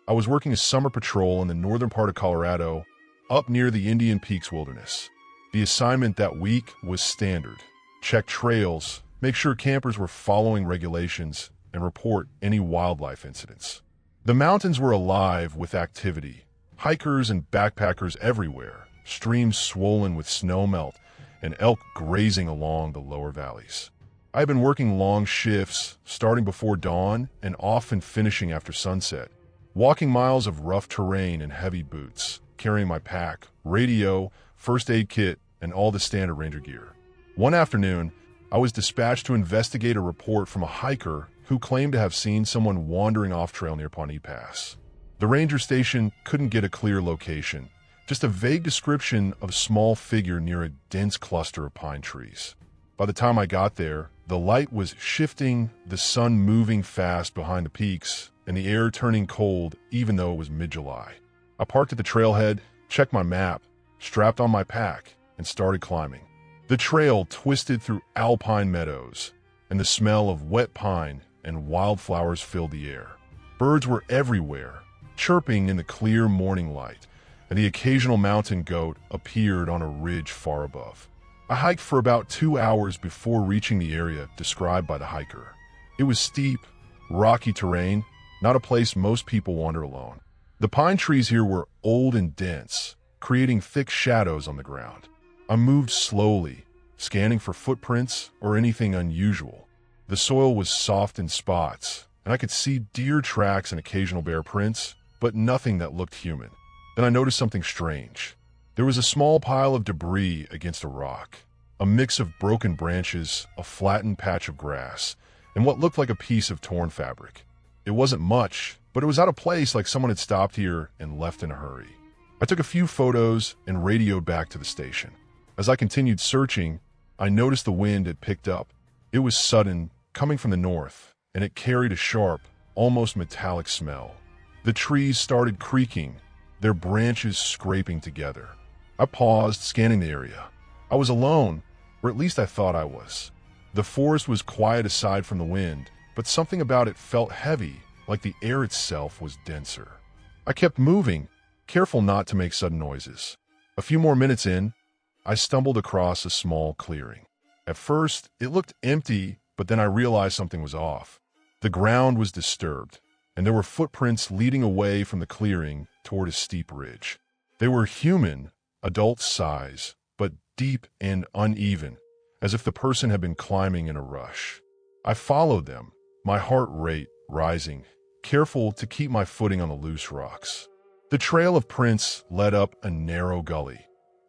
I was working a summer patrol in the northern part of Colorado, up near the Indian Peaks Wilderness. The assignment that week was standard: check trails, make sure campers were following regulations, and report any wildlife incidents. The mountains were alive with activity, hikers and backpackers everywhere, streams swollen with snowmelt, and elk grazing along the lower valleys. I had been working long shifts, starting before dawn and often finishing after sunset, walking miles of rough terrain in heavy boots, carrying my pack, radio, first aid kit, and all the standard ranger gear. One afternoon, I was dispatched to investigate a report from a hiker who claimed to have seen someone wandering off trail near Pawnee Pass. The ranger station couldn't get a clear location, just a vague description of a small figure near a dense cluster of pine trees. By the time I got there, the light was shifting, the sun moving fast behind the peaks, and the air turning cold even though it was mid-July. I parked at the trailhead, checked my map, strapped on my pack, and started climbing. The trail twisted through alpine meadows, and the smell of wet pine and wildflowers filled the air. Birds were everywhere, chirping in the clear morning light, and the occasional mountain goat appeared on a ridge far above. I hiked for about 2 hours before reaching the area described by the hiker. It was steep, rocky terrain, not a place most people wander alone. The pine trees here were old and dense, creating thick shadows on the ground. I moved slowly, scanning for footprints or anything unusual. The soil was soft in spots, and I could see deer tracks and occasional bear prints, but nothing that looked human. Then I noticed something strange. There was a small pile of debris against a rock, a mix of broken branches, a flattened patch of grass, and what looked like a piece of torn fabric. It wasn't much, but it was out of place, like someone had stopped here and left in a hurry. I took a few photos and radioed back to the station. As I continued searching, I noticed the wind had picked up. It was sudden, coming from the north, and it carried a sharp, almost metallic smell. The trees started creaking, their branches scraping together. I paused, scanning the area. I was alone, or at least I thought I was. The forest was quiet aside from the wind, but something about it felt heavy, like the air itself was denser. I kept moving, careful not to make sudden noises. A few more minutes in, I stumbled across a small clearing. At first, it looked empty, but then I realized something was off. The ground was disturbed, and there were footprints leading away from the clearing toward a steep ridge. They were human, adult size, but deep and uneven, as if the person had been climbing in a rush. I followed them, my heart rate rising, careful to keep my footing on the loose rocks. The trail of prints led up a narrow gully,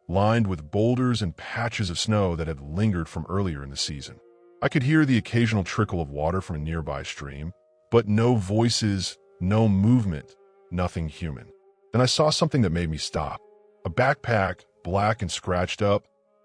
lined with boulders and patches of snow that had lingered from earlier in the season. I could hear the occasional trickle of water from a nearby stream, but no voices, no movement, nothing human. Then I saw something that made me stop. A backpack, black and scratched up,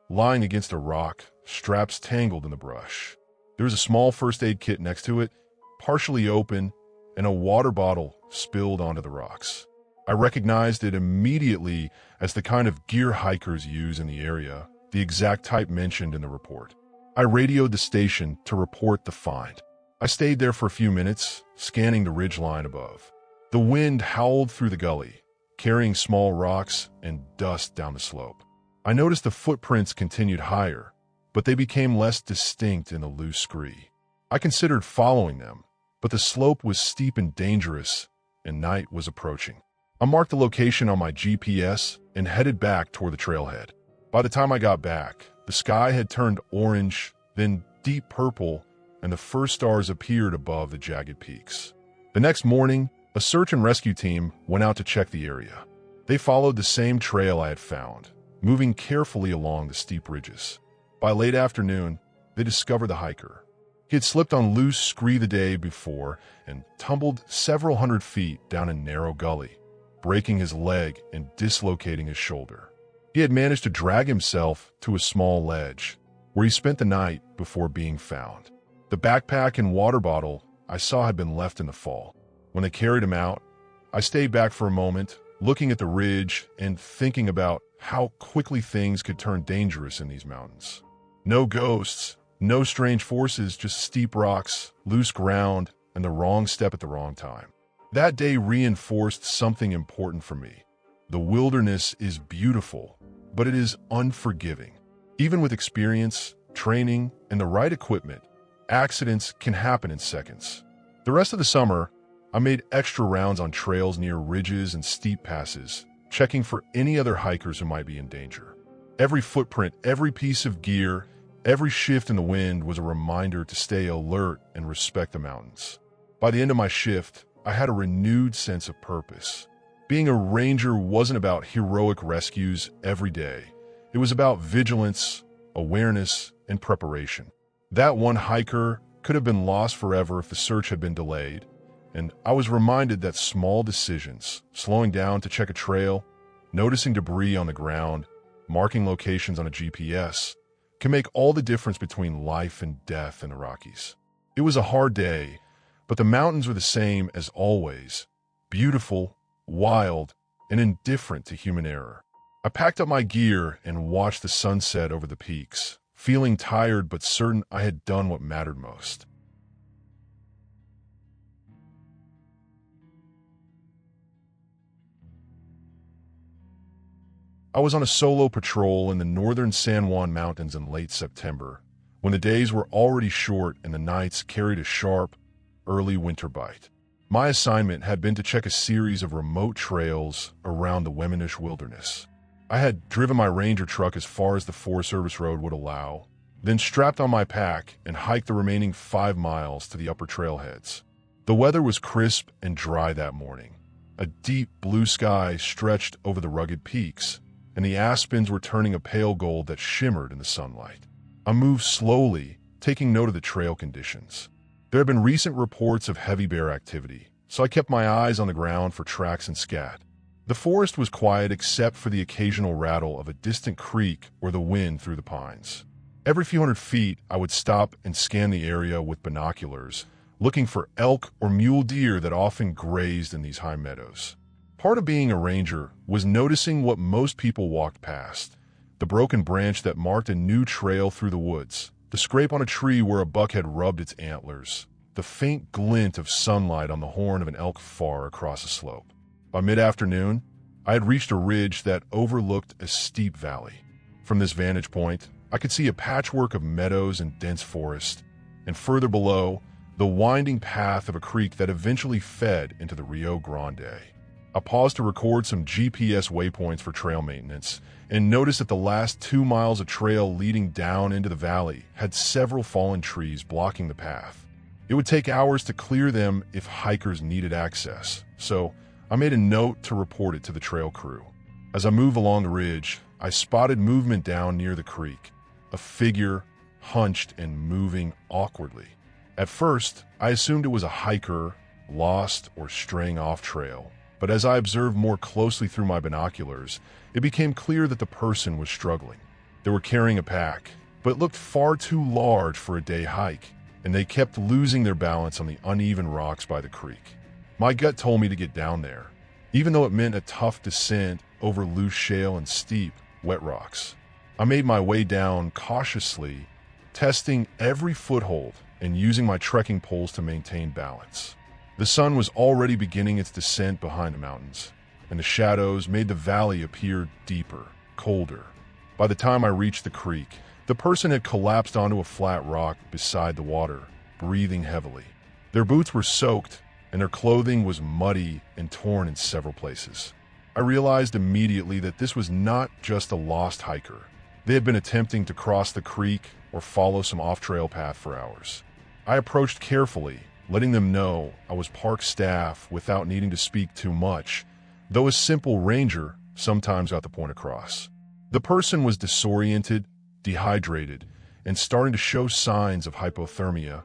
lying against a rock, straps tangled in the brush. There was a small first aid kit next to it, partially open, and a water bottle spilled onto the rocks. I recognized it immediately as the kind of gear hikers use in the area, the exact type mentioned in the report. I radioed the station to report the find. I stayed there for a few minutes, scanning the ridgeline above. The wind howled through the gully, carrying small rocks and dust down the slope. I noticed the footprints continued higher, but they became less distinct in the loose scree. I considered following them, but the slope was steep and dangerous, and night was approaching. I marked the location on my GPS and headed back toward the trailhead. By the time I got back, the sky had turned orange, then deep purple, and the first stars appeared above the jagged peaks. The next morning, a search and rescue team went out to check the area. They followed the same trail I had found, moving carefully along the steep ridges. By late afternoon, they discovered the hiker. He had slipped on loose scree the day before and tumbled several hundred feet down a narrow gully, breaking his leg and dislocating his shoulder. He had managed to drag himself to a small ledge, where he spent the night before being found. The backpack and water bottle I saw had been left in the fall. When they carried him out, I stayed back for a moment, looking at the ridge and thinking about how quickly things could turn dangerous in these mountains. No ghosts, no strange forces, just steep rocks, loose ground, and the wrong step at the wrong time. That day reinforced something important for me. The wilderness is beautiful, but it is unforgiving. Even with experience, training, and the right equipment, accidents can happen in seconds. The rest of the summer, I made extra rounds on trails near ridges and steep passes, checking for any other hikers who might be in danger. Every footprint, every piece of gear, every shift in the wind was a reminder to stay alert and respect the mountains. By the end of my shift, I had a renewed sense of purpose. Being a ranger wasn't about heroic rescues every day. It was about vigilance, awareness, and preparation. That one hiker could have been lost forever if the search had been delayed, and I was reminded that small decisions, slowing down to check a trail, noticing debris on the ground, marking locations on a GPS, can make all the difference between life and death in the Rockies. It was a hard day, but the mountains were the same as always, beautiful, wild, and indifferent to human error. I packed up my gear and watched the sunset over the peaks, feeling tired but certain I had done what mattered most. I was on a solo patrol in the northern San Juan Mountains in late September, when the days were already short and the nights carried a sharp, early winter bite. My assignment had been to check a series of remote trails around the Weminish Wilderness. I had driven my Ranger truck as far as the Forest Service road would allow, then strapped on my pack and hiked the remaining 5 miles to the upper trailheads. The weather was crisp and dry that morning. A deep blue sky stretched over the rugged peaks, and the aspens were turning a pale gold that shimmered in the sunlight. I moved slowly, taking note of the trail conditions. There had been recent reports of heavy bear activity, so I kept my eyes on the ground for tracks and scat. The forest was quiet except for the occasional rattle of a distant creek or the wind through the pines. Every few hundred feet, I would stop and scan the area with binoculars, looking for elk or mule deer that often grazed in these high meadows. Part of being a ranger was noticing what most people walked past: the broken branch that marked a new trail through the woods, the scrape on a tree where a buck had rubbed its antlers, the faint glint of sunlight on the horn of an elk far across a slope. By mid-afternoon, I had reached a ridge that overlooked a steep valley. From this vantage point, I could see a patchwork of meadows and dense forest, and further below, the winding path of a creek that eventually fed into the Rio Grande. I paused to record some GPS waypoints for trail maintenance, and noticed that the last 2 miles of trail leading down into the valley had several fallen trees blocking the path. It would take hours to clear them if hikers needed access, so I made a note to report it to the trail crew. As I moved along the ridge, I spotted movement down near the creek, a figure hunched and moving awkwardly. At first, I assumed it was a hiker, lost or straying off trail, but as I observed more closely through my binoculars, it became clear that the person was struggling. They were carrying a pack, but it looked far too large for a day hike, and they kept losing their balance on the uneven rocks by the creek. My gut told me to get down there, even though it meant a tough descent over loose shale and steep, wet rocks. I made my way down cautiously, testing every foothold and using my trekking poles to maintain balance. The sun was already beginning its descent behind the mountains, and the shadows made the valley appear deeper, colder. By the time I reached the creek, the person had collapsed onto a flat rock beside the water, breathing heavily. Their boots were soaked, and their clothing was muddy and torn in several places. I realized immediately that this was not just a lost hiker. They had been attempting to cross the creek or follow some off-trail path for hours. I approached carefully, letting them know I was park staff without needing to speak too much, though a simple ranger sometimes got the point across. The person was disoriented, dehydrated, and starting to show signs of hypothermia,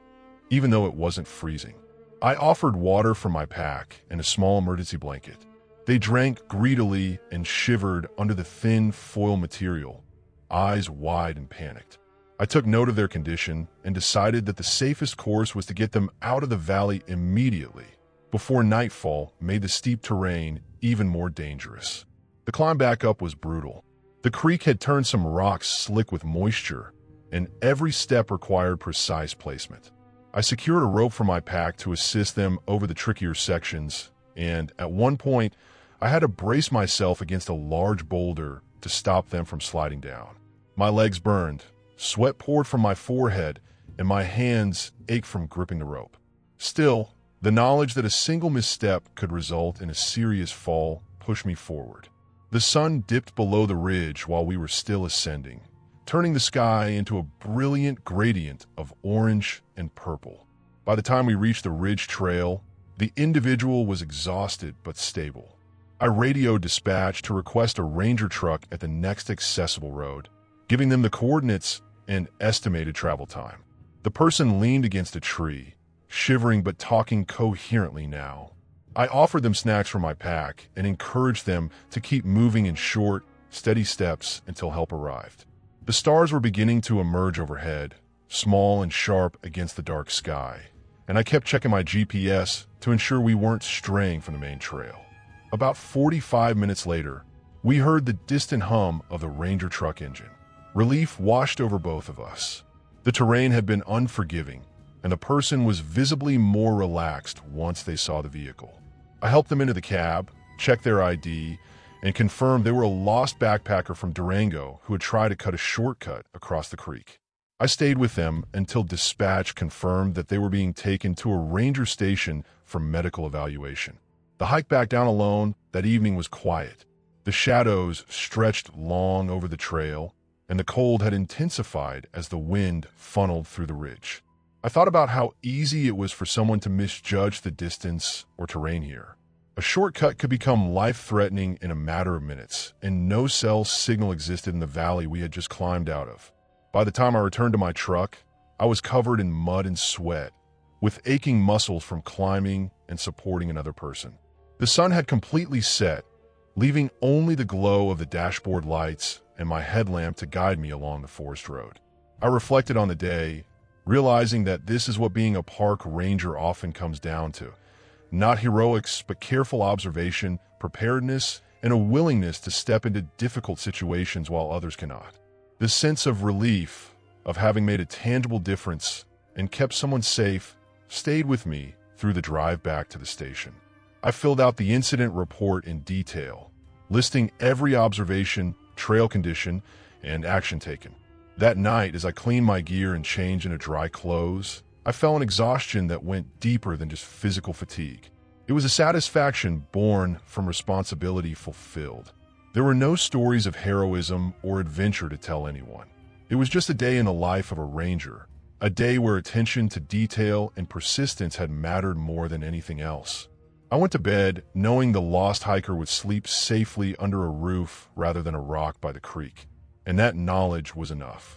even though it wasn't freezing. I offered water from my pack and a small emergency blanket. They drank greedily and shivered under the thin foil material, eyes wide and panicked. I took note of their condition and decided that the safest course was to get them out of the valley immediately, before nightfall made the steep terrain even more dangerous. The climb back up was brutal. The creek had turned some rocks slick with moisture, and every step required precise placement. I secured a rope from my pack to assist them over the trickier sections, and at one point, I had to brace myself against a large boulder to stop them from sliding down. My legs burned, sweat poured from my forehead, and my hands ached from gripping the rope. Still, the knowledge that a single misstep could result in a serious fall pushed me forward. The sun dipped below the ridge while we were still ascending, turning the sky into a brilliant gradient of orange and purple. By the time we reached the ridge trail, the individual was exhausted but stable. I radioed dispatch to request a ranger truck at the next accessible road, giving them the coordinates and estimated travel time. The person leaned against a tree, shivering but talking coherently now. I offered them snacks from my pack and encouraged them to keep moving in short, steady steps until help arrived. The stars were beginning to emerge overhead, small and sharp against the dark sky, and I kept checking my GPS to ensure we weren't straying from the main trail. About 45 minutes later, we heard the distant hum of the ranger truck engine. Relief washed over both of us. The terrain had been unforgiving, and the person was visibly more relaxed once they saw the vehicle. I helped them into the cab, checked their ID, and confirmed they were a lost backpacker from Durango who had tried to cut a shortcut across the creek. I stayed with them until dispatch confirmed that they were being taken to a ranger station for medical evaluation. The hike back down alone that evening was quiet. The shadows stretched long over the trail, and the cold had intensified as the wind funneled through the ridge. I thought about how easy it was for someone to misjudge the distance or terrain here. A shortcut could become life-threatening in a matter of minutes, and no cell signal existed in the valley we had just climbed out of. By the time I returned to my truck, I was covered in mud and sweat, with aching muscles from climbing and supporting another person. The sun had completely set, leaving only the glow of the dashboard lights and my headlamp to guide me along the forest road. I reflected on the day, realizing that this is what being a park ranger often comes down to. Not heroics, but careful observation, preparedness, and a willingness to step into difficult situations while others cannot. The sense of relief, of having made a tangible difference and kept someone safe, stayed with me through the drive back to the station. I filled out the incident report in detail, listing every observation, trail condition, and action taken. That night, as I cleaned my gear and changed into dry clothes, I felt an exhaustion that went deeper than just physical fatigue. It was a satisfaction born from responsibility fulfilled. There were no stories of heroism or adventure to tell anyone. It was just a day in the life of a ranger, a day where attention to detail and persistence had mattered more than anything else. I went to bed knowing the lost hiker would sleep safely under a roof rather than a rock by the creek, and that knowledge was enough.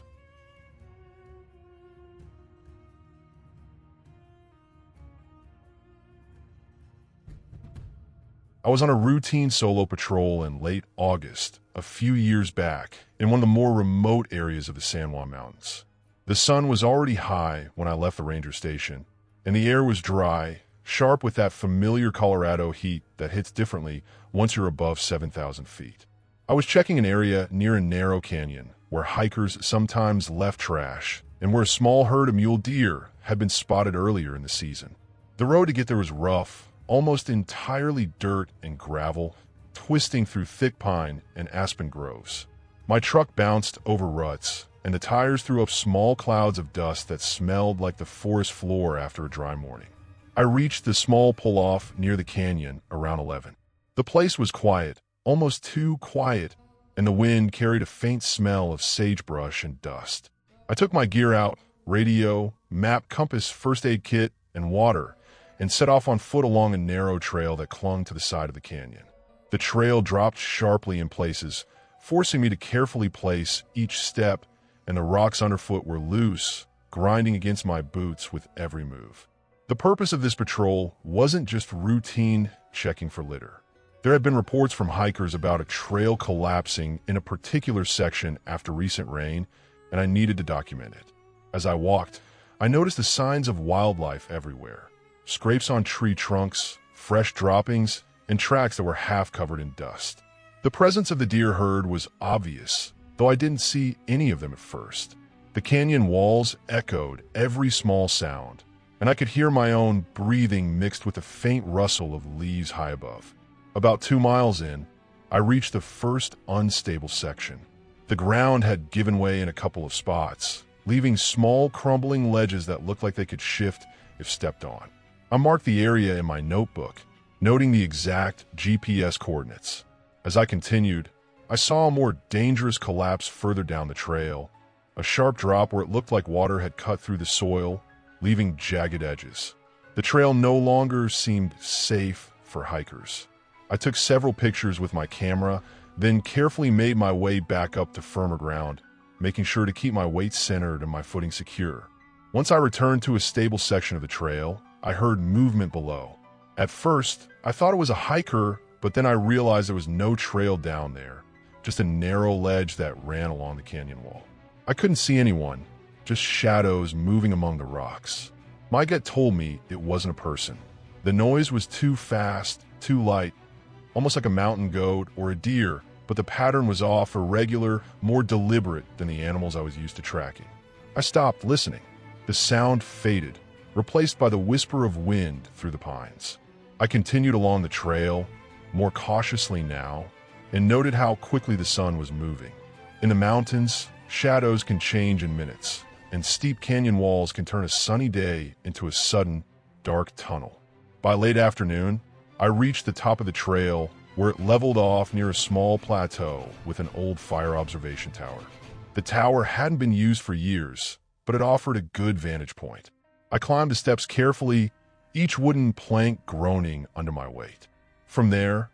I was on a routine solo patrol in late August, a few years back, in one of the more remote areas of the San Juan Mountains. The sun was already high when I left the ranger station, and the air was dry, sharp with that familiar Colorado heat that hits differently once you're above 7,000 feet. I was checking an area near a narrow canyon where hikers sometimes left trash and where a small herd of mule deer had been spotted earlier in the season. The road to get there was rough, almost entirely dirt and gravel, twisting through thick pine and aspen groves. My truck bounced over ruts, and the tires threw up small clouds of dust that smelled like the forest floor after a dry morning. I reached the small pull-off near the canyon around 11. The place was quiet, almost too quiet, and the wind carried a faint smell of sagebrush and dust. I took my gear out, radio, map, compass, first aid kit, and water, and set off on foot along a narrow trail that clung to the side of the canyon. The trail dropped sharply in places, forcing me to carefully place each step, and the rocks underfoot were loose, grinding against my boots with every move. The purpose of this patrol wasn't just routine checking for litter. There had been reports from hikers about a trail collapsing in a particular section after recent rain, and I needed to document it. As I walked, I noticed the signs of wildlife everywhere. Scrapes on tree trunks, fresh droppings, and tracks that were half covered in dust. The presence of the deer herd was obvious, though I didn't see any of them at first. The canyon walls echoed every small sound, and I could hear my own breathing mixed with the faint rustle of leaves high above. About 2 miles in, I reached the first unstable section. The ground had given way in a couple of spots, leaving small crumbling ledges that looked like they could shift if stepped on. I marked the area in my notebook, noting the exact GPS coordinates. As I continued, I saw a more dangerous collapse further down the trail, a sharp drop where it looked like water had cut through the soil, leaving jagged edges. The trail no longer seemed safe for hikers. I took several pictures with my camera, then carefully made my way back up to firmer ground, making sure to keep my weight centered and my footing secure. Once I returned to a stable section of the trail, I heard movement below. At first, I thought it was a hiker, but then I realized there was no trail down there, just a narrow ledge that ran along the canyon wall. I couldn't see anyone, just shadows moving among the rocks. My gut told me it wasn't a person. The noise was too fast, too light, almost like a mountain goat or a deer, but the pattern was off, irregular, more deliberate than the animals I was used to tracking. I stopped listening. The sound faded, replaced by the whisper of wind through the pines. I continued along the trail, more cautiously now, and noted how quickly the sun was moving. In the mountains, shadows can change in minutes, and steep canyon walls can turn a sunny day into a sudden, dark tunnel. By late afternoon, I reached the top of the trail where it leveled off near a small plateau with an old fire observation tower. The tower hadn't been used for years, but it offered a good vantage point. I climbed the steps carefully, each wooden plank groaning under my weight. From there,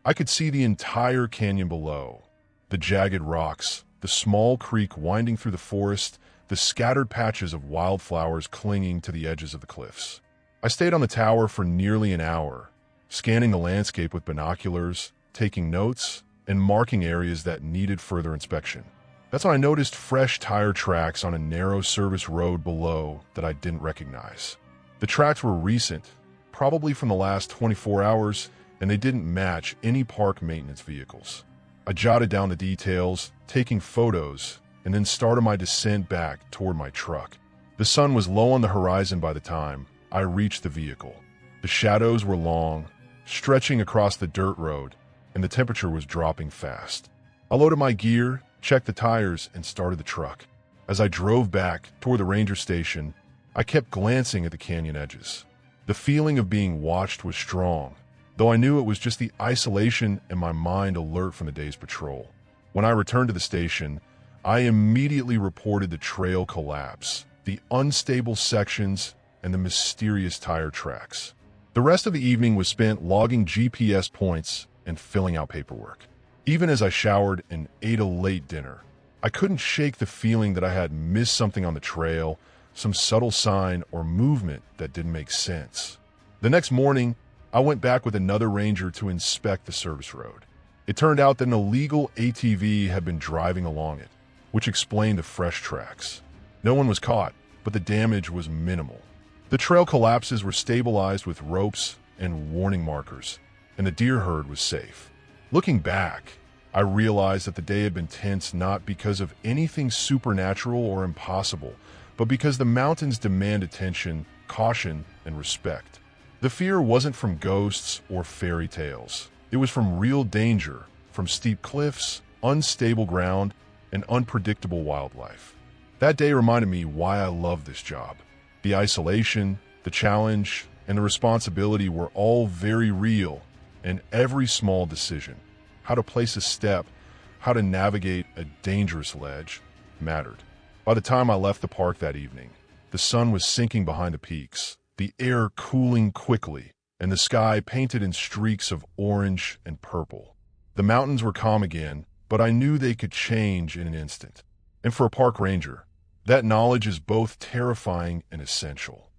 I could see the entire canyon below, the jagged rocks, the small creek winding through the forest, the scattered patches of wildflowers clinging to the edges of the cliffs. I stayed on the tower for nearly an hour, scanning the landscape with binoculars, taking notes, and marking areas that needed further inspection. That's when I noticed fresh tire tracks on a narrow service road below that I didn't recognize. The tracks were recent, probably from the last 24 hours, and they didn't match any park maintenance vehicles. I jotted down the details, taking photos, and then started my descent back toward my truck. The sun was low on the horizon by the time I reached the vehicle. The shadows were long, stretching across the dirt road, and the temperature was dropping fast. I loaded my gear, checked the tires, and started the truck. As I drove back toward the ranger station, I kept glancing at the canyon edges. The feeling of being watched was strong, though I knew it was just the isolation and my mind alert from the day's patrol. When I returned to the station, I immediately reported the trail collapse, the unstable sections, and the mysterious tire tracks. The rest of the evening was spent logging GPS points and filling out paperwork. Even as I showered and ate a late dinner, I couldn't shake the feeling that I had missed something on the trail, some subtle sign or movement that didn't make sense. The next morning, I went back with another ranger to inspect the service road. It turned out that an illegal ATV had been driving along it, which explained the fresh tracks. No one was caught, but the damage was minimal. The trail collapses were stabilized with ropes and warning markers, and the deer herd was safe. Looking back, I realized that the day had been tense not because of anything supernatural or impossible, but because the mountains demand attention, caution, and respect. The fear wasn't from ghosts or fairy tales. It was from real danger, from steep cliffs, unstable ground, and unpredictable wildlife. That day reminded me why I love this job. The isolation, the challenge, and the responsibility were all very real, and every small decision, how to place a step, how to navigate a dangerous ledge, mattered. By the time I left the park that evening, the sun was sinking behind the peaks, the air cooling quickly, and the sky painted in streaks of orange and purple. The mountains were calm again, but I knew they could change in an instant. And for a park ranger, that knowledge is both terrifying and essential.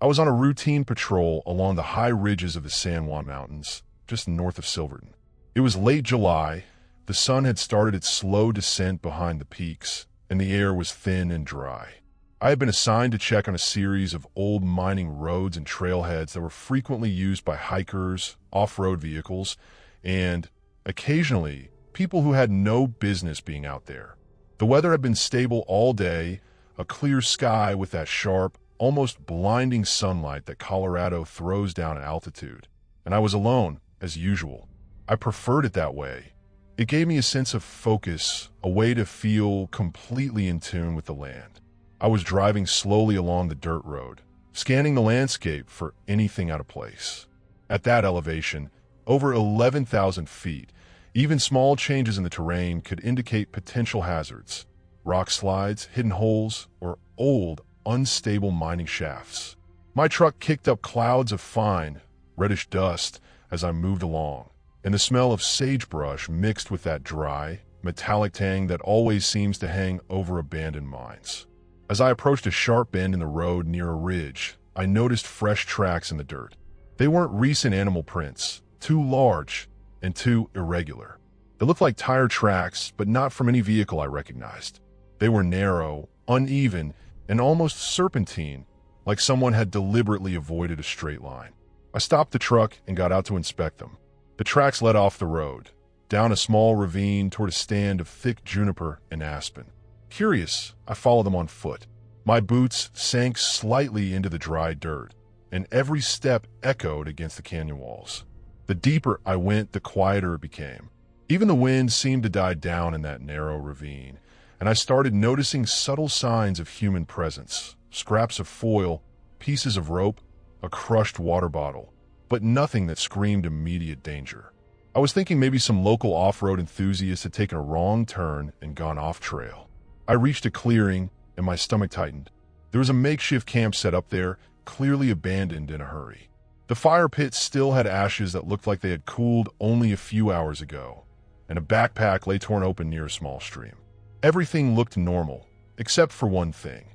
I was on a routine patrol along the high ridges of the San Juan Mountains, just north of Silverton. It was late July, the sun had started its slow descent behind the peaks, and the air was thin and dry. I had been assigned to check on a series of old mining roads and trailheads that were frequently used by hikers, off-road vehicles, and, occasionally, people who had no business being out there. The weather had been stable all day, a clear sky with that sharp, almost blinding sunlight that Colorado throws down at altitude, and I was alone, as usual. I preferred it that way. It gave me a sense of focus, a way to feel completely in tune with the land. I was driving slowly along the dirt road, scanning the landscape for anything out of place. At that elevation, over 11,000 feet, even small changes in the terrain could indicate potential hazards, rock slides, hidden holes, or old, unstable mining shafts. My truck kicked up clouds of fine, reddish dust as I moved along, and the smell of sagebrush mixed with that dry, metallic tang that always seems to hang over abandoned mines. As I approached a sharp bend in the road near a ridge, I noticed fresh tracks in the dirt. They weren't recent animal prints, too large and too irregular. They looked like tire tracks, but not from any vehicle I recognized. They were narrow, uneven, and almost serpentine, like someone had deliberately avoided a straight line. I stopped the truck and got out to inspect them. The tracks led off the road, down a small ravine toward a stand of thick juniper and aspen. Curious, I followed them on foot. My boots sank slightly into the dry dirt, and every step echoed against the canyon walls. The deeper I went, the quieter it became. Even the wind seemed to die down in that narrow ravine, and I started noticing subtle signs of human presence, scraps of foil, pieces of rope, a crushed water bottle, but nothing that screamed immediate danger. I was thinking maybe some local off-road enthusiast had taken a wrong turn and gone off-trail. I reached a clearing, and my stomach tightened. There was a makeshift camp set up there, clearly abandoned in a hurry. The fire pit still had ashes that looked like they had cooled only a few hours ago, and a backpack lay torn open near a small stream. Everything looked normal, except for one thing.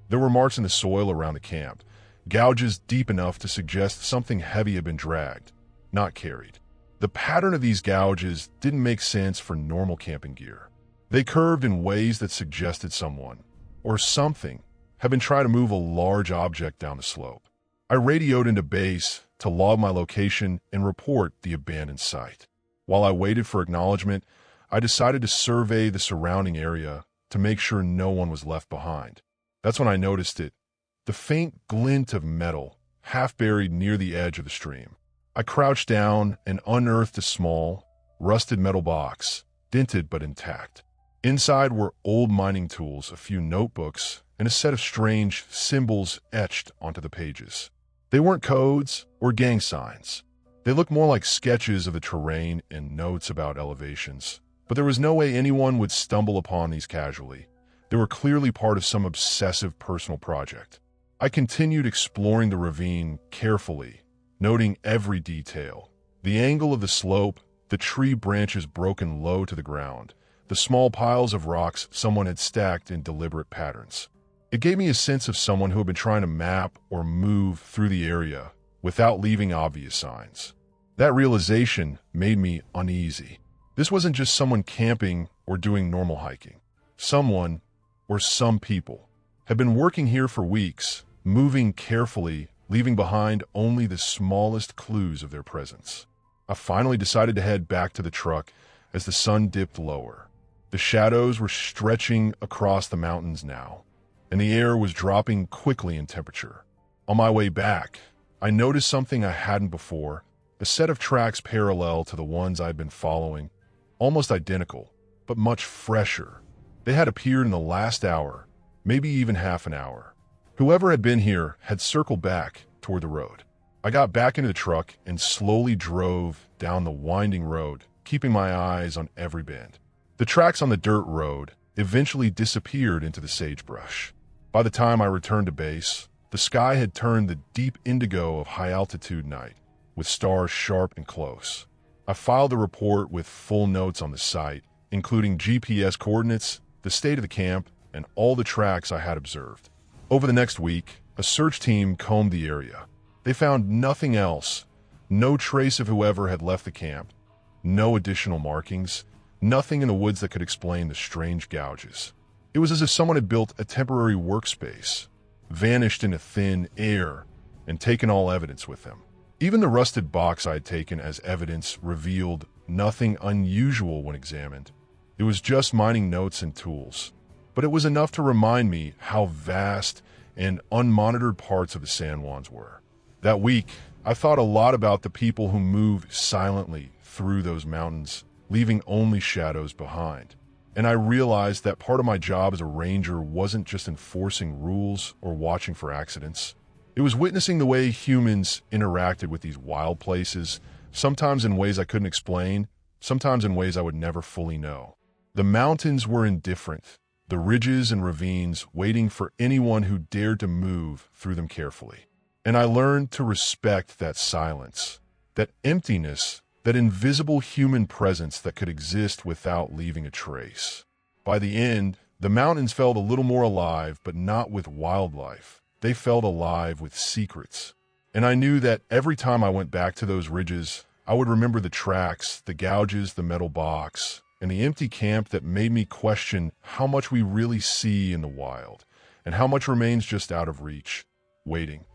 There were marks in the soil around the camp, gouges deep enough to suggest something heavy had been dragged, not carried. The pattern of these gouges didn't make sense for normal camping gear. They curved in ways that suggested someone, or something, had been trying to move a large object down the slope. I radioed into base to log my location and report the abandoned site. While I waited for acknowledgement, I decided to survey the surrounding area to make sure no one was left behind. That's when I noticed it, the faint glint of metal, half buried near the edge of the stream. I crouched down and unearthed a small, rusted metal box, dented but intact. Inside were old mining tools, a few notebooks, and a set of strange symbols etched onto the pages. They weren't codes or gang signs. They looked more like sketches of the terrain and notes about elevations. But there was no way anyone would stumble upon these casually. They were clearly part of some obsessive personal project. I continued exploring the ravine carefully, noting every detail. The angle of the slope, the tree branches broken low to the ground, the small piles of rocks someone had stacked in deliberate patterns. It gave me a sense of someone who had been trying to map or move through the area without leaving obvious signs. That realization made me uneasy. This wasn't just someone camping or doing normal hiking. Someone, or some people, had been working here for weeks, moving carefully, leaving behind only the smallest clues of their presence. I finally decided to head back to the truck as the sun dipped lower. The shadows were stretching across the mountains now, and the air was dropping quickly in temperature. On my way back, I noticed something I hadn't before, a set of tracks parallel to the ones I'd been following, almost identical, but much fresher. They had appeared in the last hour, maybe even half an hour. Whoever had been here had circled back toward the road. I got back into the truck and slowly drove down the winding road, keeping my eyes on every bend. The tracks on the dirt road eventually disappeared into the sagebrush. By the time I returned to base, the sky had turned the deep indigo of high-altitude night, with stars sharp and close. I filed a report with full notes on the site, including GPS coordinates, the state of the camp, and all the tracks I had observed. Over the next week, a search team combed the area. They found nothing else, no trace of whoever had left the camp, no additional markings, nothing in the woods that could explain the strange gouges. It was as if someone had built a temporary workspace, vanished into thin air, and taken all evidence with them. Even the rusted box I had taken as evidence revealed nothing unusual when examined. It was just mining notes and tools. But it was enough to remind me how vast and unmonitored parts of the San Juans were. That week, I thought a lot about the people who moved silently through those mountains, leaving only shadows behind. And I realized that part of my job as a ranger wasn't just enforcing rules or watching for accidents. It was witnessing the way humans interacted with these wild places, sometimes in ways I couldn't explain, sometimes in ways I would never fully know. The mountains were indifferent, the ridges and ravines waiting for anyone who dared to move through them carefully. And I learned to respect that silence, that emptiness, that invisible human presence that could exist without leaving a trace. By the end, the mountains felt a little more alive, but not with wildlife. They felt alive with secrets. And I knew that every time I went back to those ridges, I would remember the tracks, the gouges, the metal box, and the empty camp that made me question how much we really see in the wild, and how much remains just out of reach, waiting.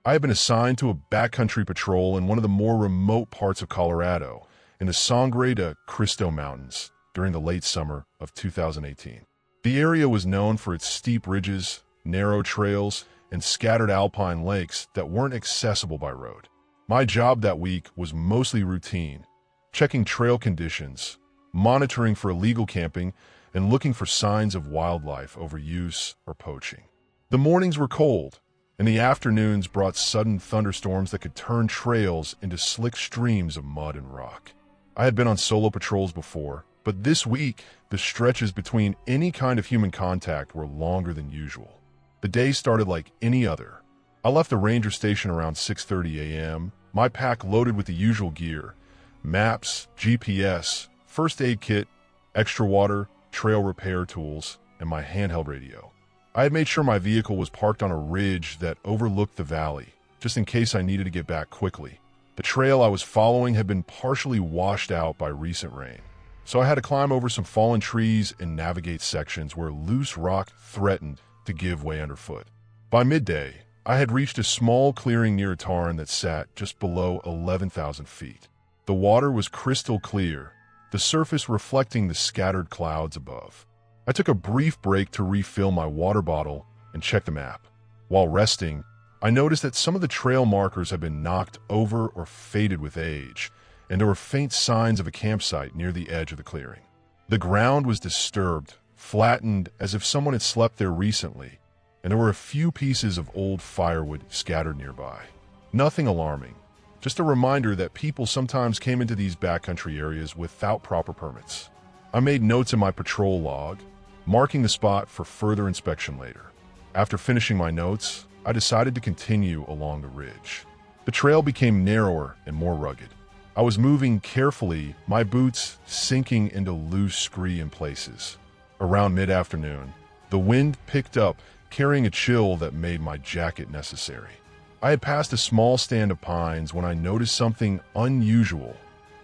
I had been assigned to a backcountry patrol in one of the more remote parts of Colorado, in the Sangre de Cristo Mountains, during the late summer of 2018. The area was known for its steep ridges, narrow trails, and scattered alpine lakes that weren't accessible by road. My job that week was mostly routine, checking trail conditions, monitoring for illegal camping, and looking for signs of wildlife overuse or poaching. The mornings were cold, and the afternoons brought sudden thunderstorms that could turn trails into slick streams of mud and rock. I had been on solo patrols before, But this week, the stretches between any kind of human contact were longer than usual. The day started like any other. I left the ranger station around 6:30 a.m., my pack loaded with the usual gear: maps, GPS, first aid kit, extra water, trail repair tools, and my handheld radio. I had made sure my vehicle was parked on a ridge that overlooked the valley, just in case I needed to get back quickly. The trail I was following had been partially washed out by recent rain, so I had to climb over some fallen trees and navigate sections where loose rock threatened to give way underfoot. By midday, I had reached a small clearing near a tarn that sat just below 11,000 feet. The water was crystal clear, the surface reflecting the scattered clouds above. I took a brief break to refill my water bottle and check the map. While resting, I noticed that some of the trail markers had been knocked over or faded with age, and there were faint signs of a campsite near the edge of the clearing. The ground was disturbed, flattened as if someone had slept there recently, and there were a few pieces of old firewood scattered nearby. Nothing alarming, just a reminder that people sometimes came into these backcountry areas without proper permits. I made notes in my patrol log, marking the spot for further inspection later. After finishing my notes, I decided to continue along the ridge. The trail became narrower and more rugged. I was moving carefully, my boots sinking into loose scree in places. Around mid-afternoon, the wind picked up, carrying a chill that made my jacket necessary. I had passed a small stand of pines when I noticed something unusual: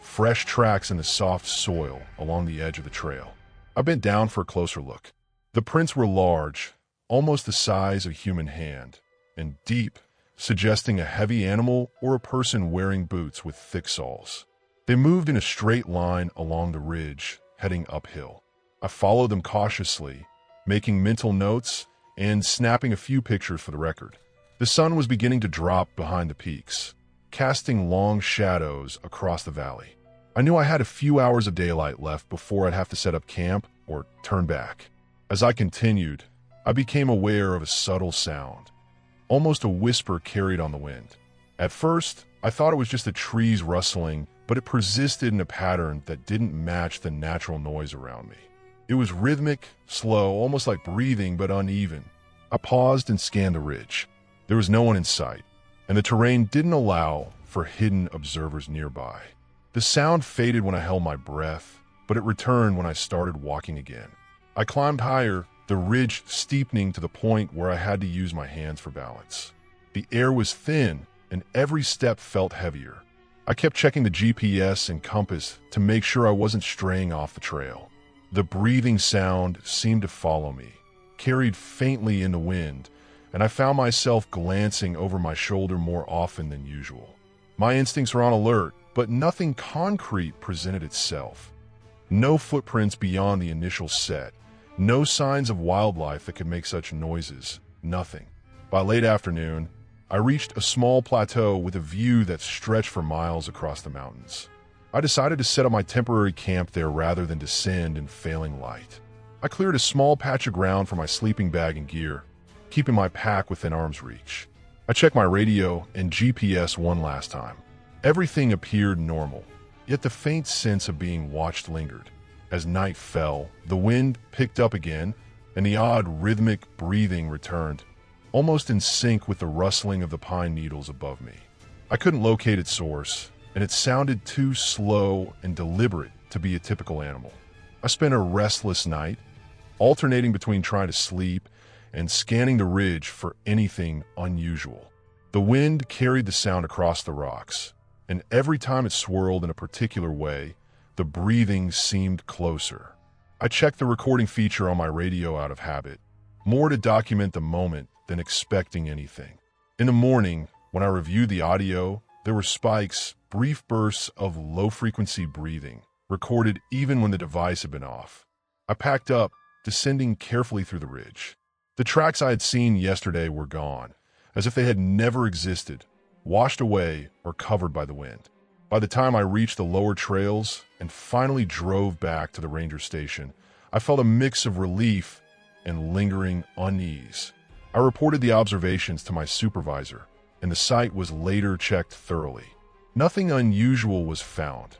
fresh tracks in the soft soil along the edge of the trail. I bent down for a closer look. The prints were large, almost the size of a human hand, and deep, suggesting a heavy animal or a person wearing boots with thick soles. They moved in a straight line along the ridge, heading uphill. I followed them cautiously, making mental notes and snapping a few pictures for the record. The sun was beginning to drop behind the peaks, casting long shadows across the valley. I knew I had a few hours of daylight left before I'd have to set up camp or turn back. As I continued, I became aware of a subtle sound, almost a whisper carried on the wind. At first, I thought it was just the trees rustling, but it persisted in a pattern that didn't match the natural noise around me. It was rhythmic, slow, almost like breathing, but uneven. I paused and scanned the ridge. There was no one in sight, and the terrain didn't allow for hidden observers nearby. The sound faded when I held my breath, but it returned when I started walking again. I climbed higher, the ridge steepening to the point where I had to use my hands for balance. The air was thin, and every step felt heavier. I kept checking the GPS and compass to make sure I wasn't straying off the trail. The breathing sound seemed to follow me, carried faintly in the wind, and I found myself glancing over my shoulder more often than usual. My instincts were on alert, but nothing concrete presented itself. No footprints beyond the initial set, no signs of wildlife that could make such noises, nothing. By late afternoon, I reached a small plateau with a view that stretched for miles across the mountains. I decided to set up my temporary camp there rather than descend in failing light. I cleared a small patch of ground for my sleeping bag and gear, keeping my pack within arm's reach. I checked my radio and GPS one last time. Everything appeared normal, yet the faint sense of being watched lingered. As night fell, the wind picked up again, and the odd rhythmic breathing returned, almost in sync with the rustling of the pine needles above me. I couldn't locate its source, and it sounded too slow and deliberate to be a typical animal. I spent a restless night, alternating between trying to sleep and scanning the ridge for anything unusual. The wind carried the sound across the rocks, and every time it swirled in a particular way, the breathing seemed closer. I checked the recording feature on my radio out of habit, more to document the moment than expecting anything. In the morning, when I reviewed the audio, there were spikes, brief bursts of low-frequency breathing, recorded even when the device had been off. I packed up, descending carefully through the ridge. The tracks I had seen yesterday were gone, as if they had never existed, washed away or covered by the wind. By the time I reached the lower trails and finally drove back to the ranger station, I felt a mix of relief and lingering unease. I reported the observations to my supervisor, and the site was later checked thoroughly. Nothing unusual was found.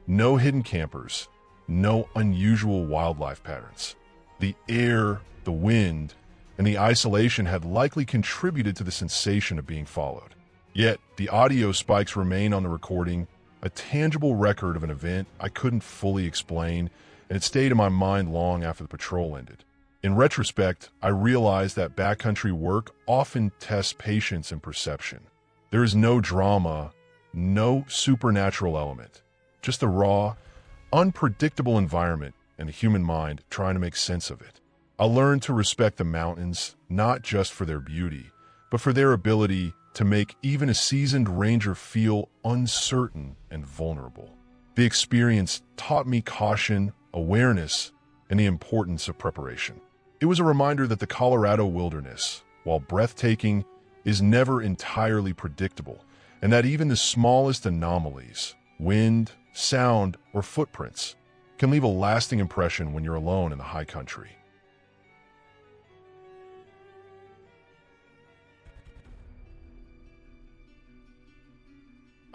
No hidden campers, no unusual wildlife patterns. The air, the wind, and the isolation had likely contributed to the sensation of being followed. Yet, the audio spikes remain on the recording, a tangible record of an event I couldn't fully explain, and it stayed in my mind long after the patrol ended. In retrospect, I realized that backcountry work often tests patience and perception. There is no drama, no supernatural element, just a raw, unpredictable environment and the human mind trying to make sense of it. I learned to respect the mountains, not just for their beauty, but for their ability to make even a seasoned ranger feel uncertain and vulnerable. The experience taught me caution, awareness, and the importance of preparation. It was a reminder that the Colorado wilderness, while breathtaking, is never entirely predictable, and that even the smallest anomalies, wind, sound, or footprints, can leave a lasting impression when you're alone in the high country.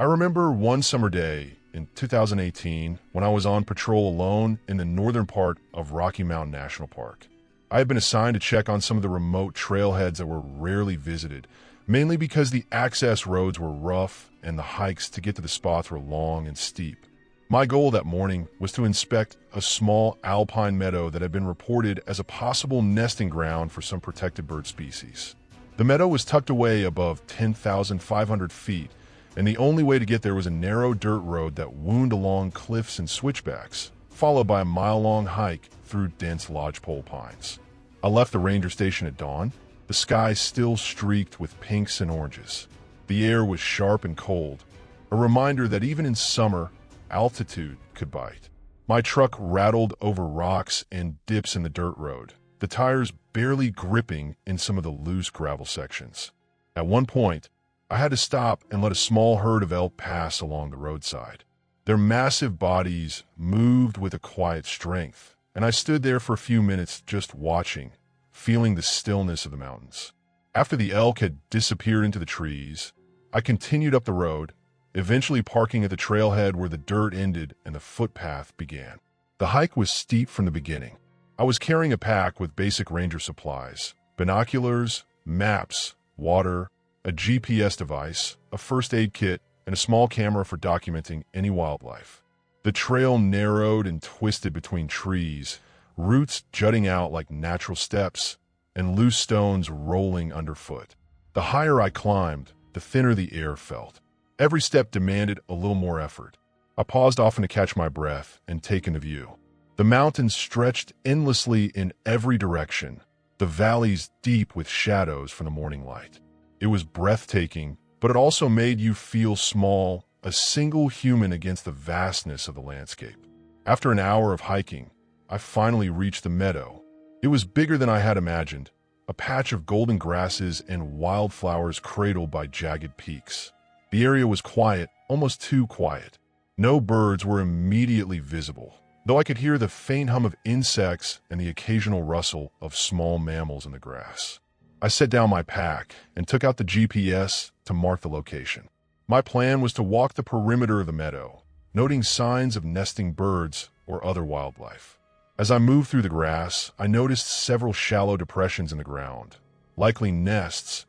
I remember one summer day in 2018 when I was on patrol alone in the northern part of Rocky Mountain National Park. I had been assigned to check on some of the remote trailheads that were rarely visited, mainly because the access roads were rough and the hikes to get to the spots were long and steep. My goal that morning was to inspect a small alpine meadow that had been reported as a possible nesting ground for some protected bird species. The meadow was tucked away above 10,500 feet, and the only way to get there was a narrow dirt road that wound along cliffs and switchbacks, followed by a mile-long hike through dense lodgepole pines. I left the ranger station at dawn, the sky still streaked with pinks and oranges. The air was sharp and cold, a reminder that even in summer, altitude could bite. My truck rattled over rocks and dips in the dirt road, the tires barely gripping in some of the loose gravel sections. At one point, I had to stop and let a small herd of elk pass along the roadside. Their massive bodies moved with a quiet strength, and I stood there for a few minutes just watching, feeling the stillness of the mountains. After the elk had disappeared into the trees, I continued up the road, eventually parking at the trailhead where the dirt ended and the footpath began. The hike was steep from the beginning. I was carrying a pack with basic ranger supplies, binoculars, maps, water, a GPS device, a first aid kit, and a small camera for documenting any wildlife. The trail narrowed and twisted between trees, roots jutting out like natural steps, and loose stones rolling underfoot. The higher I climbed, the thinner the air felt. Every step demanded a little more effort. I paused often to catch my breath and take in the view. The mountains stretched endlessly in every direction, the valleys deep with shadows from the morning light. It was breathtaking, but it also made you feel small, a single human against the vastness of the landscape. After an hour of hiking, I finally reached the meadow. It was bigger than I had imagined, a patch of golden grasses and wildflowers cradled by jagged peaks. The area was quiet, almost too quiet. No birds were immediately visible, though I could hear the faint hum of insects and the occasional rustle of small mammals in the grass. I set down my pack and took out the GPS to mark the location. My plan was to walk the perimeter of the meadow, noting signs of nesting birds or other wildlife. As I moved through the grass, I noticed several shallow depressions in the ground, likely nests,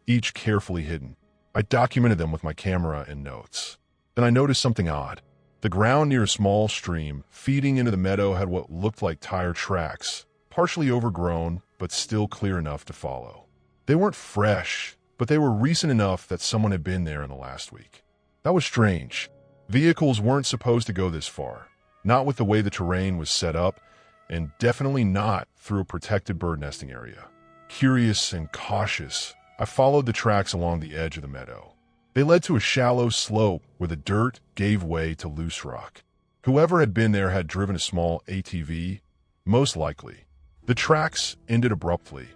each carefully hidden. I documented them with my camera and notes. Then I noticed something odd. The ground near a small stream feeding into the meadow had what looked like tire tracks, partially overgrown, but still clear enough to follow. They weren't fresh, but they were recent enough that someone had been there in the last week. That was strange. Vehicles weren't supposed to go this far, not with the way the terrain was set up, and definitely not through a protected bird nesting area. Curious and cautious, I followed the tracks along the edge of the meadow. They led to a shallow slope where the dirt gave way to loose rock. Whoever had been there had driven a small ATV, most likely. The tracks ended abruptly,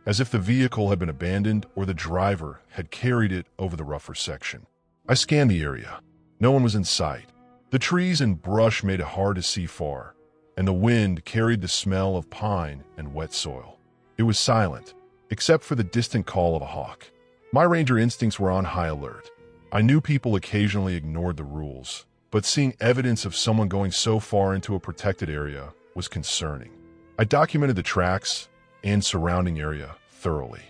as if the vehicle had been abandoned or the driver had carried it over the rougher section. I scanned the area. No one was in sight. The trees and brush made it hard to see far, and the wind carried the smell of pine and wet soil. It was silent, except for the distant call of a hawk. My ranger instincts were on high alert. I knew people occasionally ignored the rules, but seeing evidence of someone going so far into a protected area was concerning. I documented the tracks and surrounding area thoroughly.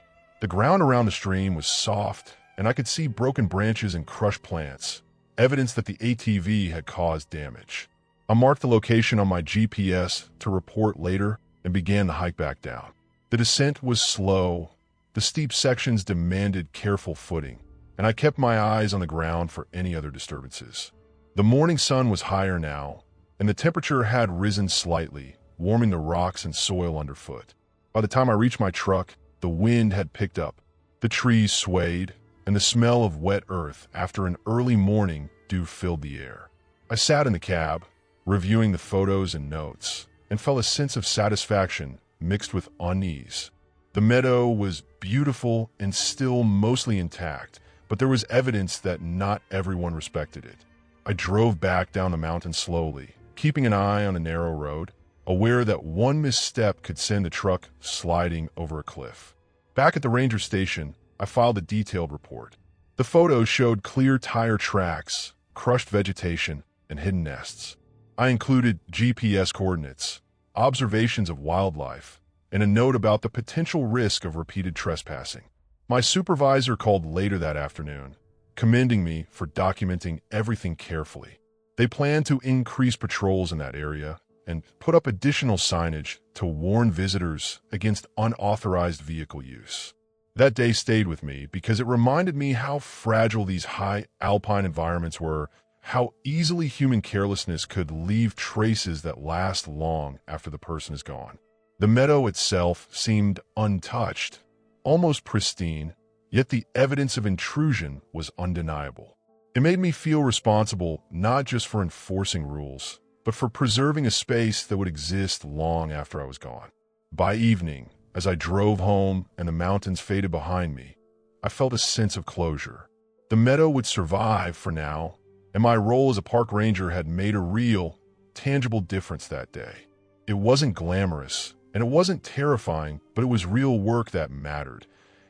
The ground around the stream was soft, and I could see broken branches and crushed plants, evidence that the ATV had caused damage. I marked the location on my GPS to report later and began the hike back down. The descent was slow, the steep sections demanded careful footing, and I kept my eyes on the ground for any other disturbances. The morning sun was higher now, and the temperature had risen slightly, warming the rocks and soil underfoot. By the time I reached my truck, the wind had picked up. The trees swayed, and the smell of wet earth after an early morning dew filled the air. I sat in the cab, reviewing the photos and notes, and felt a sense of satisfaction mixed with unease. The meadow was beautiful and still mostly intact, but there was evidence that not everyone respected it. I drove back down the mountain slowly, keeping an eye on the narrow road, aware that one misstep could send the truck sliding over a cliff. Back at the ranger station, I filed a detailed report. The photos showed clear tire tracks, crushed vegetation, and hidden nests. I included GPS coordinates, observations of wildlife, and a note about the potential risk of repeated trespassing. My supervisor called later that afternoon, commending me for documenting everything carefully. They plan to increase patrols in that area and put up additional signage to warn visitors against unauthorized vehicle use. That day stayed with me because it reminded me how fragile these high alpine environments were, how easily human carelessness could leave traces that last long after the person is gone. The meadow itself seemed untouched, almost pristine, yet the evidence of intrusion was undeniable. It made me feel responsible not just for enforcing rules, but for preserving a space that would exist long after I was gone. By evening, as I drove home and the mountains faded behind me, I felt a sense of closure. The meadow would survive for now, and my role as a park ranger had made a real, tangible difference that day. It wasn't glamorous, and it wasn't terrifying, but it was real work that mattered.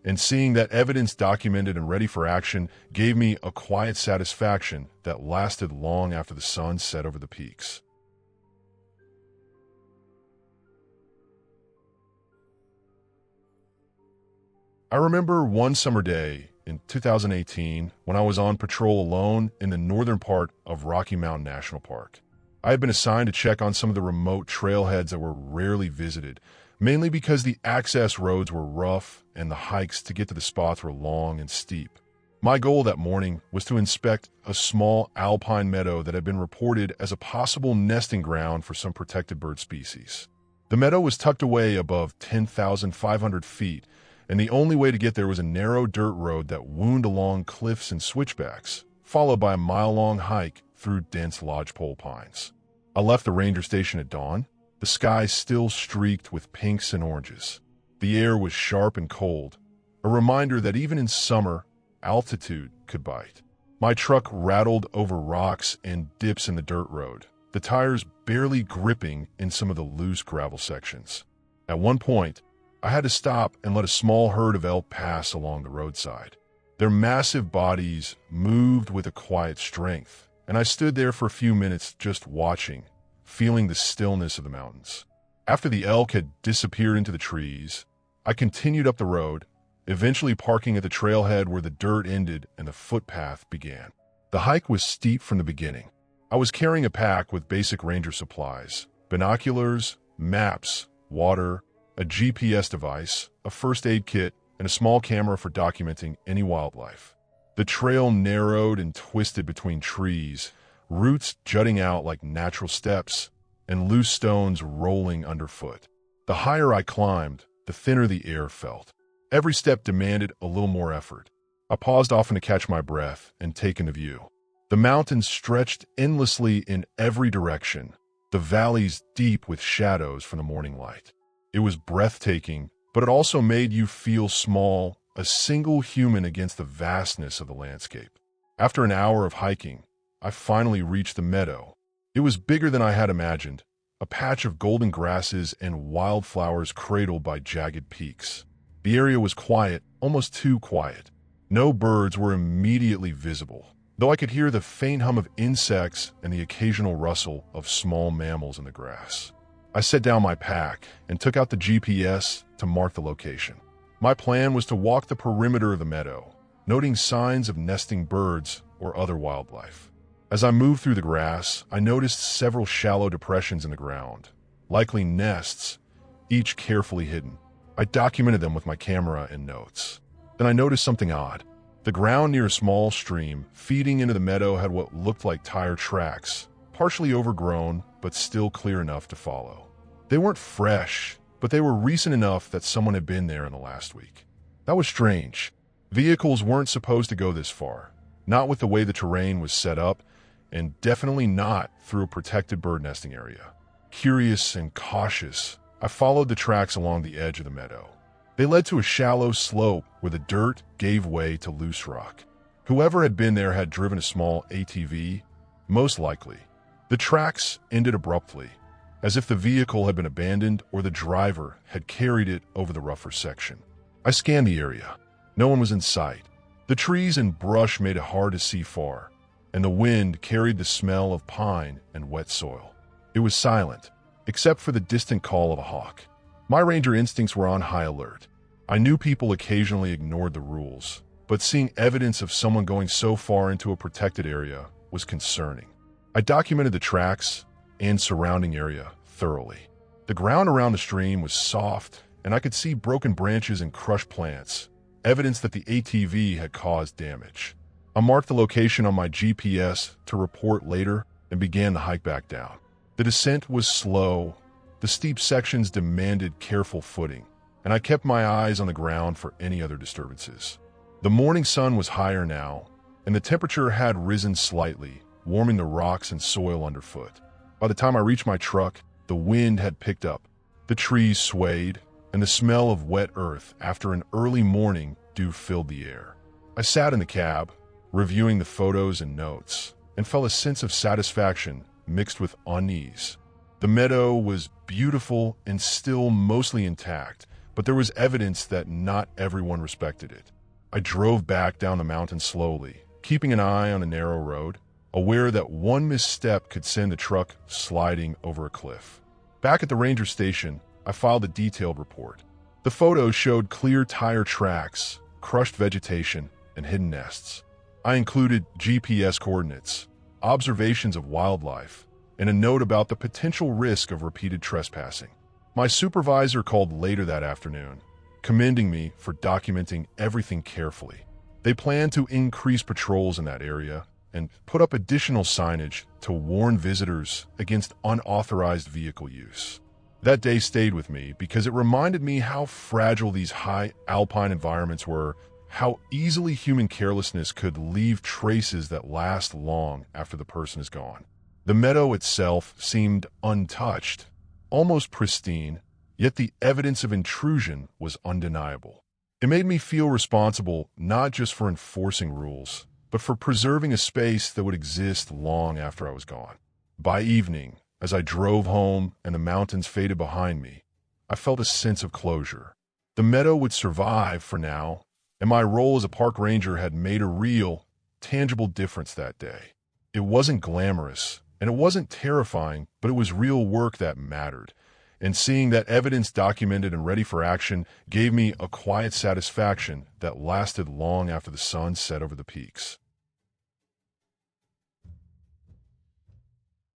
And seeing that evidence documented and ready for action gave me a quiet satisfaction that lasted long after the sun set over the peaks. I remember one summer day in 2018 when I was on patrol alone in the northern part of Rocky Mountain National Park. I had been assigned to check on some of the remote trailheads that were rarely visited, mainly because the access roads were rough and the hikes to get to the spots were long and steep. My goal that morning was to inspect a small alpine meadow that had been reported as a possible nesting ground for some protected bird species. The meadow was tucked away above 10,500 feet, and the only way to get there was a narrow dirt road that wound along cliffs and switchbacks, followed by a mile-long hike through dense lodgepole pines. I left the ranger station at dawn, the sky still streaked with pinks and oranges. The air was sharp and cold, a reminder that even in summer, altitude could bite. My truck rattled over rocks and dips in the dirt road, the tires barely gripping in some of the loose gravel sections. At one point, I had to stop and let a small herd of elk pass along the roadside. Their massive bodies moved with a quiet strength, and I stood there for a few minutes just watching, feeling the stillness of the mountains. After the elk had disappeared into the trees, I continued up the road, eventually parking at the trailhead where the dirt ended and the footpath began. The hike was steep from the beginning. I was carrying a pack with basic ranger supplies, binoculars, maps, water, a GPS device, a first aid kit, and a small camera for documenting any wildlife. The trail narrowed and twisted between trees, roots jutting out like natural steps, and loose stones rolling underfoot. The higher I climbed, the thinner the air felt. Every step demanded a little more effort. I paused often to catch my breath and take in the view. The mountains stretched endlessly in every direction, the valleys deep with shadows from the morning light. It was breathtaking, but it also made you feel small, a single human against the vastness of the landscape. After an hour of hiking, I finally reached the meadow. It was bigger than I had imagined, a patch of golden grasses and wildflowers cradled by jagged peaks. The area was quiet, almost too quiet. No birds were immediately visible, though I could hear the faint hum of insects and the occasional rustle of small mammals in the grass. I set down my pack and took out the GPS to mark the location. My plan was to walk the perimeter of the meadow, noting signs of nesting birds or other wildlife. As I moved through the grass, I noticed several shallow depressions in the ground, likely nests, each carefully hidden. I documented them with my camera and notes. Then I noticed something odd. The ground near a small stream feeding into the meadow had what looked like tire tracks, partially overgrown but still clear enough to follow. They weren't fresh, but they were recent enough that someone had been there in the last week. That was strange. Vehicles weren't supposed to go this far, not with the way the terrain was set up, and definitely not through a protected bird nesting area. Curious and cautious, I followed the tracks along the edge of the meadow. They led to a shallow slope where the dirt gave way to loose rock. Whoever had been there had driven a small ATV, most likely. The tracks ended abruptly, as if the vehicle had been abandoned or the driver had carried it over the rougher section. I scanned the area. No one was in sight. The trees and brush made it hard to see far, and the wind carried the smell of pine and wet soil. It was silent, except for the distant call of a hawk. My ranger instincts were on high alert. I knew people occasionally ignored the rules, but seeing evidence of someone going so far into a protected area was concerning. I documented the tracks and surrounding area thoroughly. The ground around the stream was soft, and I could see broken branches and crushed plants, evidence that the ATV had caused damage. I marked the location on my GPS to report later and began the hike back down. The descent was slow. The steep sections demanded careful footing, and I kept my eyes on the ground for any other disturbances. The morning sun was higher now, and the temperature had risen slightly, warming the rocks and soil underfoot. By the time I reached my truck, the wind had picked up. The trees swayed, and the smell of wet earth after an early morning dew filled the air. I sat in the cab, reviewing the photos and notes, and felt a sense of satisfaction mixed with unease. The meadow was beautiful and still mostly intact, but there was evidence that not everyone respected it. I drove back down the mountain slowly, keeping an eye on a narrow road, aware that one misstep could send the truck sliding over a cliff. Back at the ranger station, I filed a detailed report. The photos showed clear tire tracks, crushed vegetation, and hidden nests. I included GPS coordinates, observations of wildlife, and a note about the potential risk of repeated trespassing. My supervisor called later that afternoon, commending me for documenting everything carefully. They plan to increase patrols in that area and put up additional signage to warn visitors against unauthorized vehicle use. That day stayed with me because it reminded me how fragile these high alpine environments were, how easily human carelessness could leave traces that last long after the person is gone. The meadow itself seemed untouched, almost pristine, yet the evidence of intrusion was undeniable. It made me feel responsible not just for enforcing rules, but for preserving a space that would exist long after I was gone. By evening, as I drove home and the mountains faded behind me, I felt a sense of closure. The meadow would survive for now, and my role as a park ranger had made a real, tangible difference that day. It wasn't glamorous, and it wasn't terrifying, but it was real work that mattered. And seeing that evidence documented and ready for action gave me a quiet satisfaction that lasted long after the sun set over the peaks.